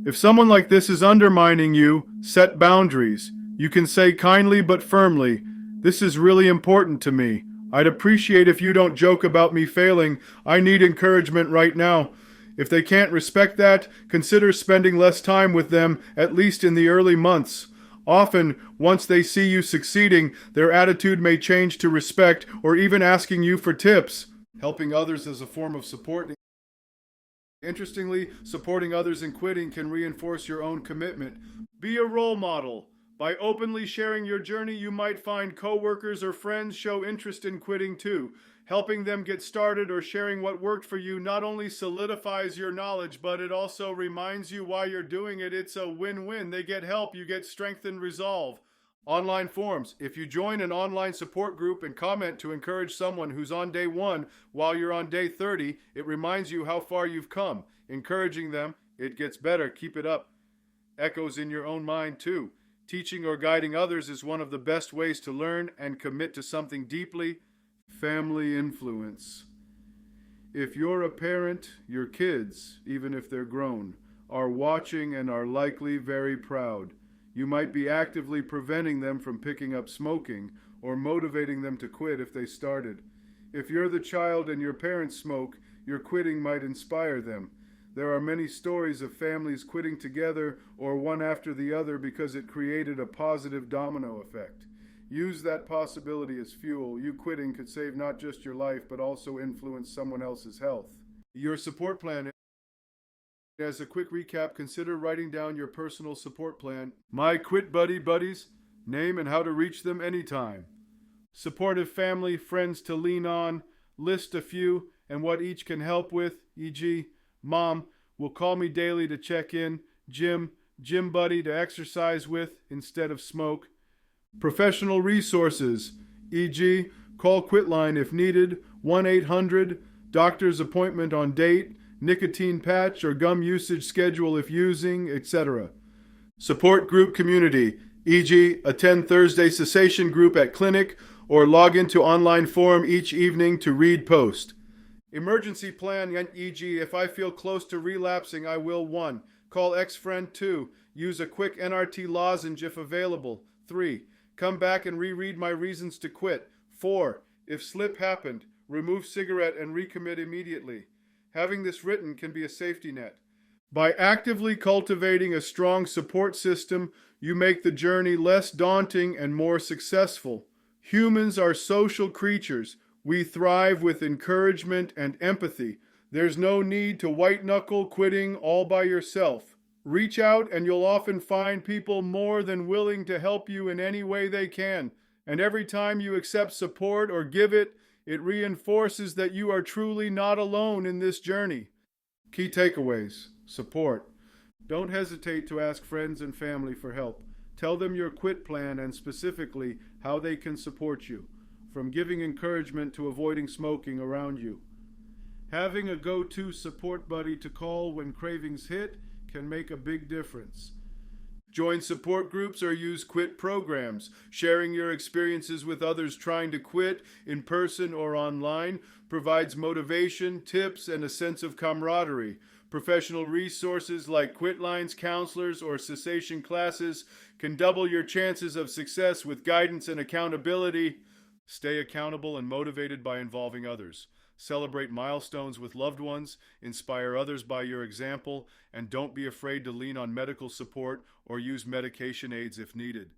If someone like this is undermining you, set boundaries. You can say kindly but firmly, this is really important to me. I'd appreciate if you don't joke about me failing. I need encouragement right now. If they can't respect that, consider spending less time with them, at least in the early months. Often, once they see you succeeding, their attitude may change to respect or even asking you for tips. Helping others as a form of support. Interestingly, supporting others in quitting can reinforce your own commitment. Be a role model. By openly sharing your journey, you might find coworkers or friends show interest in quitting too. Helping them get started or sharing what worked for you not only solidifies your knowledge, but it also reminds you why you're doing it. It's a win-win. They get help, you get strengthened resolve. Online forums. If you join an online support group and comment to encourage someone who's on day 1 while you're on day 30, it reminds you how far you've come. Encouraging them, it gets better. Keep it up. Echoes in your own mind too. Teaching or guiding others is one of the best ways to learn and commit to something deeply. Family influence. If you're a parent, your kids, even if they're grown, are watching and are likely very proud. You might be actively preventing them from picking up smoking or motivating them to quit if they started. If you're the child and your parents smoke, your quitting might inspire them. There are many stories of families quitting together or one after the other because it created a positive domino effect. Use that possibility as fuel. You quitting could save not just your life, but also influence someone else's health. Your support plan. As a quick recap, consider writing down your personal support plan. My Quit Buddy Buddies, name and how to reach them anytime. Supportive family, friends to lean on, list a few and what each can help with, e.g., Mom will call me daily to check in, gym buddy to exercise with instead of smoke. Professional resources, e.g., call Quitline if needed, 1-800, doctor's appointment on date, nicotine patch or gum usage schedule if using, etc. Support group community, e.g., attend Thursday cessation group at clinic or log into online forum each evening to read post. Emergency plan, e.g., if I feel close to relapsing, I will 1. Call ex-friend 2. Use a quick NRT lozenge if available. 3. Come back and reread my reasons to quit. 4. If slip happened, remove cigarette and recommit immediately. Having this written can be a safety net. By actively cultivating a strong support system, you make the journey less daunting and more successful. Humans are social creatures. We thrive with encouragement and empathy. There's no need to white-knuckle quitting all by yourself. Reach out and you'll often find people more than willing to help you in any way they can. And every time you accept support or give it, it reinforces that you are truly not alone in this journey. Key takeaways. Support. Don't hesitate to ask friends and family for help. Tell them your quit plan and specifically how they can support you, from giving encouragement to avoiding smoking around you. Having a go-to support buddy to call when cravings hit can make a big difference. Join support groups or use quit programs. Sharing your experiences with others trying to quit in person or online provides motivation, tips, and a sense of camaraderie. Professional resources like Quitlines, counselors, or cessation classes can double your chances of success with guidance and accountability. Stay accountable and motivated by involving others. Celebrate milestones with loved ones, inspire others by your example, and don't be afraid to lean on medical support or use medication aids if needed.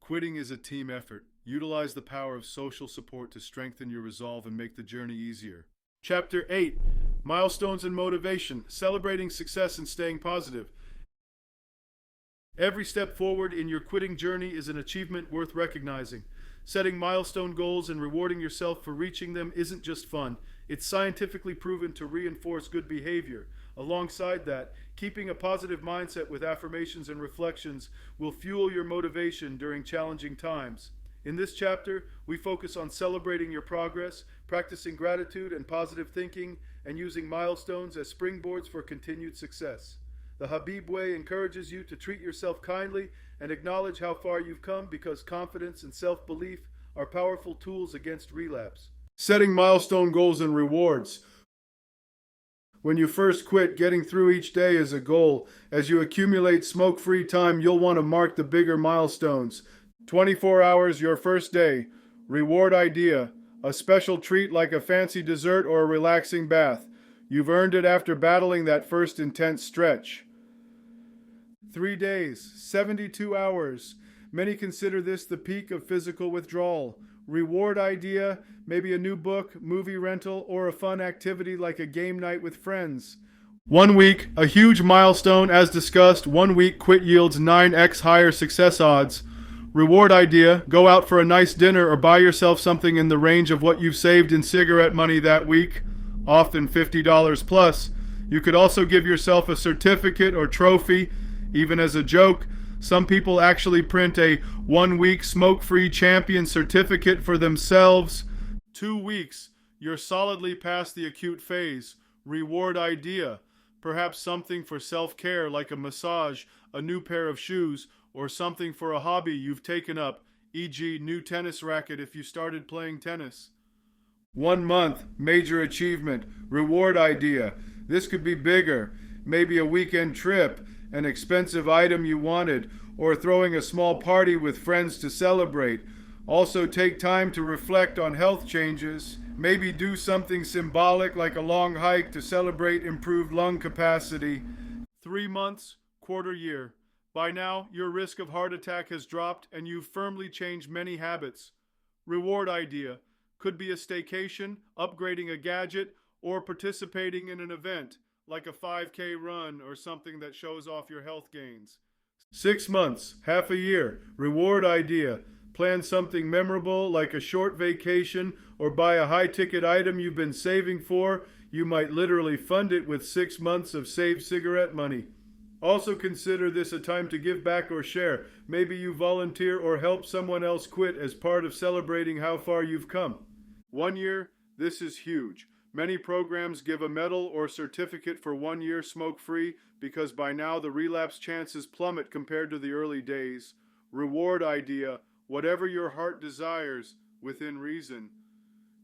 Quitting is a team effort. Utilize the power of social support to strengthen your resolve and make the journey easier. Chapter 8. Milestones and Motivation. Celebrating success and staying positive. Every step forward in your quitting journey is an achievement worth recognizing. Setting milestone goals and rewarding yourself for reaching them isn't just fun. It's scientifically proven to reinforce good behavior. Alongside that, keeping a positive mindset with affirmations and reflections will fuel your motivation during challenging times. In this chapter, we focus on celebrating your progress, practicing gratitude and positive thinking, and using milestones as springboards for continued success. The Habib Way encourages you to treat yourself kindly and acknowledge how far you've come because confidence and self-belief are powerful tools against relapse. Setting milestone goals and rewards. When you first quit, getting through each day is a goal. As you accumulate smoke-free time, you'll want to mark the bigger milestones. 24 hours, your first day. Reward idea. A special treat like a fancy dessert or a relaxing bath. You've earned it after battling that first intense stretch. 3 days, 72 hours. Many consider this the peak of physical withdrawal. Reward idea, maybe a new book, movie rental, or a fun activity like a game night with friends. 1 week, a huge milestone as discussed. 1 week quit yields 9x higher success odds. Reward idea, go out for a nice dinner or buy yourself something in the range of what you've saved in cigarette money that week, often $50 plus. You could also give yourself a certificate or trophy, even as a joke. Some people actually print a 1-week smoke-free champion certificate for themselves. 2 weeks, you're solidly past the acute phase. Reward idea, perhaps something for self-care like a massage, a new pair of shoes, or something for a hobby you've taken up, e.g. new tennis racket if you started playing tennis. 1 month, major achievement, reward idea. This could be bigger, maybe a weekend trip, an expensive item you wanted, or throwing a small party with friends to celebrate. Also take time to reflect on health changes. Maybe do something symbolic like a long hike to celebrate improved lung capacity. 3 months, quarter year. By now, your risk of heart attack has dropped and you've firmly changed many habits. Reward idea. Could be a staycation, upgrading a gadget, or participating in an event, like a 5K run or something that shows off your health gains. 6 months, half a year. Reward idea. Plan something memorable like a short vacation or buy a high-ticket item you've been saving for. You might literally fund it with 6 months of saved cigarette money. Also consider this a time to give back or share. Maybe you volunteer or help someone else quit as part of celebrating how far you've come. 1 year, this is huge. Many programs give a medal or certificate for 1 year smoke-free because by now the relapse chances plummet compared to the early days. Reward idea, whatever your heart desires, within reason.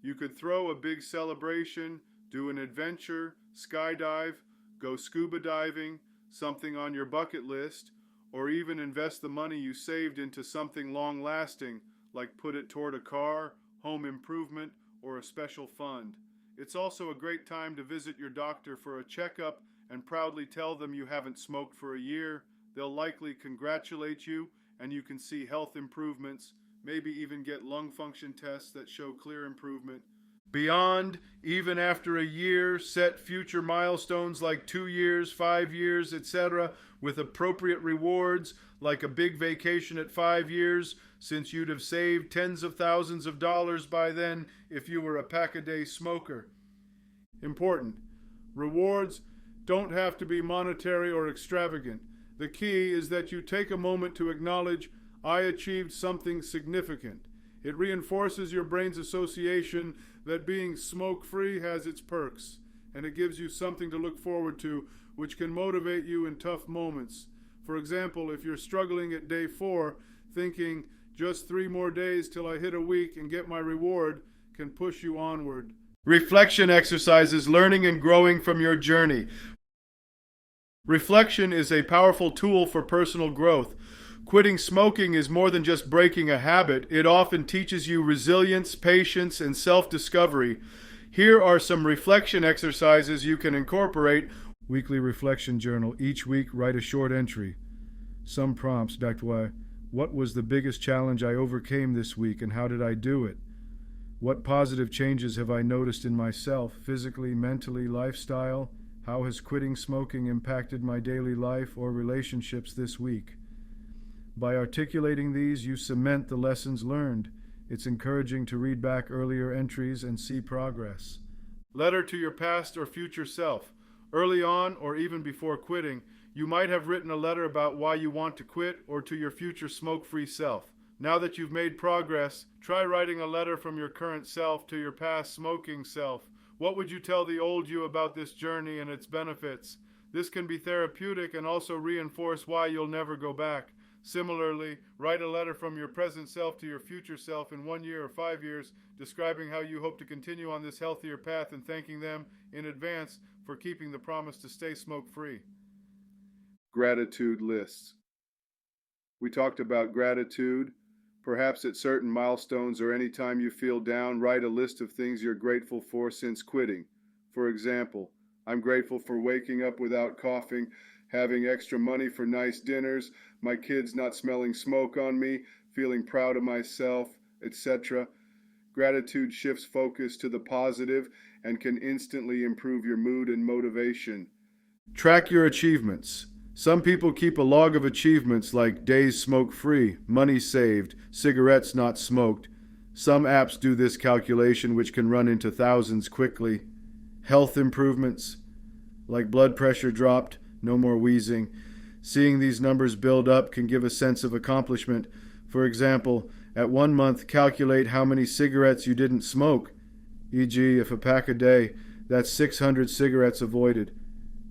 You could throw a big celebration, do an adventure, skydive, go scuba diving, something on your bucket list, or even invest the money you saved into something long-lasting, like put it toward a car, home improvement, or a special fund. It's also a great time to visit your doctor for a checkup and proudly tell them you haven't smoked for a year. They'll likely congratulate you, and you can see health improvements, maybe even get lung function tests that show clear improvement. Beyond, even after a year, set future milestones like 2 years, 5 years, etc., with appropriate rewards like a big vacation at 5 years, since you'd have saved tens of thousands of dollars by then if you were a pack-a-day smoker. Important. Rewards don't have to be monetary or extravagant. The key is that you take a moment to acknowledge, I achieved something significant. It reinforces your brain's association that being smoke-free has its perks, and it gives you something to look forward to, which can motivate you in tough moments. For example, if you're struggling at day 4, thinking, just 3 more days till I hit a week and get my reward, can push you onward. Reflection exercises, learning and growing from your journey. Reflection is a powerful tool for personal growth. Quitting smoking is more than just breaking a habit. It often teaches you resilience, patience, and self-discovery. Here are some reflection exercises you can incorporate. Weekly reflection journal. Each week, write a short entry. Some prompts back to why. What was the biggest challenge I overcame this week and how did I do it? What positive changes have I noticed in myself, physically, mentally, lifestyle? How has quitting smoking impacted my daily life or relationships this week? By articulating these, you cement the lessons learned. It's encouraging to read back earlier entries and see progress. Letter to your past or future self. Early on, or even before quitting, you might have written a letter about why you want to quit or to your future smoke-free self. Now that you've made progress, try writing a letter from your current self to your past smoking self. What would you tell the old you about this journey and its benefits? This can be therapeutic and also reinforce why you'll never go back. Similarly, write a letter from your present self to your future self in 1 year or 5 years, describing how you hope to continue on this healthier path and thanking them in advance for keeping the promise to stay smoke-free. Gratitude lists. We talked about gratitude. Perhaps at certain milestones or any time you feel down, write a list of things you're grateful for since quitting. For example, I'm grateful for waking up without coughing, having extra money for nice dinners, my kids not smelling smoke on me, feeling proud of myself, etc. Gratitude shifts focus to the positive and can instantly improve your mood and motivation. Track your achievements. Some people keep a log of achievements like days smoke-free, money saved, cigarettes not smoked. Some apps do this calculation, which can run into thousands quickly. Health improvements, like blood pressure dropped, no more wheezing. Seeing these numbers build up can give a sense of accomplishment. For example, at 1 month, calculate how many cigarettes you didn't smoke. E.g., if a pack a day, that's 600 cigarettes avoided.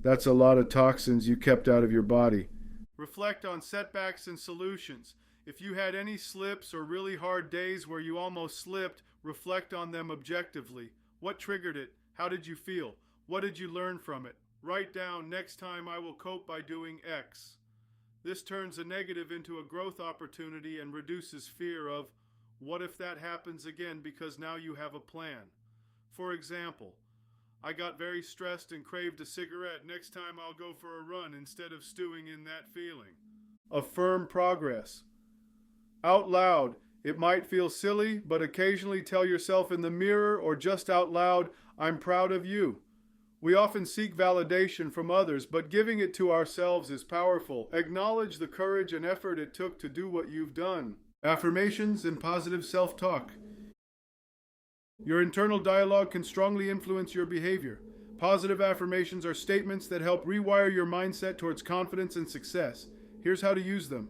That's a lot of toxins you kept out of your body. Reflect on setbacks and solutions. If you had any slips or really hard days where you almost slipped, reflect on them objectively. What triggered it? How did you feel? What did you learn from it? Write down, next time I will cope by doing X. This turns a negative into a growth opportunity and reduces fear of, what if that happens again, because now you have a plan. For example, I got very stressed and craved a cigarette. Next time I'll go for a run instead of stewing in that feeling. Affirm progress. Out loud, it might feel silly, but occasionally tell yourself in the mirror or just out loud, I'm proud of you. We often seek validation from others, but giving it to ourselves is powerful. Acknowledge the courage and effort it took to do what you've done. Affirmations and positive self-talk. Your internal dialogue can strongly influence your behavior. Positive affirmations are statements that help rewire your mindset towards confidence and success. Here's how to use them.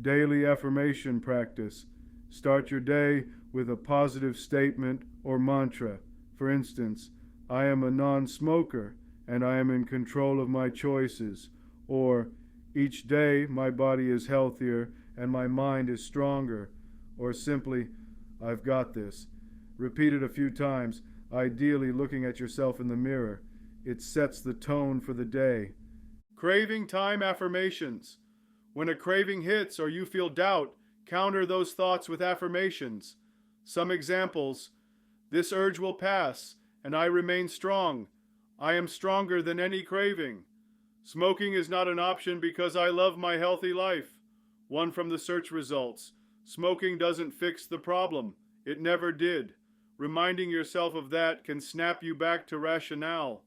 Daily affirmation practice. Start your day with a positive statement or mantra. For instance, I am a non-smoker and I am in control of my choices. Or, each day my body is healthier and my mind is stronger. Or simply, I've got this. Repeat it a few times, ideally looking at yourself in the mirror. It sets the tone for the day. Craving time affirmations. When a craving hits or you feel doubt, counter those thoughts with affirmations. Some examples: this urge will pass, and I remain strong. I am stronger than any craving. Smoking is not an option because I love my healthy life. One from the search results. Smoking doesn't fix the problem. It never did. Reminding yourself of that can snap you back to rationale.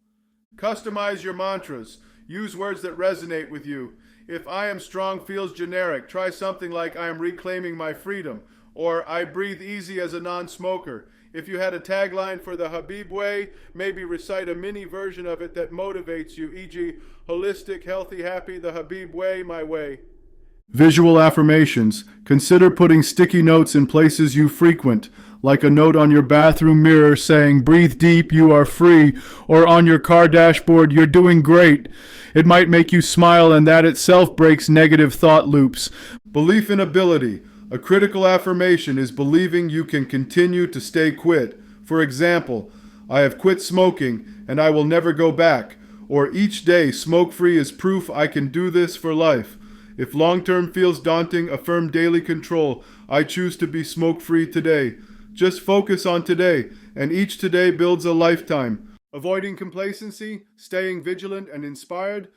Customize your mantras. Use words that resonate with you. If I am strong feels generic, try something like I am reclaiming my freedom, or I breathe easy as a non-smoker. If you had a tagline for the Habib way, maybe recite a mini version of it that motivates you, e.g., holistic, healthy, happy, the Habib way, my way. Visual affirmations. Consider putting sticky notes in places you frequent, like a note on your bathroom mirror saying, breathe deep, you are free, or on your car dashboard, you're doing great. It might make you smile, and that itself breaks negative thought loops. Belief in ability. A critical affirmation is believing you can continue to stay quit. For example, I have quit smoking, and I will never go back. Or each day smoke-free is proof I can do this for life. If long-term feels daunting, affirm daily control. I choose to be smoke-free today. Just focus on today, and each today builds a lifetime. Avoiding complacency, staying vigilant and inspired.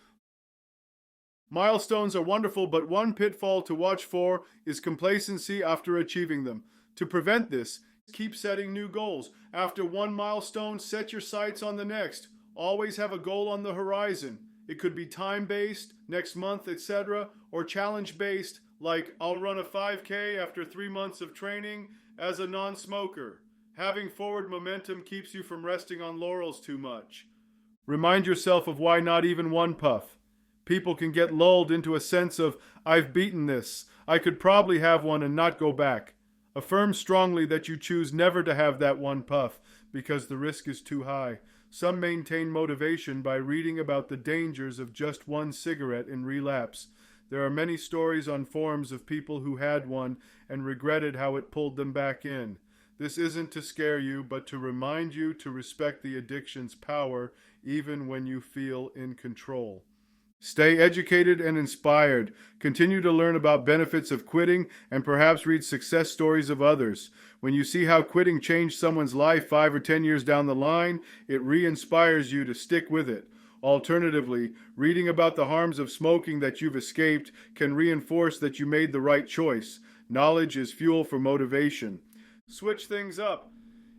Milestones are wonderful, but one pitfall to watch for is complacency after achieving them. To prevent this, keep setting new goals. After one milestone, set your sights on the next. Always have a goal on the horizon. It could be time-based, next month, etc., or challenge-based, like I'll run a 5K after 3 months of training as a non-smoker. Having forward momentum keeps you from resting on laurels too much. Remind yourself of why not even one puff. People can get lulled into a sense of, I've beaten this. I could probably have one and not go back. Affirm strongly that you choose never to have that one puff because the risk is too high. Some maintain motivation by reading about the dangers of just one cigarette in relapse. There are many stories on forums of people who had one and regretted how it pulled them back in. This isn't to scare you, but to remind you to respect the addiction's power even when you feel in control. Stay educated and inspired. Continue to learn about benefits of quitting and perhaps read success stories of others. When you see how quitting changed someone's life 5 or 10 years down the line, it re-inspires you to stick with it. Alternatively, reading about the harms of smoking that you've escaped can reinforce that you made the right choice. Knowledge is fuel for motivation. Switch things up.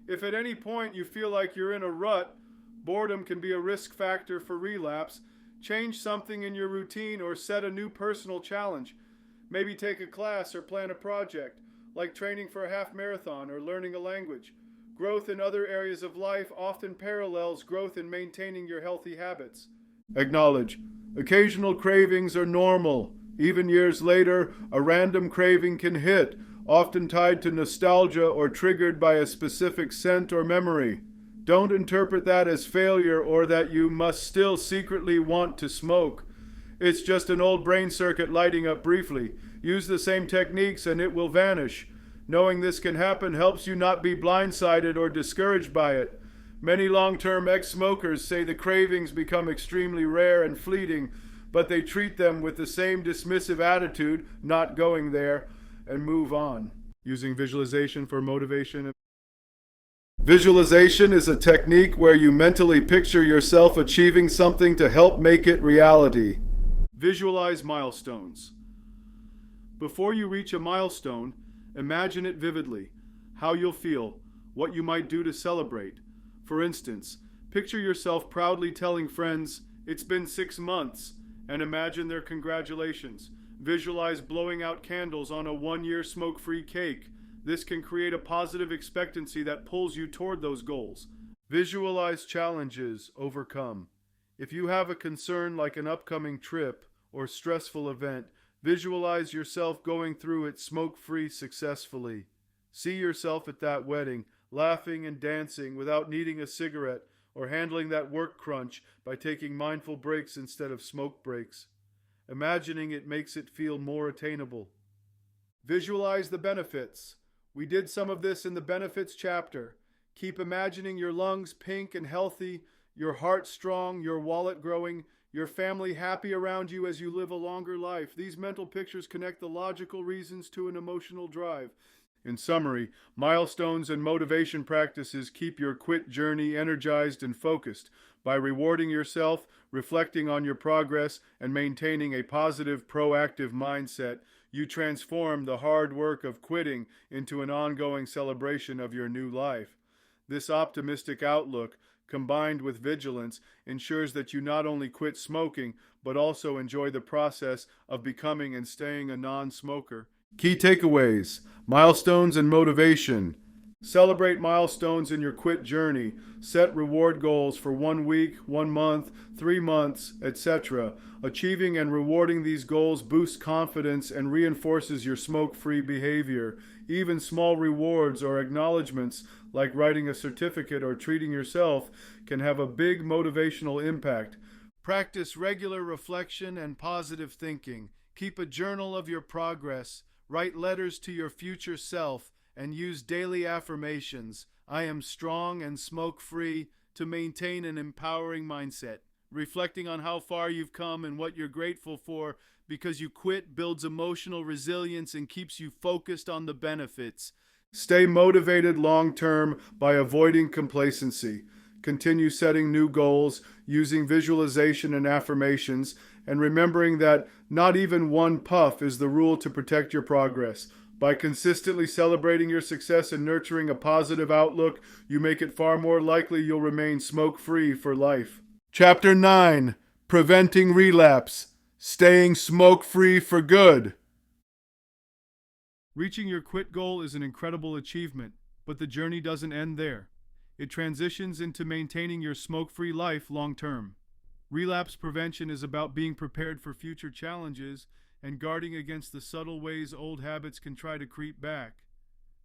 If at any point you feel like you're in a rut, boredom can be a risk factor for relapse. Change something in your routine or set a new personal challenge. Maybe take a class or plan a project, like training for a half marathon or learning a language. Growth in other areas of life often parallels growth in maintaining your healthy habits. Acknowledge. Occasional cravings are normal. Even years later, a random craving can hit, often tied to nostalgia or triggered by a specific scent or memory. Don't interpret that as failure or that you must still secretly want to smoke. It's just an old brain circuit lighting up briefly. Use the same techniques and it will vanish. Knowing this can happen helps you not be blindsided or discouraged by it. Many long-term ex-smokers say the cravings become extremely rare and fleeting, but they treat them with the same dismissive attitude, not going there, and move on. Using visualization for motivation. Visualization is a technique where you mentally picture yourself achieving something to help make it reality. Visualize milestones. Before you reach a milestone, imagine it vividly, how you'll feel, what you might do to celebrate. For instance, picture yourself proudly telling friends, "It's been 6 months," and imagine their congratulations. Visualize blowing out candles on a 1-year smoke-free cake. This can create a positive expectancy that pulls you toward those goals. Visualize challenges overcome. If you have a concern like an upcoming trip or stressful event, visualize yourself going through it smoke-free successfully. See yourself at that wedding, laughing and dancing without needing a cigarette, or handling that work crunch by taking mindful breaks instead of smoke breaks. Imagining it makes it feel more attainable. Visualize the benefits. We did some of this in the benefits chapter. Keep imagining your lungs pink and healthy, your heart strong, your wallet growing, your family happy around you as you live a longer life. These mental pictures connect the logical reasons to an emotional drive. In summary, milestones and motivation practices keep your quit journey energized and focused. By rewarding yourself, reflecting on your progress, and maintaining a positive, proactive mindset, you transform the hard work of quitting into an ongoing celebration of your new life. This optimistic outlook, combined with vigilance, ensures that you not only quit smoking, but also enjoy the process of becoming and staying a non-smoker. Key takeaways: milestones and motivation. Celebrate milestones in your quit journey. Set reward goals for 1 week, 1 month, 3 months, etc. Achieving and rewarding these goals boosts confidence and reinforces your smoke-free behavior. Even small rewards or acknowledgments, like writing a certificate or treating yourself, can have a big motivational impact. Practice regular reflection and positive thinking. Keep a journal of your progress. Write letters to your future self and use daily affirmations. I am strong and smoke-free to maintain an empowering mindset. Reflecting on how far you've come and what you're grateful for because you quit builds emotional resilience and keeps you focused on the benefits. Stay motivated long-term by avoiding complacency. Continue setting new goals, using visualization and affirmations, and remembering that not even one puff is the rule to protect your progress. By consistently celebrating your success and nurturing a positive outlook, you make it far more likely you'll remain smoke-free for life. Chapter 9. Preventing Relapse. Staying smoke-free for good. Reaching your quit goal is an incredible achievement, but the journey doesn't end there. It transitions into maintaining your smoke-free life long-term. Relapse prevention is about being prepared for future challenges and guarding against the subtle ways old habits can try to creep back.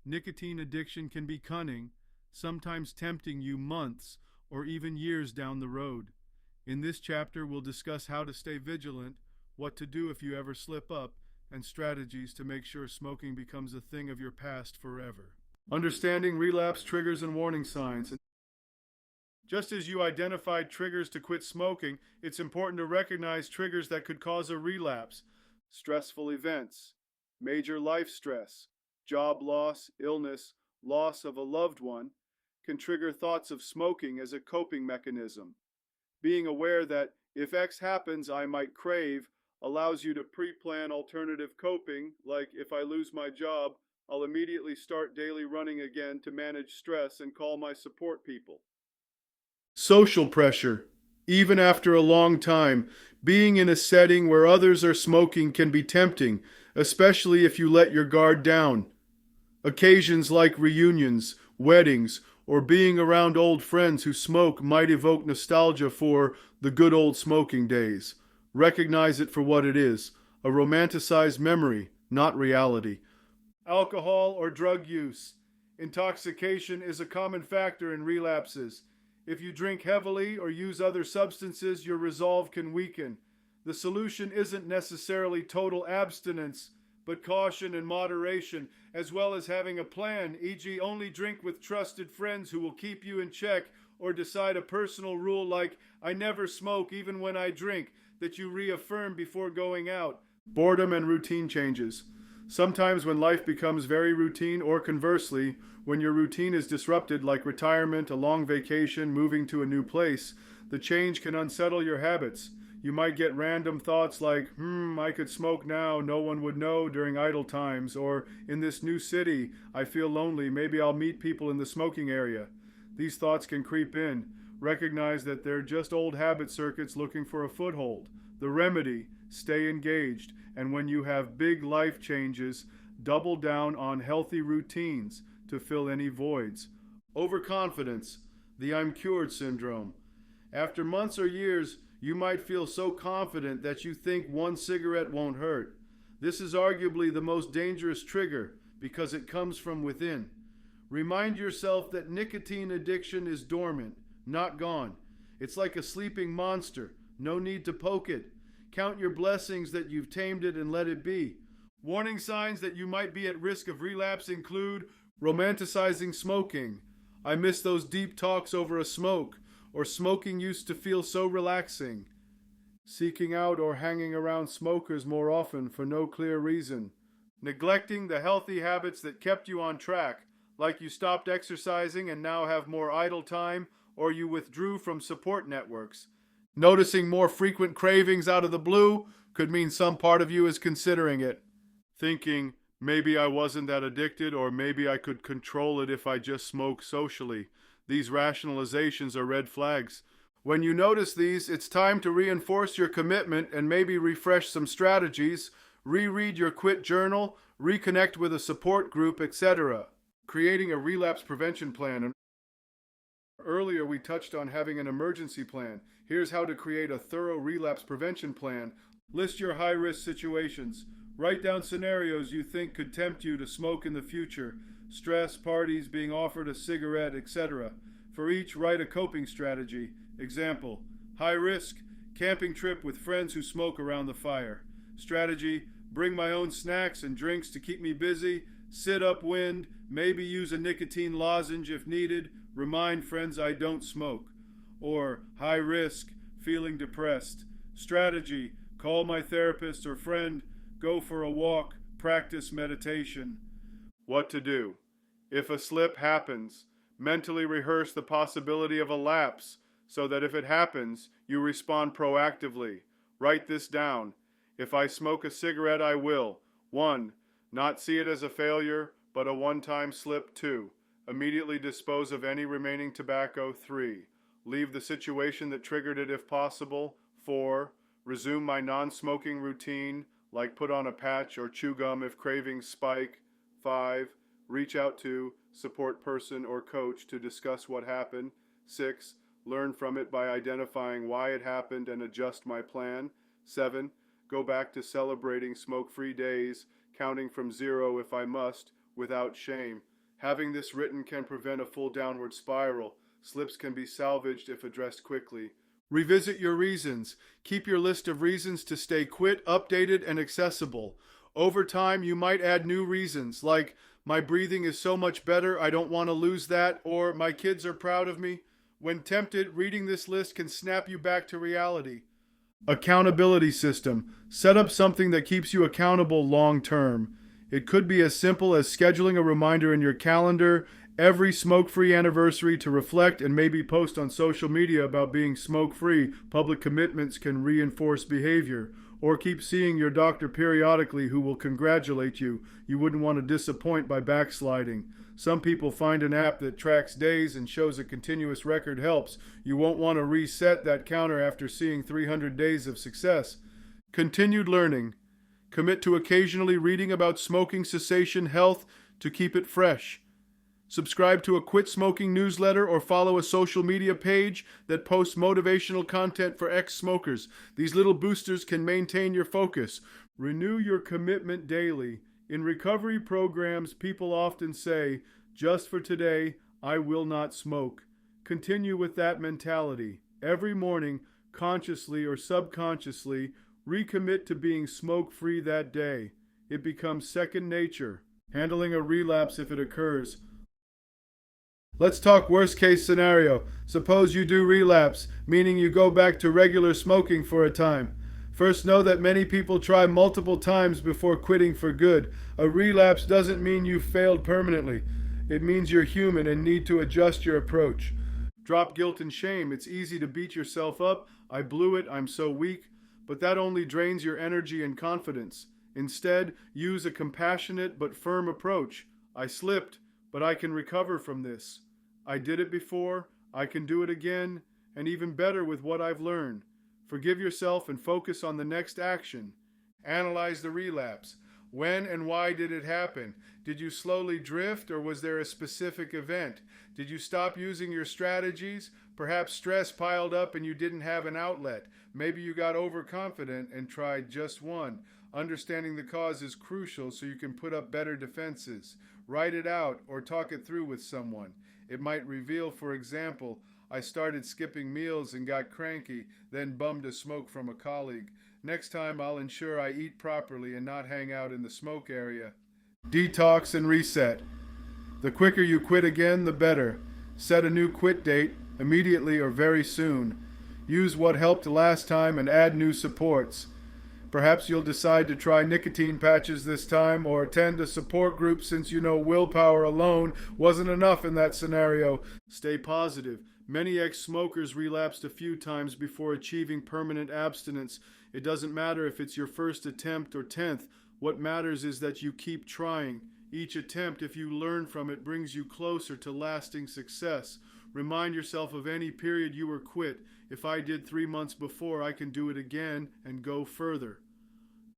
Nicotine addiction can be cunning, sometimes tempting you months or even years down the road. In this chapter, we'll discuss how to stay vigilant, what to do if you ever slip up, and strategies to make sure smoking becomes a thing of your past forever. Understanding relapse triggers and warning signs. Just as you identified triggers to quit smoking, it's important to recognize triggers that could cause a relapse. Stressful events, major life stress, job loss, illness, loss of a loved one, can trigger thoughts of smoking as a coping mechanism. Being aware that if X happens, I might crave, allows you to pre-plan alternative coping, like if I lose my job, I'll immediately start daily running again to manage stress and call my support people. Social pressure. Even after a long time, being in a setting where others are smoking can be tempting, especially if you let your guard down. Occasions like reunions, weddings, or being around old friends who smoke might evoke nostalgia for the good old smoking days. Recognize it for what it is, a romanticized memory, not reality. Alcohol or drug use. Intoxication is a common factor in relapses. If you drink heavily or use other substances, your resolve can weaken. The solution isn't necessarily total abstinence, but caution and moderation, as well as having a plan, e.g. only drink with trusted friends who will keep you in check, or decide a personal rule like, I never smoke even when I drink, that you reaffirm before going out. Boredom and routine changes. Sometimes when life becomes very routine, or conversely, when your routine is disrupted like retirement, a long vacation, moving to a new place, the change can unsettle your habits. You might get random thoughts like, I could smoke now, no one would know during idle times, or in this new city, I feel lonely, maybe I'll meet people in the smoking area. These thoughts can creep in. Recognize that they're just old habit circuits looking for a foothold. The remedy, stay engaged, and when you have big life changes, double down on healthy routines to fill any voids. Overconfidence, the I'm cured syndrome. After months or years, you might feel so confident that you think one cigarette won't hurt. This is arguably the most dangerous trigger because it comes from within. Remind yourself that nicotine addiction is dormant, not gone. It's like a sleeping monster. No need to poke it. Count your blessings that you've tamed it and let it be. Warning signs that you might be at risk of relapse include romanticizing smoking. I miss those deep talks over a smoke, or smoking used to feel so relaxing. Seeking out or hanging around smokers more often for no clear reason. Neglecting the healthy habits that kept you on track, like you stopped exercising and now have more idle time, or you withdrew from support networks. Noticing more frequent cravings out of the blue could mean some part of you is considering it. Thinking, maybe I wasn't that addicted, or maybe I could control it if I just smoke socially. These rationalizations are red flags. When you notice these, it's time to reinforce your commitment and maybe refresh some strategies, reread your quit journal, reconnect with a support group, etc. Creating a relapse prevention plan. Earlier we touched on having an emergency plan. Here's how to create a thorough relapse prevention plan. List your high-risk situations. Write down scenarios you think could tempt you to smoke in the future. Stress, parties, being offered a cigarette, etc. For each, write a coping strategy. Example, high risk, camping trip with friends who smoke around the fire. Strategy, bring my own snacks and drinks to keep me busy. Sit upwind, maybe use a nicotine lozenge if needed. Remind friends I don't smoke. Or, high risk, feeling depressed. Strategy, call my therapist or friend, go for a walk, practice meditation. What to do? If a slip happens, mentally rehearse the possibility of a lapse so that if it happens, you respond proactively. Write this down. If I smoke a cigarette, I will. 1. Not see it as a failure, but a one-time slip. 2. Immediately dispose of any remaining tobacco. 3. Leave the situation that triggered it if possible. 4. Resume my non-smoking routine, like put on a patch or chew gum if cravings spike. 5. Reach out to support person or coach to discuss what happened. 6. Learn from it by identifying why it happened and adjust my plan. 7. Go back to celebrating smoke-free days, counting from 0 if I must, without shame. Having this written can prevent a full downward spiral. Slips can be salvaged if addressed quickly. Revisit your reasons. Keep your list of reasons to stay quit updated and accessible. Over time, you might add new reasons, like, my breathing is so much better, I don't want to lose that, or my kids are proud of me. When tempted, reading this list can snap you back to reality. Accountability system. Set up something that keeps you accountable long term. It could be as simple as scheduling a reminder in your calendar every smoke-free anniversary to reflect and maybe post on social media about being smoke-free. Public commitments can reinforce behavior. Or keep seeing your doctor periodically who will congratulate you. You wouldn't want to disappoint by backsliding. Some people find an app that tracks days and shows a continuous record helps. You won't want to reset that counter after seeing 300 days of success. Continued learning. Commit to occasionally reading about smoking cessation health to keep it fresh. Subscribe to a quit smoking newsletter or follow a social media page that posts motivational content for ex-smokers. These little boosters can maintain your focus. Renew your commitment daily. In recovery programs, people often say, "Just for today, I will not smoke." Continue with that mentality. Every morning, consciously or subconsciously, recommit to being smoke-free that day. It becomes second nature, handling a relapse if it occurs. Let's talk worst case scenario. Suppose you do relapse, meaning you go back to regular smoking for a time. First, know that many people try multiple times before quitting for good. A relapse doesn't mean you've failed permanently. It means you're human and need to adjust your approach. Drop guilt and shame. It's easy to beat yourself up. I blew it, I'm so weak. But that only drains your energy and confidence. Instead, use a compassionate but firm approach. I slipped, but I can recover from this. I did it before, I can do it again, and even better with what I've learned. Forgive yourself and focus on the next action. Analyze the relapse. When and why did it happen? Did you slowly drift, or was there a specific event? Did you stop using your strategies? Perhaps stress piled up and you didn't have an outlet. Maybe you got overconfident and tried just one. Understanding the cause is crucial so you can put up better defenses. Write it out or talk it through with someone. It might reveal, for example, I started skipping meals and got cranky, then bummed a smoke from a colleague. Next time I'll ensure I eat properly and not hang out in the smoke area. Detox and reset. The quicker you quit again, the better. Set a new quit date, immediately or very soon. Use what helped last time and add new supports. Perhaps you'll decide to try nicotine patches this time or attend a support group since you know willpower alone wasn't enough in that scenario. Stay positive. Many ex-smokers relapsed a few times before achieving permanent abstinence. It doesn't matter if it's your first attempt or 10th. What matters is that you keep trying. Each attempt, if you learn from it, brings you closer to lasting success. Remind yourself of any period you were quit. If I did 3 months before, I can do it again and go further.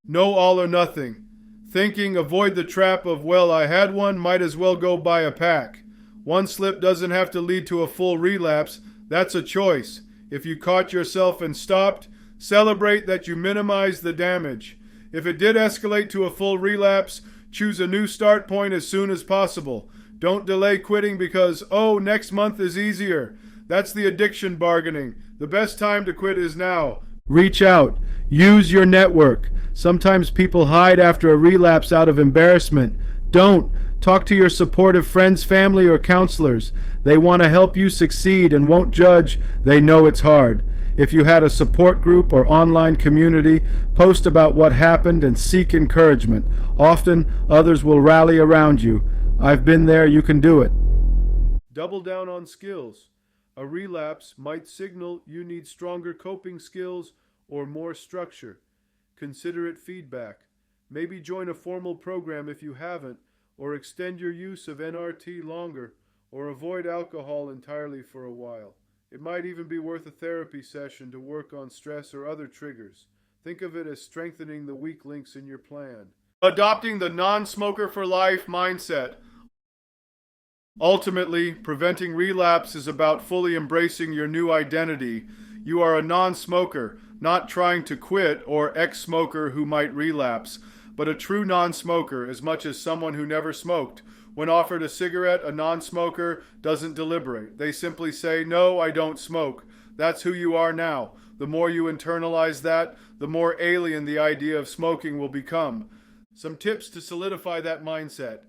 No all or nothing. Thinking, avoid the trap of, well, I had one, might as well go buy a pack. One slip doesn't have to lead to a full relapse. That's a choice. If you caught yourself and stopped, celebrate that you minimized the damage. If it did escalate to a full relapse, choose a new start point as soon as possible. Don't delay quitting because, oh, next month is easier. That's the addiction bargaining. The best time to quit is now. Reach out. Use your network. Sometimes people hide after a relapse out of embarrassment. Don't. Talk to your supportive friends, family, or counselors. They want to help you succeed and won't judge. They know it's hard. If you had a support group or online community, post about what happened and seek encouragement. Often, others will rally around you. I've been there, you can do it. Double down on skills. A relapse might signal you need stronger coping skills or more structure. Consider it feedback. Maybe join a formal program if you haven't, or extend your use of NRT longer, or avoid alcohol entirely for a while. It might even be worth a therapy session to work on stress or other triggers. Think of it as strengthening the weak links in your plan. Adopting the non-smoker for life mindset. Ultimately, preventing relapse is about fully embracing your new identity. You are a non-smoker, not trying to quit, or ex-smoker who might relapse, but a true non-smoker as much as someone who never smoked. When offered a cigarette, a non-smoker doesn't deliberate. They simply say, "No, I don't smoke." That's who you are now. The more you internalize that, the more alien the idea of smoking will become. Some tips to solidify that mindset.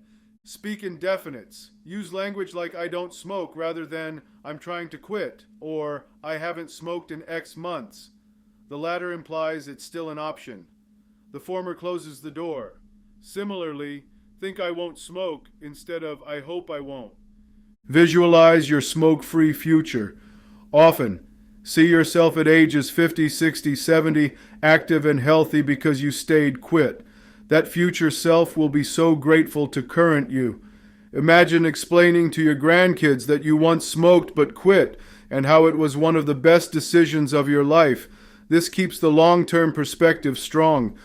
Speak in definites. Use language like "I don't smoke" rather than "I'm trying to quit" or "I haven't smoked in X months." The latter implies it's still an option. The former closes the door. Similarly, think "I won't smoke" instead of "I hope I won't." Visualize your smoke-free future. Often, See yourself at ages 50, 60, 70, active and healthy because you stayed quit. That future self will be so grateful to current you. Imagine explaining to your grandkids that you once smoked but quit and how it was one of the best decisions of your life. This keeps the long-term perspective strong.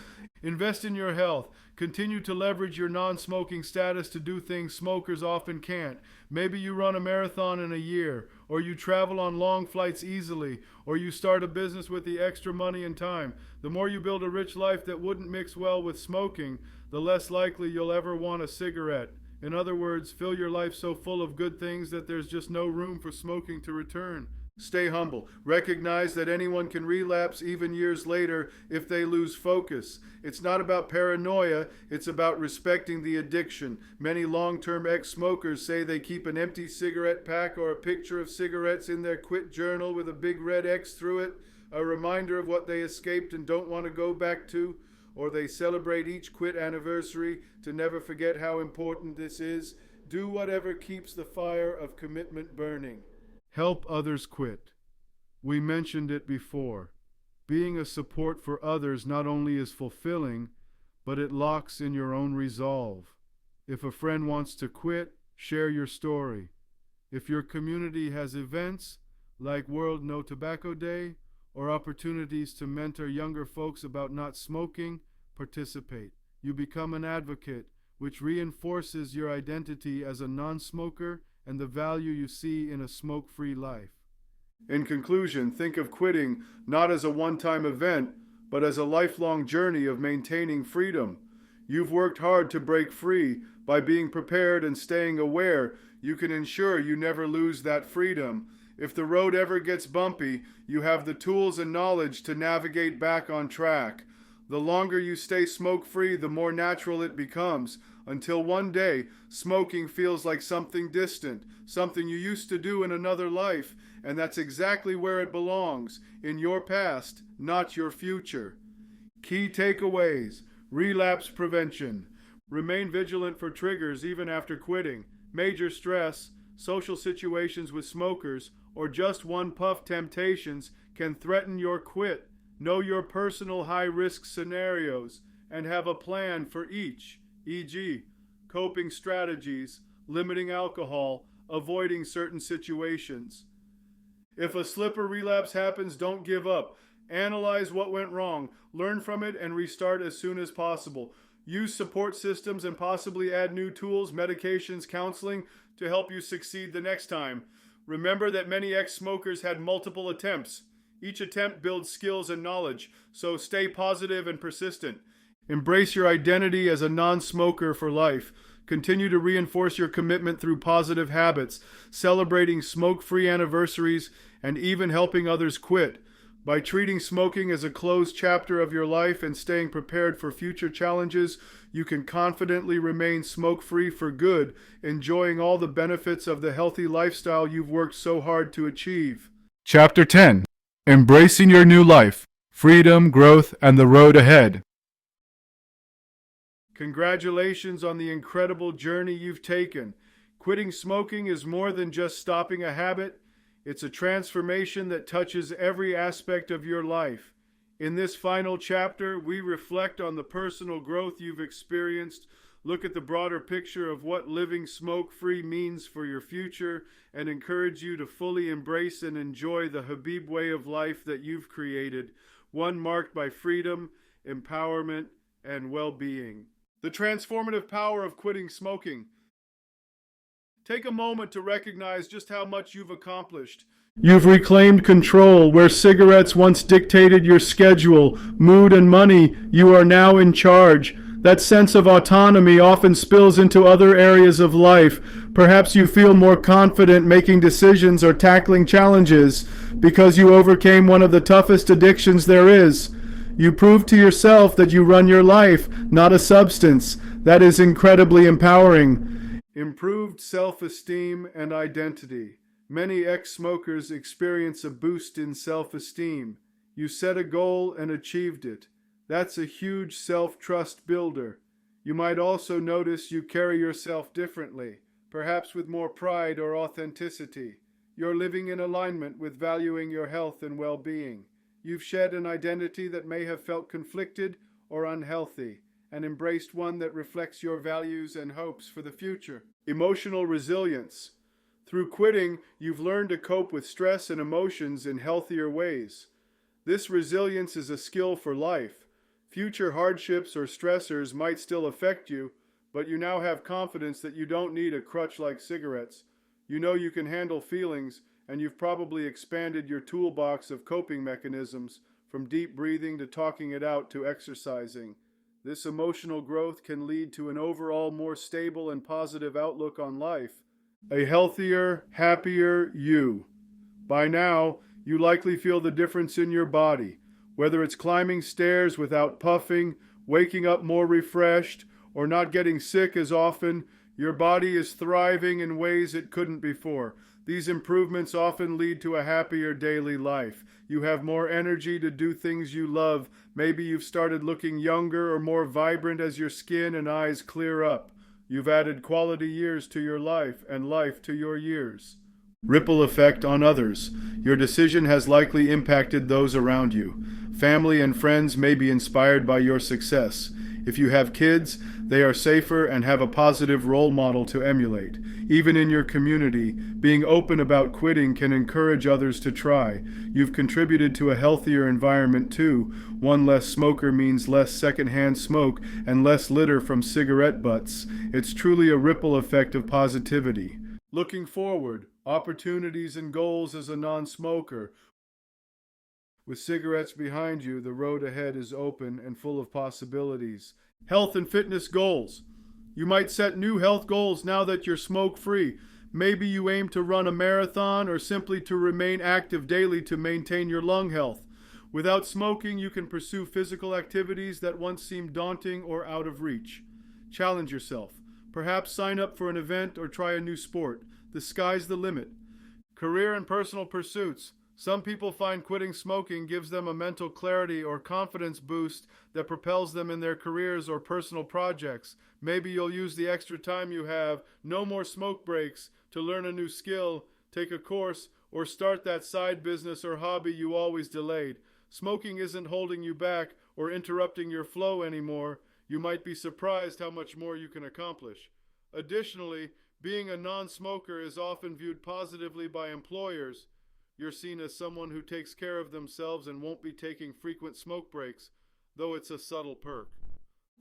Invest in your health. Continue to leverage your non-smoking status to do things smokers often can't. Maybe you run a marathon in a year, or you travel on long flights easily, or you start a business with the extra money and time. The more you build a rich life that wouldn't mix well with smoking, the less likely you'll ever want a cigarette. In other words, fill your life so full of good things that there's just no room for smoking to return. Stay humble. Recognize that anyone can relapse even years later if they lose focus. It's not about paranoia, it's about respecting the addiction. Many long-term ex-smokers say they keep an empty cigarette pack or a picture of cigarettes in their quit journal with a big red X through it, a reminder of what they escaped and don't want to go back to, or they celebrate each quit anniversary to never forget how important this is. Do whatever keeps the fire of commitment burning. Help others quit. We mentioned it before. Being a support for others not only is fulfilling, but it locks in your own resolve. If a friend wants to quit, share your story. If your community has events like World No Tobacco Day or opportunities to mentor younger folks about not smoking, participate. You become an advocate, which reinforces your identity as a non-smoker and the value you see in a smoke-free life. In conclusion, think of quitting not as a one-time event, but as a lifelong journey of maintaining freedom. You've worked hard to break free. By being prepared and staying aware, you can ensure you never lose that freedom. If the road ever gets bumpy, you have the tools and knowledge to navigate back on track. The longer you stay smoke-free, the more natural it becomes, until one day, smoking feels like something distant, something you used to do in another life, and that's exactly where it belongs, in your past, not your future. Key takeaways: relapse prevention. Remain vigilant for triggers even after quitting. Major stress, social situations with smokers, or just one puff temptations can threaten your quit. Know your personal high-risk scenarios and have a plan for each, e.g., coping strategies, limiting alcohol, avoiding certain situations. If a slip or relapse happens, don't give up. Analyze what went wrong, learn from it, and restart as soon as possible. Use support systems and possibly add new tools, medications, counseling to help you succeed the next time. Remember that many ex-smokers had multiple attempts. Each attempt builds skills and knowledge, so stay positive and persistent. Embrace your identity as a non-smoker for life. Continue to reinforce your commitment through positive habits, celebrating smoke-free anniversaries, and even helping others quit. By treating smoking as a closed chapter of your life and staying prepared for future challenges, you can confidently remain smoke-free for good, enjoying all the benefits of the healthy lifestyle you've worked so hard to achieve. Chapter 10. Embracing your new life, freedom, growth, and the road ahead. Congratulations on the incredible journey you've taken. Quitting smoking is more than just stopping a habit. It's a transformation that touches every aspect of your life. In this final chapter, we reflect on the personal growth you've experienced, look at the broader picture of what living smoke-free means for your future, and encourage you to fully embrace and enjoy the Habib way of life that you've created, one marked by freedom, empowerment, and well-being. The transformative power of quitting smoking. Take a moment to recognize just how much you've accomplished. You've reclaimed control. Where cigarettes once dictated your schedule, mood, and money, you are now in charge. That sense of autonomy often spills into other areas of life. Perhaps you feel more confident making decisions or tackling challenges because you overcame one of the toughest addictions there is. You prove to yourself that you run your life, not a substance. That is incredibly empowering. Improved self-esteem and identity. Many ex-smokers experience a boost in self-esteem. You set a goal and achieved it. That's a huge self-trust builder. You might also notice you carry yourself differently, perhaps with more pride or authenticity. You're living in alignment with valuing your health and well-being. You've shed an identity that may have felt conflicted or unhealthy, and embraced one that reflects your values and hopes for the future. Emotional resilience. Through quitting, you've learned to cope with stress and emotions in healthier ways. This resilience is a skill for life. Future hardships or stressors might still affect you, but you now have confidence that you don't need a crutch like cigarettes. You know you can handle feelings, and you've probably expanded your toolbox of coping mechanisms, from deep breathing to talking it out to exercising. This emotional growth can lead to an overall more stable and positive outlook on life. A healthier, happier you. By now, you likely feel the difference in your body, whether it's climbing stairs without puffing, waking up more refreshed, or not getting sick as often. Your body is thriving in ways it couldn't before. These improvements often lead to a happier daily life. You have more energy to do things you love. Maybe you've started looking younger or more vibrant as your skin and eyes clear up. You've added quality years to your life and life to your years. Ripple effect on others. Your decision has likely impacted those around you. Family and friends may be inspired by your success. If you have kids, they are safer and have a positive role model to emulate. Even in your community, being open about quitting can encourage others to try. You've contributed to a healthier environment too. One less smoker means less secondhand smoke and less litter from cigarette butts. It's truly a ripple effect of positivity. Looking forward, opportunities and goals as a non-smoker. With cigarettes behind you, the road ahead is open and full of possibilities. Health and fitness goals. You might set new health goals now that you're smoke-free. Maybe you aim to run a marathon or simply to remain active daily to maintain your lung health. Without smoking, you can pursue physical activities that once seemed daunting or out of reach. Challenge yourself. Perhaps sign up for an event or try a new sport. The sky's the limit. Career and personal pursuits. Some people find quitting smoking gives them a mental clarity or confidence boost that propels them in their careers or personal projects. Maybe you'll use the extra time you have, no more smoke breaks, to learn a new skill, take a course, or start that side business or hobby you always delayed. Smoking isn't holding you back or interrupting your flow anymore. You might be surprised how much more you can accomplish. Additionally, being a non-smoker is often viewed positively by employers. You're seen as someone who takes care of themselves and won't be taking frequent smoke breaks, though it's a subtle perk.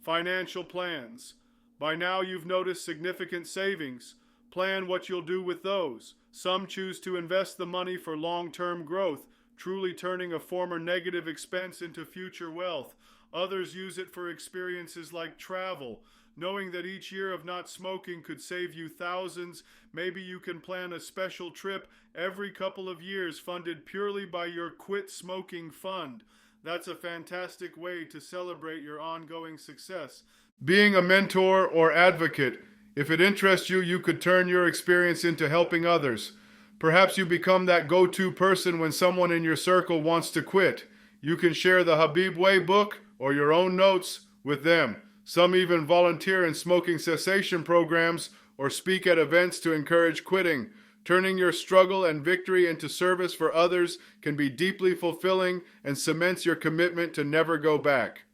Financial plans. By now you've noticed significant savings. Plan what you'll do with those. Some choose to invest the money for long-term growth, truly turning a former negative expense into future wealth. Others use it for experiences like travel. Knowing that each year of not smoking could save you thousands, maybe you can plan a special trip every couple of years funded purely by your Quit Smoking Fund. That's a fantastic way to celebrate your ongoing success. Being a mentor or advocate. If it interests you, you could turn your experience into helping others. Perhaps you become that go-to person when someone in your circle wants to quit. You can share the Habib Way book or your own notes with them. Some even volunteer in smoking cessation programs or speak at events to encourage quitting. Turning your struggle and victory into service for others can be deeply fulfilling and cements your commitment to never go back.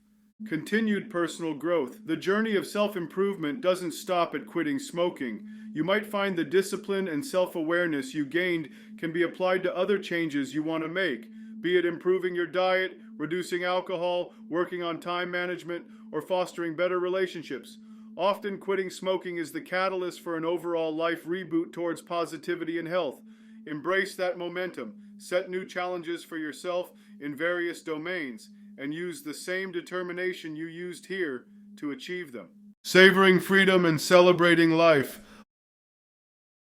Continued personal growth. The journey of self-improvement doesn't stop at quitting smoking. You might find the discipline and self-awareness you gained can be applied to other changes you want to make, be it improving your diet, reducing alcohol, working on time management, or fostering better relationships. Often quitting smoking is the catalyst for an overall life reboot towards positivity and health. Embrace that momentum, set new challenges for yourself in various domains, and use the same determination you used here to achieve them. Savoring freedom and celebrating life.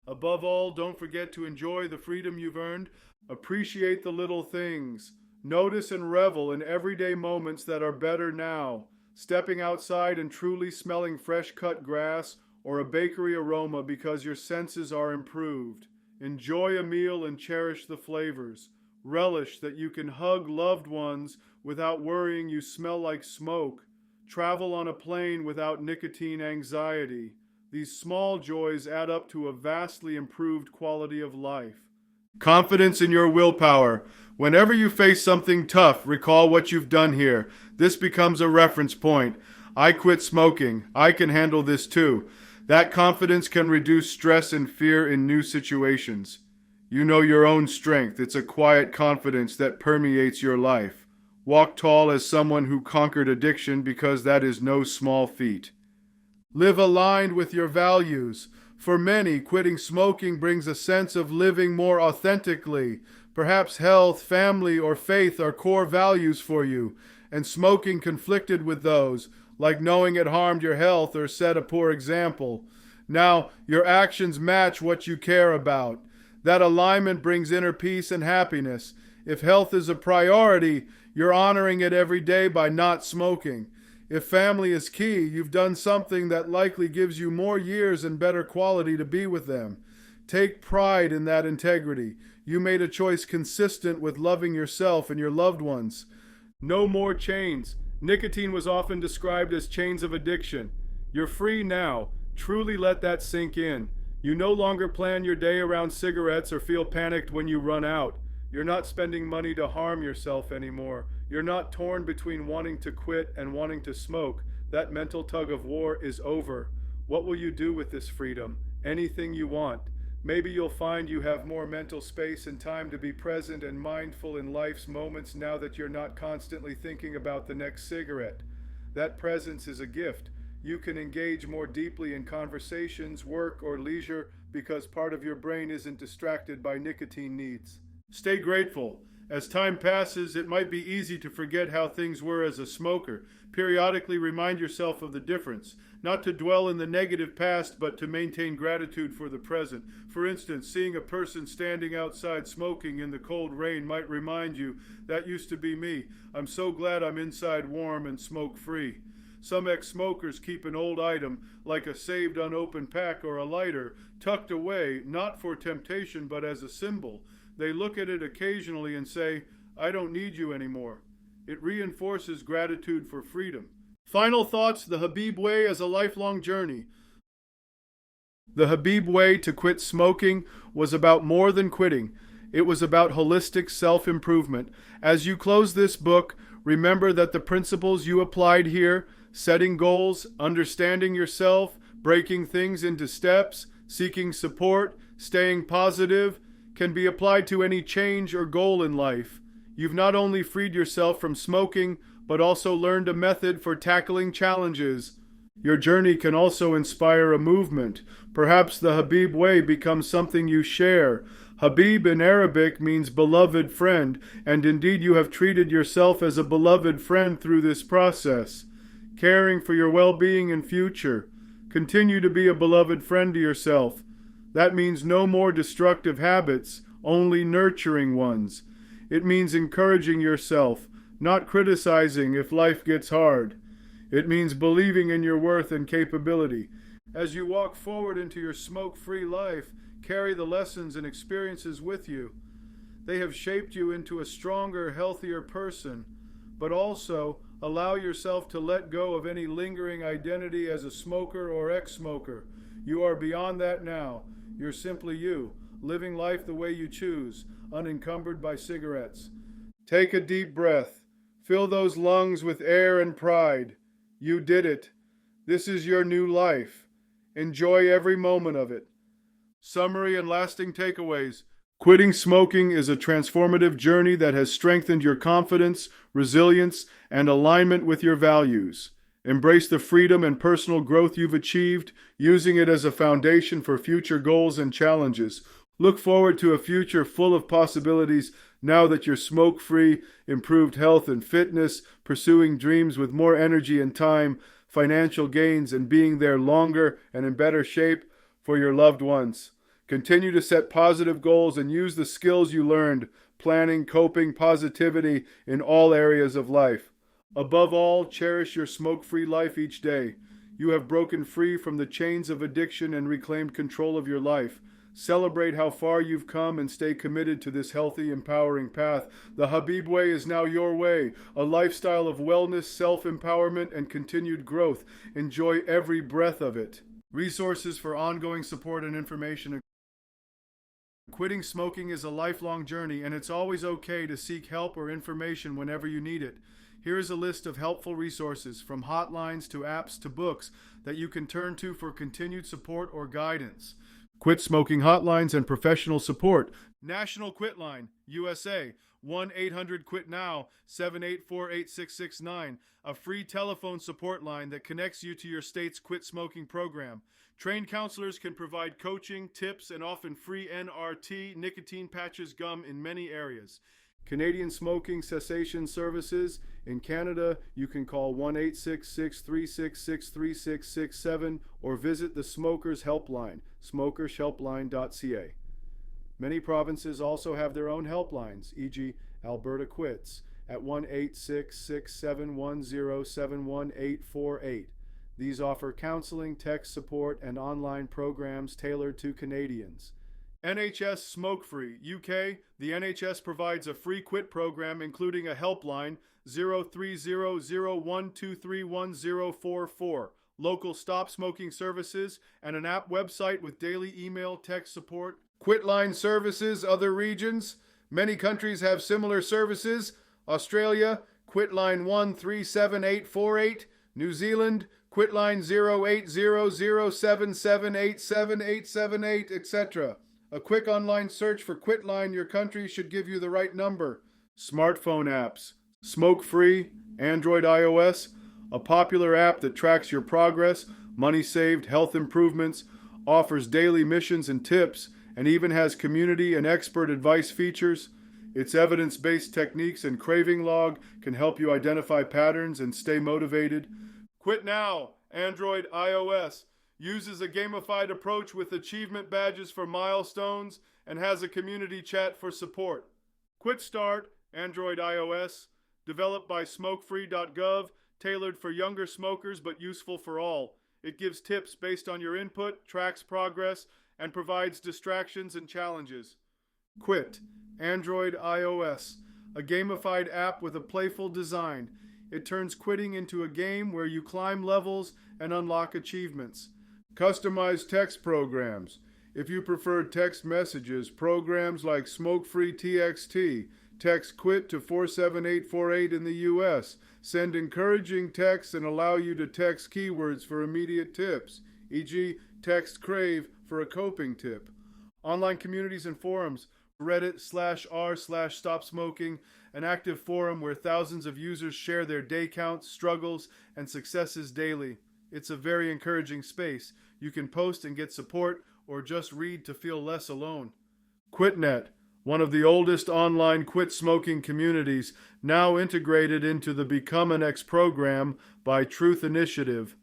Above all, don't forget to enjoy the freedom you've earned. Appreciate the little things. Notice and revel in everyday moments that are better now. Stepping outside and truly smelling fresh-cut grass or a bakery aroma because your senses are improved. Enjoy a meal and cherish the flavors. Relish that you can hug loved ones without worrying you smell like smoke. Travel on a plane without nicotine anxiety. These small joys add up to a vastly improved quality of life. Confidence in your willpower. Whenever you face something tough, recall what you've done here. This becomes a reference point. I quit smoking. I can handle this too. That confidence can reduce stress and fear in new situations. You know your own strength. It's a quiet confidence that permeates your life. Walk tall as someone who conquered addiction, because that is no small feat. Live aligned with your values. For many, quitting smoking brings a sense of living more authentically. Perhaps health, family, or faith are core values for you, and smoking conflicted with those, like knowing it harmed your health or set a poor example. Now, your actions match what you care about. That alignment brings inner peace and happiness. If health is a priority, you're honoring it every day by not smoking. If family is key, you've done something that likely gives you more years and better quality to be with them. Take pride in that integrity. You made a choice consistent with loving yourself and your loved ones. No more chains. Nicotine was often described as chains of addiction. You're free now. Truly let that sink in. You no longer plan your day around cigarettes or feel panicked when you run out. You're not spending money to harm yourself anymore. You're not torn between wanting to quit and wanting to smoke. That mental tug of war is over. What will you do with this freedom? Anything you want. Maybe you'll find you have more mental space and time to be present and mindful in life's moments now that you're not constantly thinking about the next cigarette. That presence is a gift. You can engage more deeply in conversations, work, or leisure because part of your brain isn't distracted by nicotine needs. Stay grateful. As time passes, it might be easy to forget how things were as a smoker. Periodically remind yourself of the difference. Not to dwell in the negative past, but to maintain gratitude for the present. For instance, seeing a person standing outside smoking in the cold rain might remind you, that used to be me. I'm so glad I'm inside warm and smoke-free. Some ex-smokers keep an old item, like a saved unopened pack or a lighter, tucked away, not for temptation, but as a symbol. They look at it occasionally and say, I don't need you anymore. It reinforces gratitude for freedom. Final thoughts: the Habib Way as a lifelong journey. The Habib Way to quit smoking was about more than quitting. It was about holistic self-improvement. As you close this book, remember that the principles you applied here, setting goals, understanding yourself, breaking things into steps, seeking support, staying positive, can be applied to any change or goal in life. You've not only freed yourself from smoking, but also learned a method for tackling challenges. Your journey can also inspire a movement. Perhaps the Habib Way becomes something you share. Habib in Arabic means beloved friend, and indeed you have treated yourself as a beloved friend through this process. Caring for your well-being and future. Continue to be a beloved friend to yourself. That means no more destructive habits, only nurturing ones. It means encouraging yourself, not criticizing if life gets hard. It means believing in your worth and capability. As you walk forward into your smoke-free life, carry the lessons and experiences with you. They have shaped you into a stronger, healthier person, but also allow yourself to let go of any lingering identity as a smoker or ex-smoker. You are beyond that now. You're simply you, living life the way you choose, unencumbered by cigarettes. Take a deep breath. Fill those lungs with air and pride. You did it. This is your new life. Enjoy every moment of it. Summary and lasting takeaways. Quitting smoking is a transformative journey that has strengthened your confidence, resilience, and alignment with your values. Embrace the freedom and personal growth you've achieved, using it as a foundation for future goals and challenges. Look forward to a future full of possibilities now that you're smoke-free, improved health and fitness, pursuing dreams with more energy and time, financial gains, and being there longer and in better shape for your loved ones. Continue to set positive goals and use the skills you learned, planning, coping, positivity in all areas of life. Above all, cherish your smoke-free life each day. You have broken free from the chains of addiction and reclaimed control of your life. Celebrate how far you've come and stay committed to this healthy, empowering path. The Habib Way is now your way, a lifestyle of wellness, self-empowerment, and continued growth. Enjoy every breath of it. Resources for ongoing support and information Quitting smoking is a lifelong journey, and it's always okay to seek help or information whenever you need it. Here is a list of helpful resources, from hotlines to apps to books, that you can turn to for continued support or guidance. Quit Smoking Hotlines and Professional Support. National Quit Line, USA, 1-800-QUIT-NOW, 784-8669, a free telephone support line that connects you to your state's quit smoking program. Trained counselors can provide coaching, tips, and often free NRT, nicotine patches, gum in many areas. Canadian Smoking Cessation Services. In Canada, you can call 1-866-366-3667 or visit the Smokers Helpline, smokershelpline.ca. Many provinces also have their own helplines, e.g. Alberta Quits at 1-866-710-71848. These offer counseling, text support, and online programs tailored to Canadians. NHS Smoke Free, UK. The NHS provides a free quit program including a helpline 030012311044, local stop smoking services, and an app website with daily email, text support. Quitline services, other regions. Many countries have similar services. Australia, Quitline 137848. New Zealand, Quitline 080077878878, etc. A quick online search for Quitline your country should give you the right number. Smartphone apps. Smoke Free, Android, iOS. A popular app that tracks your progress, money saved, health improvements, offers daily missions and tips, and even has community and expert advice features. Its evidence-based techniques and craving log can help you identify patterns and stay motivated. Quit Now, Android, iOS, uses a gamified approach with achievement badges for milestones and has a community chat for support. Quit Start, Android, iOS, developed by smokefree.gov, tailored for younger smokers but useful for all. It gives tips based on your input, tracks progress, and provides distractions and challenges. Quit, Android, iOS, a gamified app with a playful design. It turns quitting into a game where you climb levels and unlock achievements. Customized text programs. If you prefer text messages, programs like Smoke Free TXT, text QUIT to 47848 in the US, send encouraging texts and allow you to text keywords for immediate tips, e.g. text crave for a coping tip. Online communities and forums. Reddit/r/Stop Smoking, an active forum where thousands of users share their day counts, struggles, and successes daily. It's a very encouraging space. You can post and get support, or just read to feel less alone. QuitNet, one of the oldest online quit smoking communities, now integrated into the Become an X program by Truth Initiative.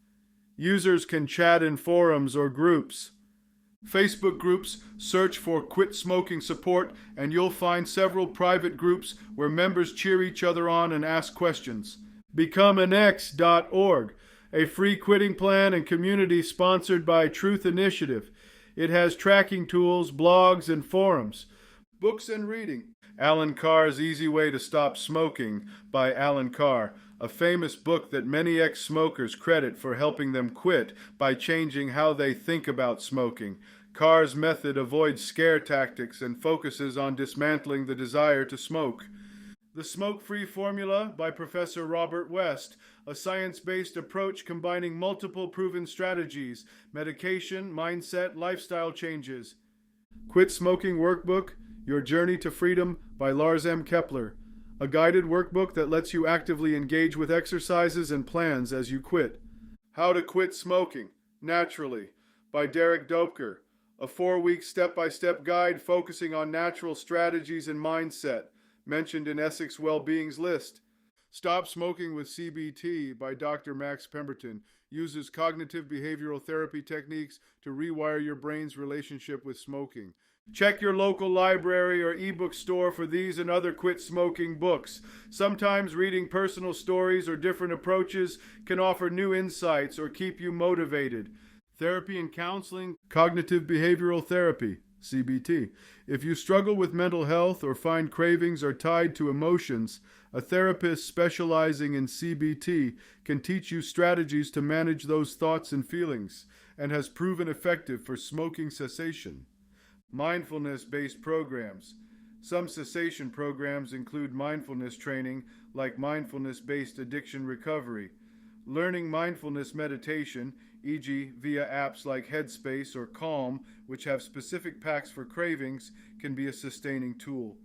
Users can chat in forums or groups. Facebook groups, search for Quit Smoking Support, and you'll find several private groups where members cheer each other on and ask questions. BecomeAnX.org, a free quitting plan and community sponsored by Truth Initiative. It has tracking tools, blogs, and forums. Books and reading. Alan Carr's Easy Way to Stop Smoking by Alan Carr, a famous book that many ex-smokers credit for helping them quit by changing how they think about smoking. Carr's method avoids scare tactics and focuses on dismantling the desire to smoke. The Smoke-Free Formula by Professor Robert West, a science-based approach combining multiple proven strategies, medication, mindset, lifestyle changes. Quit Smoking Workbook, Your Journey to Freedom by Lars M. Kepler, a guided workbook that lets you actively engage with exercises and plans as you quit. How to Quit Smoking Naturally by Derek Doepker, a 4-week step-by-step guide focusing on natural strategies and mindset, mentioned in Essex Wellbeing's list. Stop Smoking with CBT by Dr. Max Pemberton uses cognitive behavioral therapy techniques to rewire your brain's relationship with smoking. Check your local library or ebook store for these and other quit smoking books. Sometimes reading personal stories or different approaches can offer new insights or keep you motivated. Therapy and counseling, cognitive behavioral therapy, CBT. If you struggle with mental health or find cravings are tied to emotions, a therapist specializing in CBT can teach you strategies to manage those thoughts and feelings and has proven effective for smoking cessation. Mindfulness-based programs. Some cessation programs include mindfulness training, like mindfulness-based addiction recovery. Learning mindfulness meditation, e.g. via apps like Headspace or Calm, which have specific packs for cravings, can be a sustaining tool.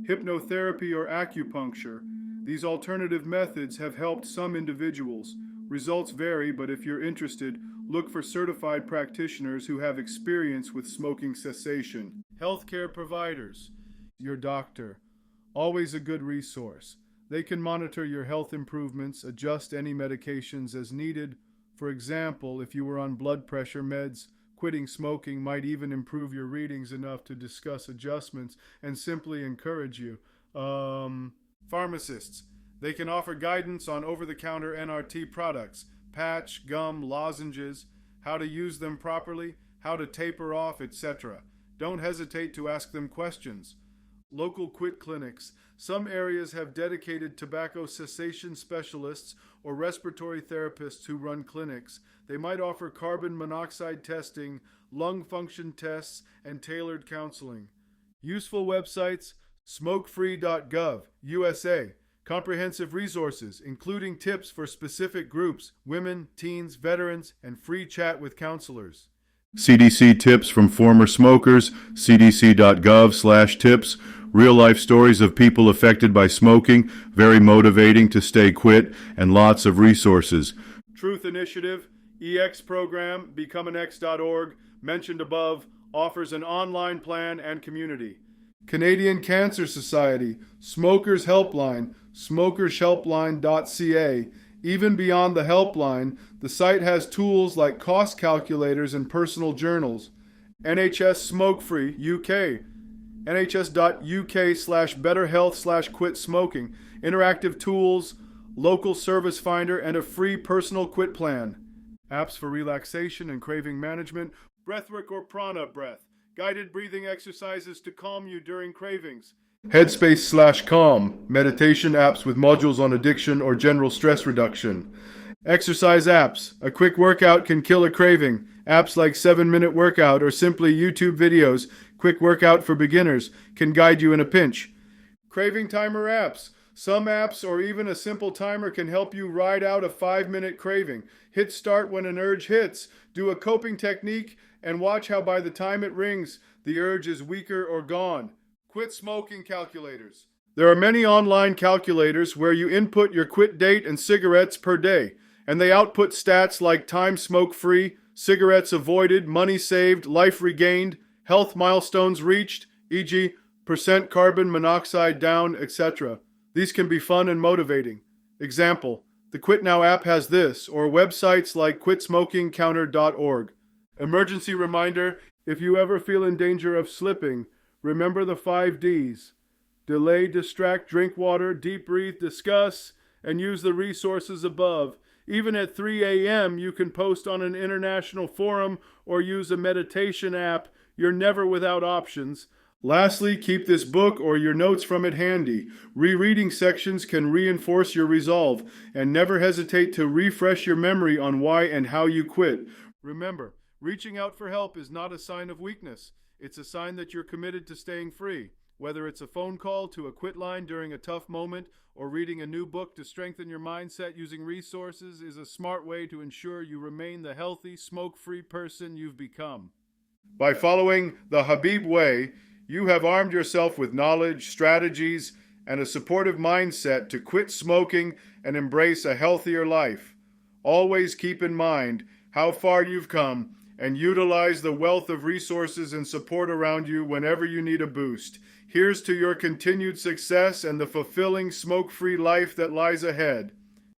Hypnotherapy or acupuncture. These alternative methods have helped some individuals. Results vary, but if you're interested, look for certified practitioners who have experience with smoking cessation. Healthcare providers. Your doctor. Always a good resource. They can monitor your health improvements, adjust any medications as needed. For example, if you were on blood pressure meds, quitting smoking might even improve your readings enough to discuss adjustments and simply encourage you. Pharmacists. They can offer guidance on over-the-counter NRT products, patch, gum, lozenges, how to use them properly, how to taper off, etc. Don't hesitate to ask them questions. Local quit clinics. Some areas have dedicated tobacco cessation specialists or respiratory therapists who run clinics. They might offer carbon monoxide testing, lung function tests, and tailored counseling. Useful websites: smokefree.gov, USA. Comprehensive resources, including tips for specific groups, women, teens, veterans, and free chat with counselors. CDC tips from former smokers, cdc.gov/tips. Real-life stories of people affected by smoking, very motivating to stay quit, and lots of resources. Truth Initiative, EX program, becomeanx.org, mentioned above, offers an online plan and community. Canadian Cancer Society, Smokers Helpline, smokershelpline.ca. Even beyond the helpline, the site has tools like cost calculators and personal journals. NHS Smoke Free UK, nhs.uk/betterhealth/quit smoking, interactive tools, local service finder, and a free personal quit plan. Apps for relaxation and craving management, breathwork or prana breath, guided breathing exercises to calm you during cravings. Headspace/Calm, meditation apps with modules on addiction or general stress reduction. Exercise apps. A quick workout can kill a craving. Apps like 7-Minute Workout or simply YouTube videos, quick workout for beginners, can guide you in a pinch. Craving timer apps. Some apps or even a simple timer can help you ride out a 5-minute craving. Hit start when an urge hits. Do a coping technique and watch how by the time it rings, the urge is weaker or gone. Quit smoking calculators. There are many online calculators where you input your quit date and cigarettes per day, and they output stats like time smoke-free, cigarettes avoided, money saved, life regained, health milestones reached, e.g., percent carbon monoxide down, etc. These can be fun and motivating. Example, the Quit Now app has this, or websites like quitsmokingcounter.org. Emergency reminder: if you ever feel in danger of slipping, remember the 5 Ds. Delay, distract, drink water, deep breathe, discuss, and use the resources above. Even at 3 a.m., you can post on an international forum or use a meditation app. You're never without options. Lastly, keep this book or your notes from it handy. Rereading sections can reinforce your resolve, and never hesitate to refresh your memory on why and how you quit. Remember, reaching out for help is not a sign of weakness. It's a sign that you're committed to staying free. Whether it's a phone call to a quit line during a tough moment or reading a new book to strengthen your mindset using resources is a smart way to ensure you remain the healthy, smoke-free person you've become. By following the Habib Way, you have armed yourself with knowledge, strategies, and a supportive mindset to quit smoking and embrace a healthier life. Always keep in mind how far you've come and utilize the wealth of resources and support around you whenever you need a boost. Here's to your continued success and the fulfilling smoke-free life that lies ahead.